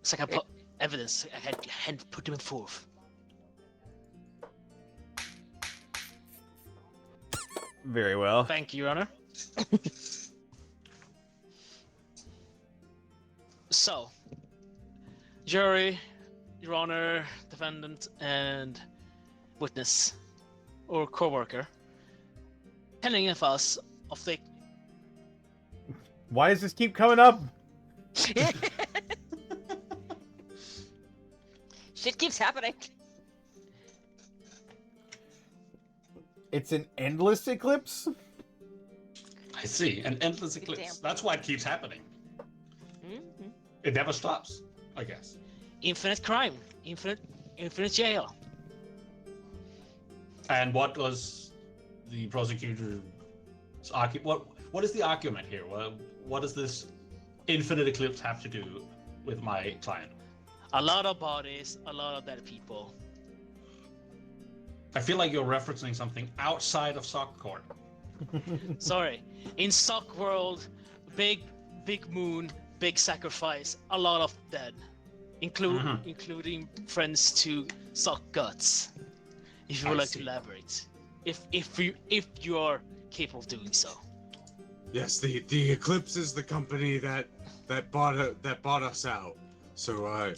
It's like I put evidence. I had put them forth. Very well. Thank you, Your Honor. So, jury, Your Honor, defendant, and witness or co-worker, telling of us of the Why does this keep coming up? Shit keeps happening. It's an endless eclipse? I see. An endless eclipse. Damn. That's why it keeps happening. Mhm. It never stops, I guess. Infinite crime. Infinite jail. And what was the prosecutor's what is the argument here? What does this infinite eclipse have to do with my client? A lot of bodies, a lot of dead people. I feel like you're referencing something outside of soccer court. Sorry. In sock world, big moon, big sacrifice, a lot of dead. Including friends to sock guts. If you would like to elaborate. If you are capable of doing so. Yes, the Eclipse is the company that bought us out. So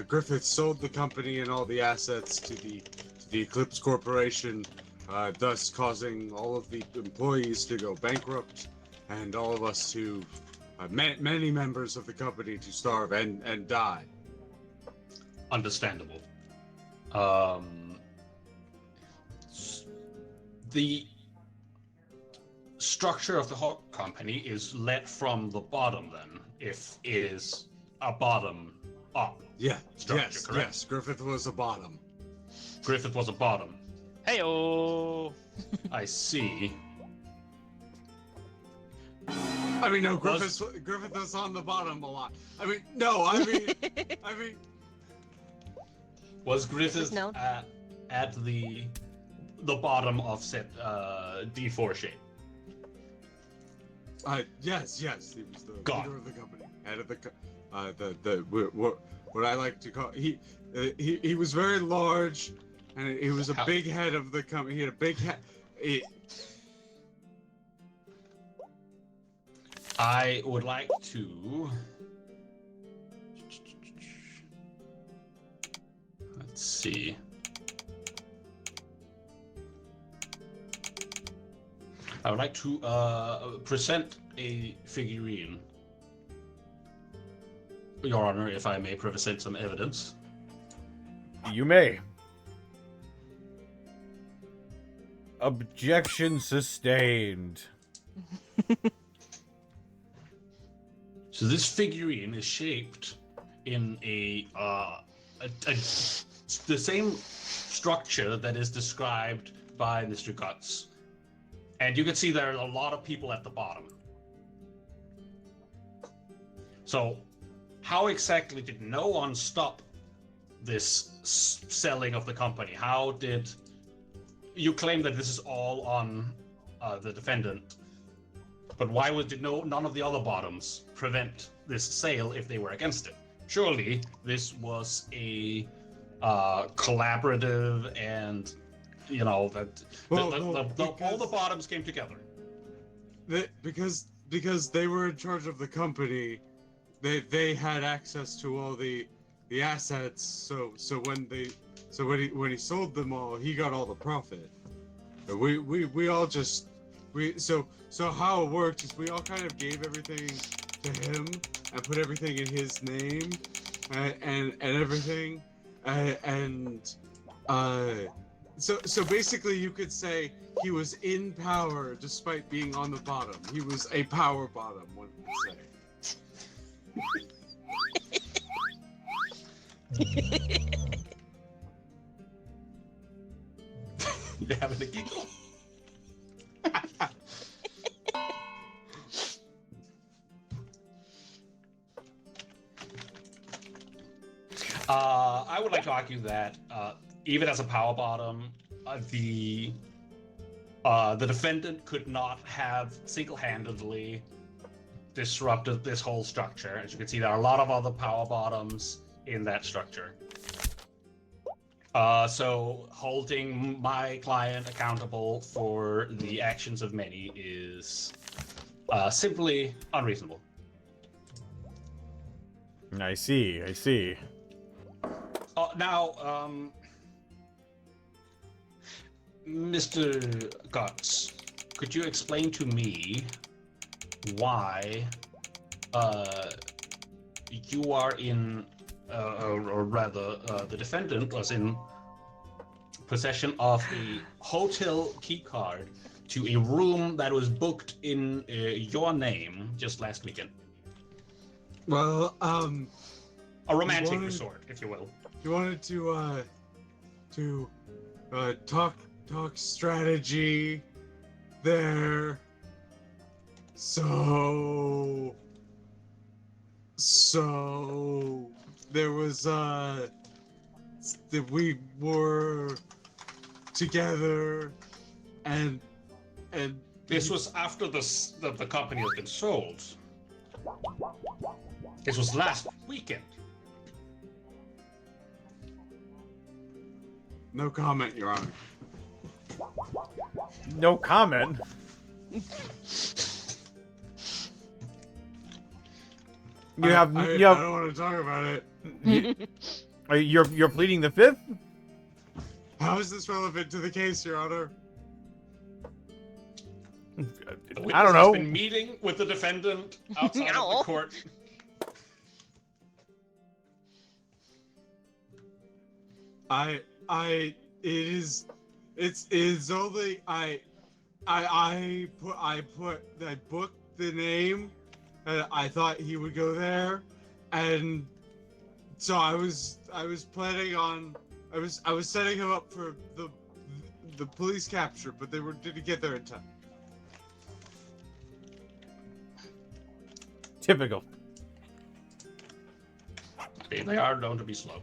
Griffith sold the company and all the assets to the Eclipse Corporation, thus causing all of the employees to go bankrupt, and all of us to many members of the company to starve and die. Understandable. The structure of the whole company is led from the bottom, then, if it is a bottom up structure, correct? Yes, Griffith was a bottom. Griffith was a bottom. Hey-oh! I see. I mean, no, Griffith was on the bottom a lot. I mean, no, I mean. Was Griffith known. at the bottom of set D4 shape? Yes, he was the God. leader of the company, head of what I like to call he was very large, and he was a big head of the company. He had a big head. I would like to. Let's see. I would like to present a figurine. Your Honor, if I may present some evidence. You may. Objection sustained. So this figurine is shaped in the same structure that is described by Mr. Guts. And you can see there are a lot of people at the bottom. So, how exactly did no one stop this selling of the company? How did you claim that this is all on the defendant? But why did none of the other bottoms prevent this sale if they were against it? Surely this was a collaborative, and all the bottoms came together. Because they were in charge of the company, they had access to all the assets. So when he sold them all, he got all the profit. We all just so how it worked is we all kind of gave everything to him and put everything in his name and everything So basically, you could say he was in power despite being on the bottom. He was a power bottom, one would say. You're having a giggle. I would like to argue that even as a power bottom, the defendant could not have single-handedly disrupted this whole structure. As you can see, there are a lot of other power bottoms in that structure. So holding my client accountable for the actions of many is simply unreasonable. I see. Now, Mr. Guts, could you explain to me why you are in, or rather, the defendant was in possession of a hotel key card to a room that was booked in your name just last weekend. Well, A romantic wanted- resort, if you will. he wanted to talk strategy there. So there was that we were together and This was after the company had been sold. This was last weekend. no comment, Your Honor. No comment. You have I you don't have want to talk about it. you're pleading the fifth. How is this relevant to the case, Your Honor? The I witness don't has know. been meeting with the defendant outside of No. the court. It's only I booked the name, and I thought he would go there, and so I was planning on I was setting him up for the police capture, but they didn't get there in time. Typical. They are known to be slow.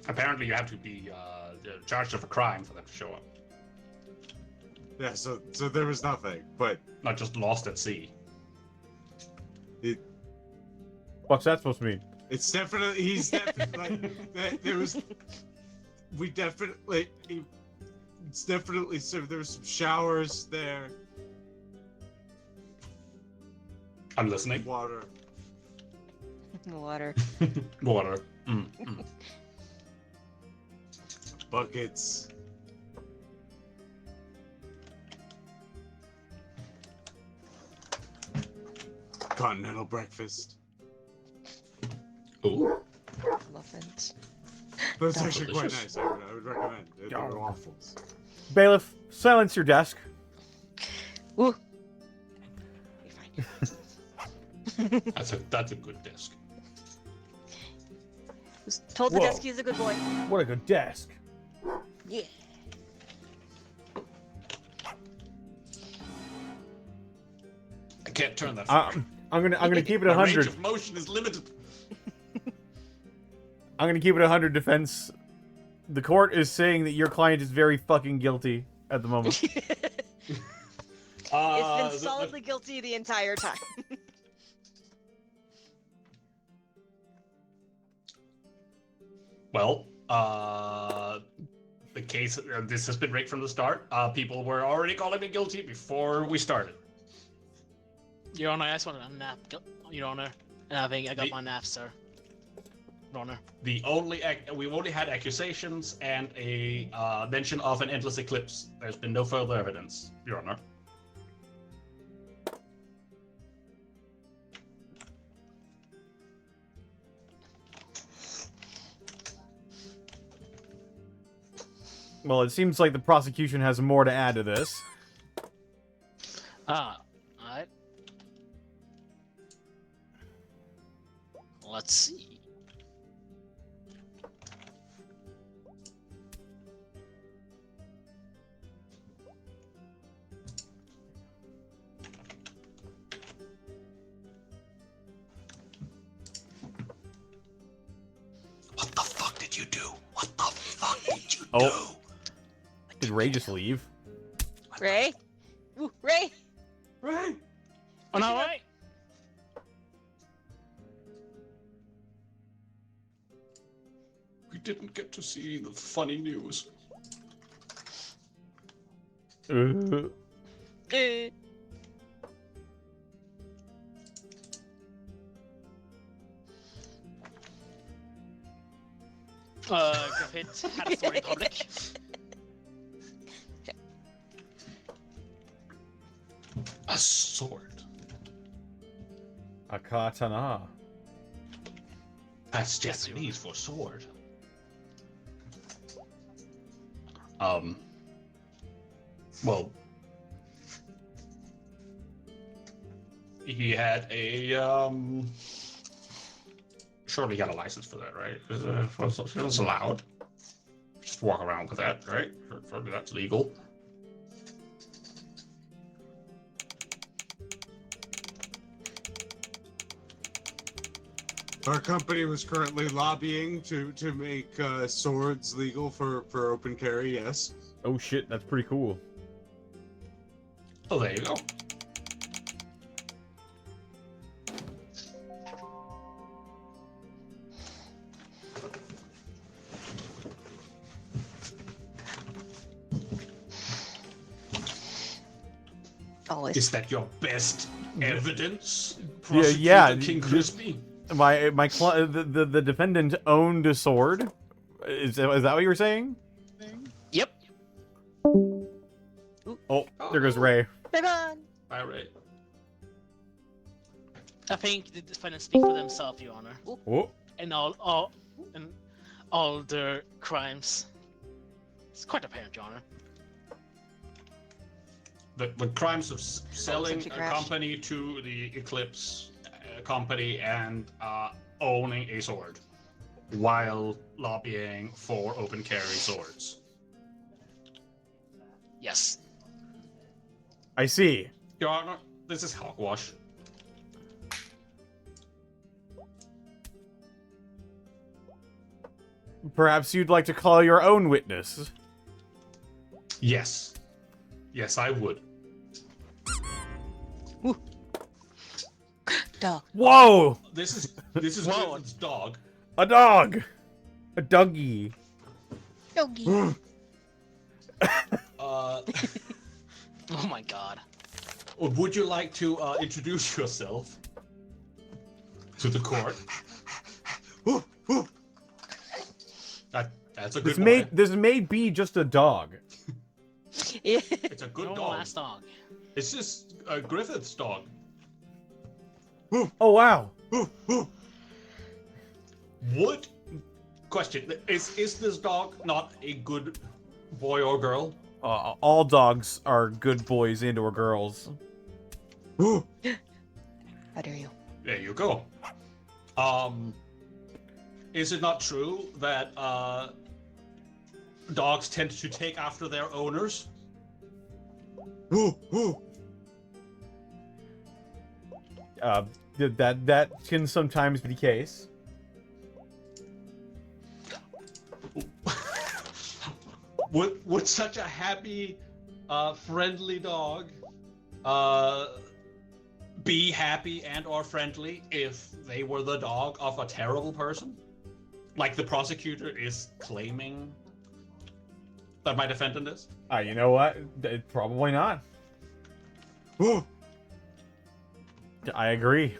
Apparently, you have to be charged of a crime for them to show up, Yeah, so there was nothing, but not just lost at sea. What's that supposed to mean? it's definitely he's definitely there was we definitely it's definitely so there was some showers there, I'm listening. water. Water. Water. Buckets. Continental breakfast. Ooh. Muffins. That's That's actually quite delicious. nice. I would recommend. They're waffles. Bailiff, silence your desk. Ooh. You're fine. That's a good desk. Just told the Whoa. desk he's a good boy. What a good desk. Yeah. I can't turn that. I'm gonna keep it My range 100. of motion is limited. I'm gonna keep it 100 defense. The court is saying that your client is very fucking guilty at the moment. It's been solidly guilty the entire time. Well, the case, this has been rigged from the start. People were already calling me guilty before we started. Your Honor, I just wanted a nap, Your Honor. And I think I got The- my nap, sir. Your Honor. We've only had accusations and a mention of an endless eclipse. There's been no further evidence, Your Honor. Well, it seems like the prosecution has more to add to this. Alright. Let's see. What the fuck did you do? What the fuck did you Oh. Did Ray just leave? Ray? Ooh, Ray! Right. Oh, no, wait! We didn't get to see the funny news. Uh, Uh, Griffith had a story in public. A sword. A katana. That's Japanese for sword. Well, he had a surely got a license for that, right? It's allowed. Just walk around with that, right? Surely that's legal. Our company was currently lobbying to make swords legal for open carry. Yes. Oh shit, that's pretty cool. Oh, there you go. Always. Is that your best evidence? Yeah, Prosecutor King Crispy? The defendant owned a sword. Is that what you were saying? Yep. Oh, there goes Ray. Bye-bye. All right. I think the defendants speak for themselves, Your Honor. Oh, And all their crimes. It's quite apparent, Your Honor. The crimes of selling Since a you crashed. company to the Eclipse company and owning a sword while lobbying for open carry swords. Yes. I see. Your Honor, this is hogwash. Perhaps you'd like to call your own witness. Yes. Yes, I would. Dog. Whoa! This is Whoa. Griffin's dog. A dog! A doggy. Doggy. Oh my god. Would you like to introduce yourself to the court? That's a good boy. This may be just a dog. Yeah. It's a good No dog. last dog. It's just Griffith's dog. Oh wow. What? Question: Is this dog not a good boy or girl? All dogs are good boys and or girls. How dare you? There you go. Is it not true that dogs tend to take after their owners? That can sometimes be the case. Would such a happy, friendly dog be happy and or friendly if they were the dog of a terrible person? Like the prosecutor is claiming that my defendant is? You know what? Probably not. I agree.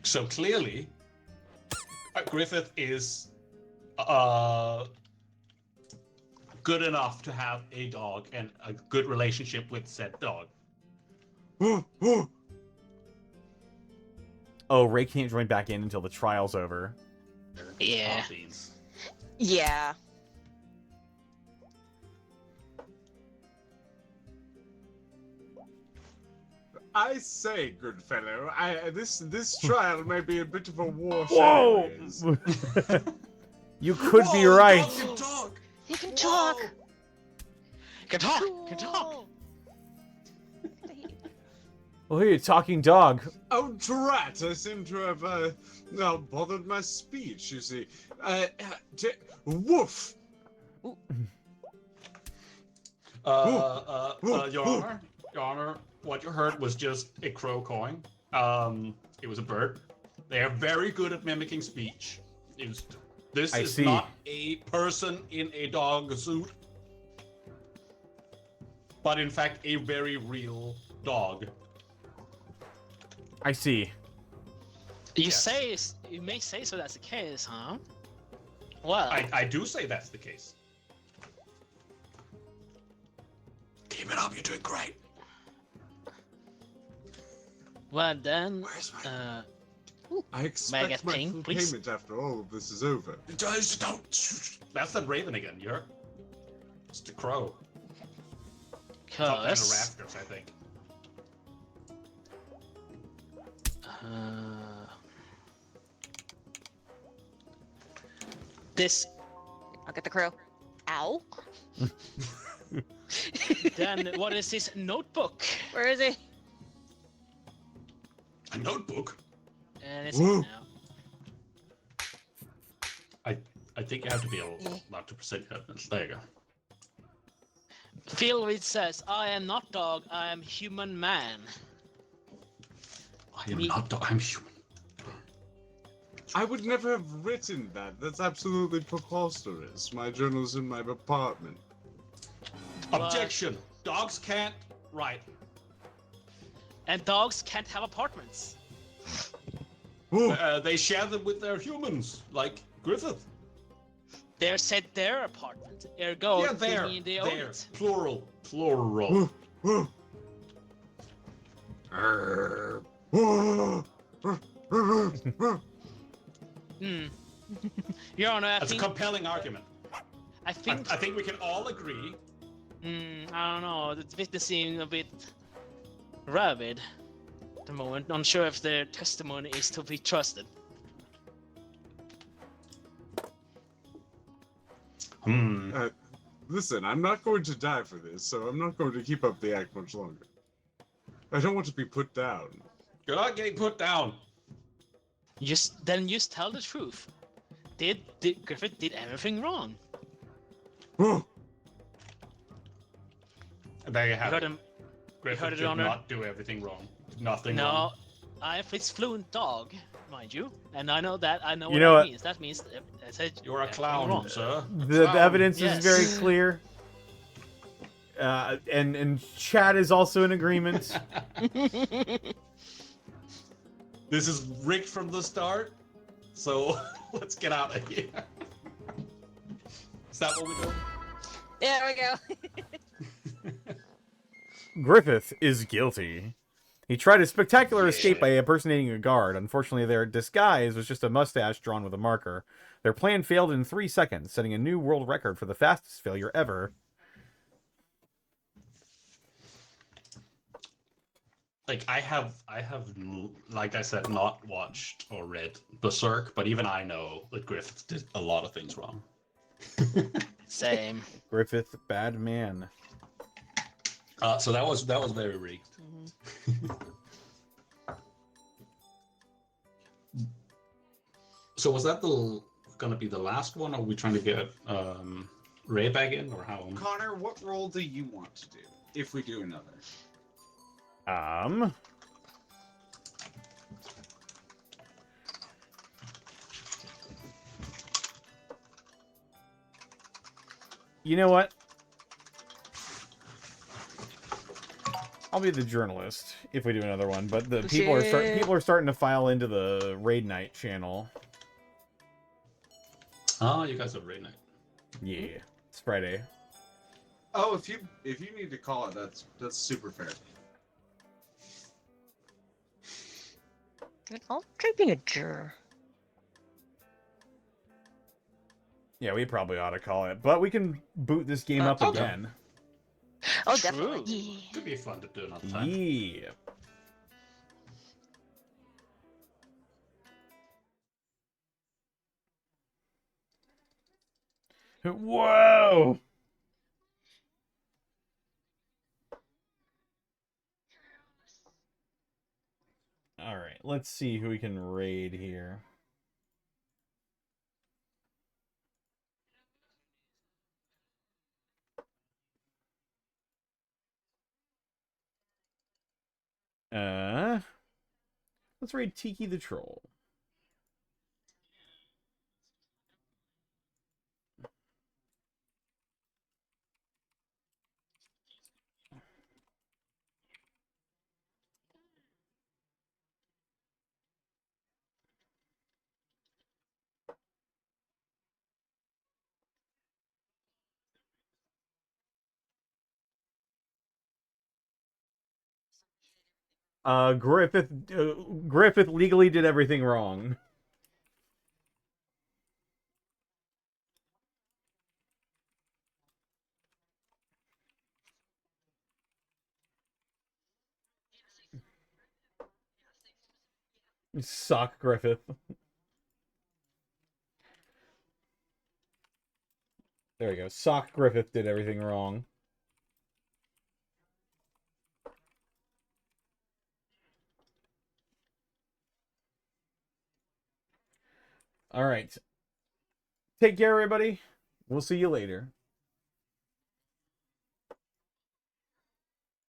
So clearly, Griffith is good enough to have a dog and a good relationship with said dog. Oh, Ray can't join back in until the trial's over. Yeah. Oh, jeez. Yeah. I say, good fellow, this trial may be a bit of a war. Whoa! You could be Whoa, right. dog can talk. He can talk. Can talk. Can talk. Oh, hey, talking dog. Oh, drat! I seem to have bothered my speech. You see, woof. Your Honor, what you heard was just a crow cawing. It was a bird. They are very good at mimicking speech. This I is see. not a person in a dog suit, but in fact a very real dog. I see. You may say so. That's the case, huh? Well, I do say that's the case. Keep it up. You're doing great. Well then, Where's my? uh, I May I expect get my paying, full please? payment after all of this is over. Just don't. That's that raven again. You're. It's the crow. It's up there in the cause rafters, I think. this I'll get the crow. Ow. then what is this notebook? Where is he? A notebook. And it's Whoa. now. I think you have to be allowed to present evidence. There you go. Philwitz says, "I am not dog. I am human man." I am Me- not. I'm human. I would never have written that. That's absolutely preposterous. My journal's in my apartment. Objection. Dogs can't write. And dogs can't have apartments. Ooh, They share them with their humans, like Griffith. They're said their apartment. Ergo, Yeah, they there. mean they own There. it. Plural. Plural. ooh, ooh. Arr. Ooh. Hmm. Your Honor, I That's a think compelling argument. I think I think we can all agree. I don't know. The witness seem a bit rabid at the moment. Unsure if their testimony is to be trusted. Listen, I'm not going to die for this, so I'm not going to keep up the act much longer. I don't want to be put down. You're not getting put down. Just tell the truth. Did Griffith did everything wrong? Ooh. And there you You have heard it. him. Griffith heard it, did Honor. not do everything wrong. Nothing No, wrong. it's fluent dog, mind you, and I know that. I know You what know that what? means. That means I said You're a everything clown, wrong. sir. The evidence Yes. is very clear. And Chad is also in agreement. This is rigged from the start, so let's get out of here. Is that what we're doing? There we go. Griffith is guilty. He tried a spectacular escape by impersonating a guard. Unfortunately, their disguise was just a mustache drawn with a marker. Their plan failed in 3 seconds, setting a new world record for the fastest failure ever. Like I have, like I said, not watched or read Berserk, but even I know that Griffith did a lot of things wrong. Same. Griffith, bad man. So that was very rigged. So was that gonna be the last one, or are we trying to get Ray back in, or how? Connor, what role do you want to do if we do another? You know what? I'll be the journalist if we do another one, but the people are starting to file into the Raid Night channel. Oh, you guys have Ray Night. Yeah, it's Friday. Oh, if you need to call it, that's super fair. I'll try being a juror. Yeah, we probably ought to call it, but we can boot this game up okay. again. Oh, True. definitely. Yeah. Could be fun to do another time. Yeah. Whoa! Alright, let's see who we can raid here. Let's raid Tiki the Troll. Griffith legally did everything wrong. Sock Griffith. There we go. Sock Griffith did everything wrong. All right. Take care, everybody. We'll see you later.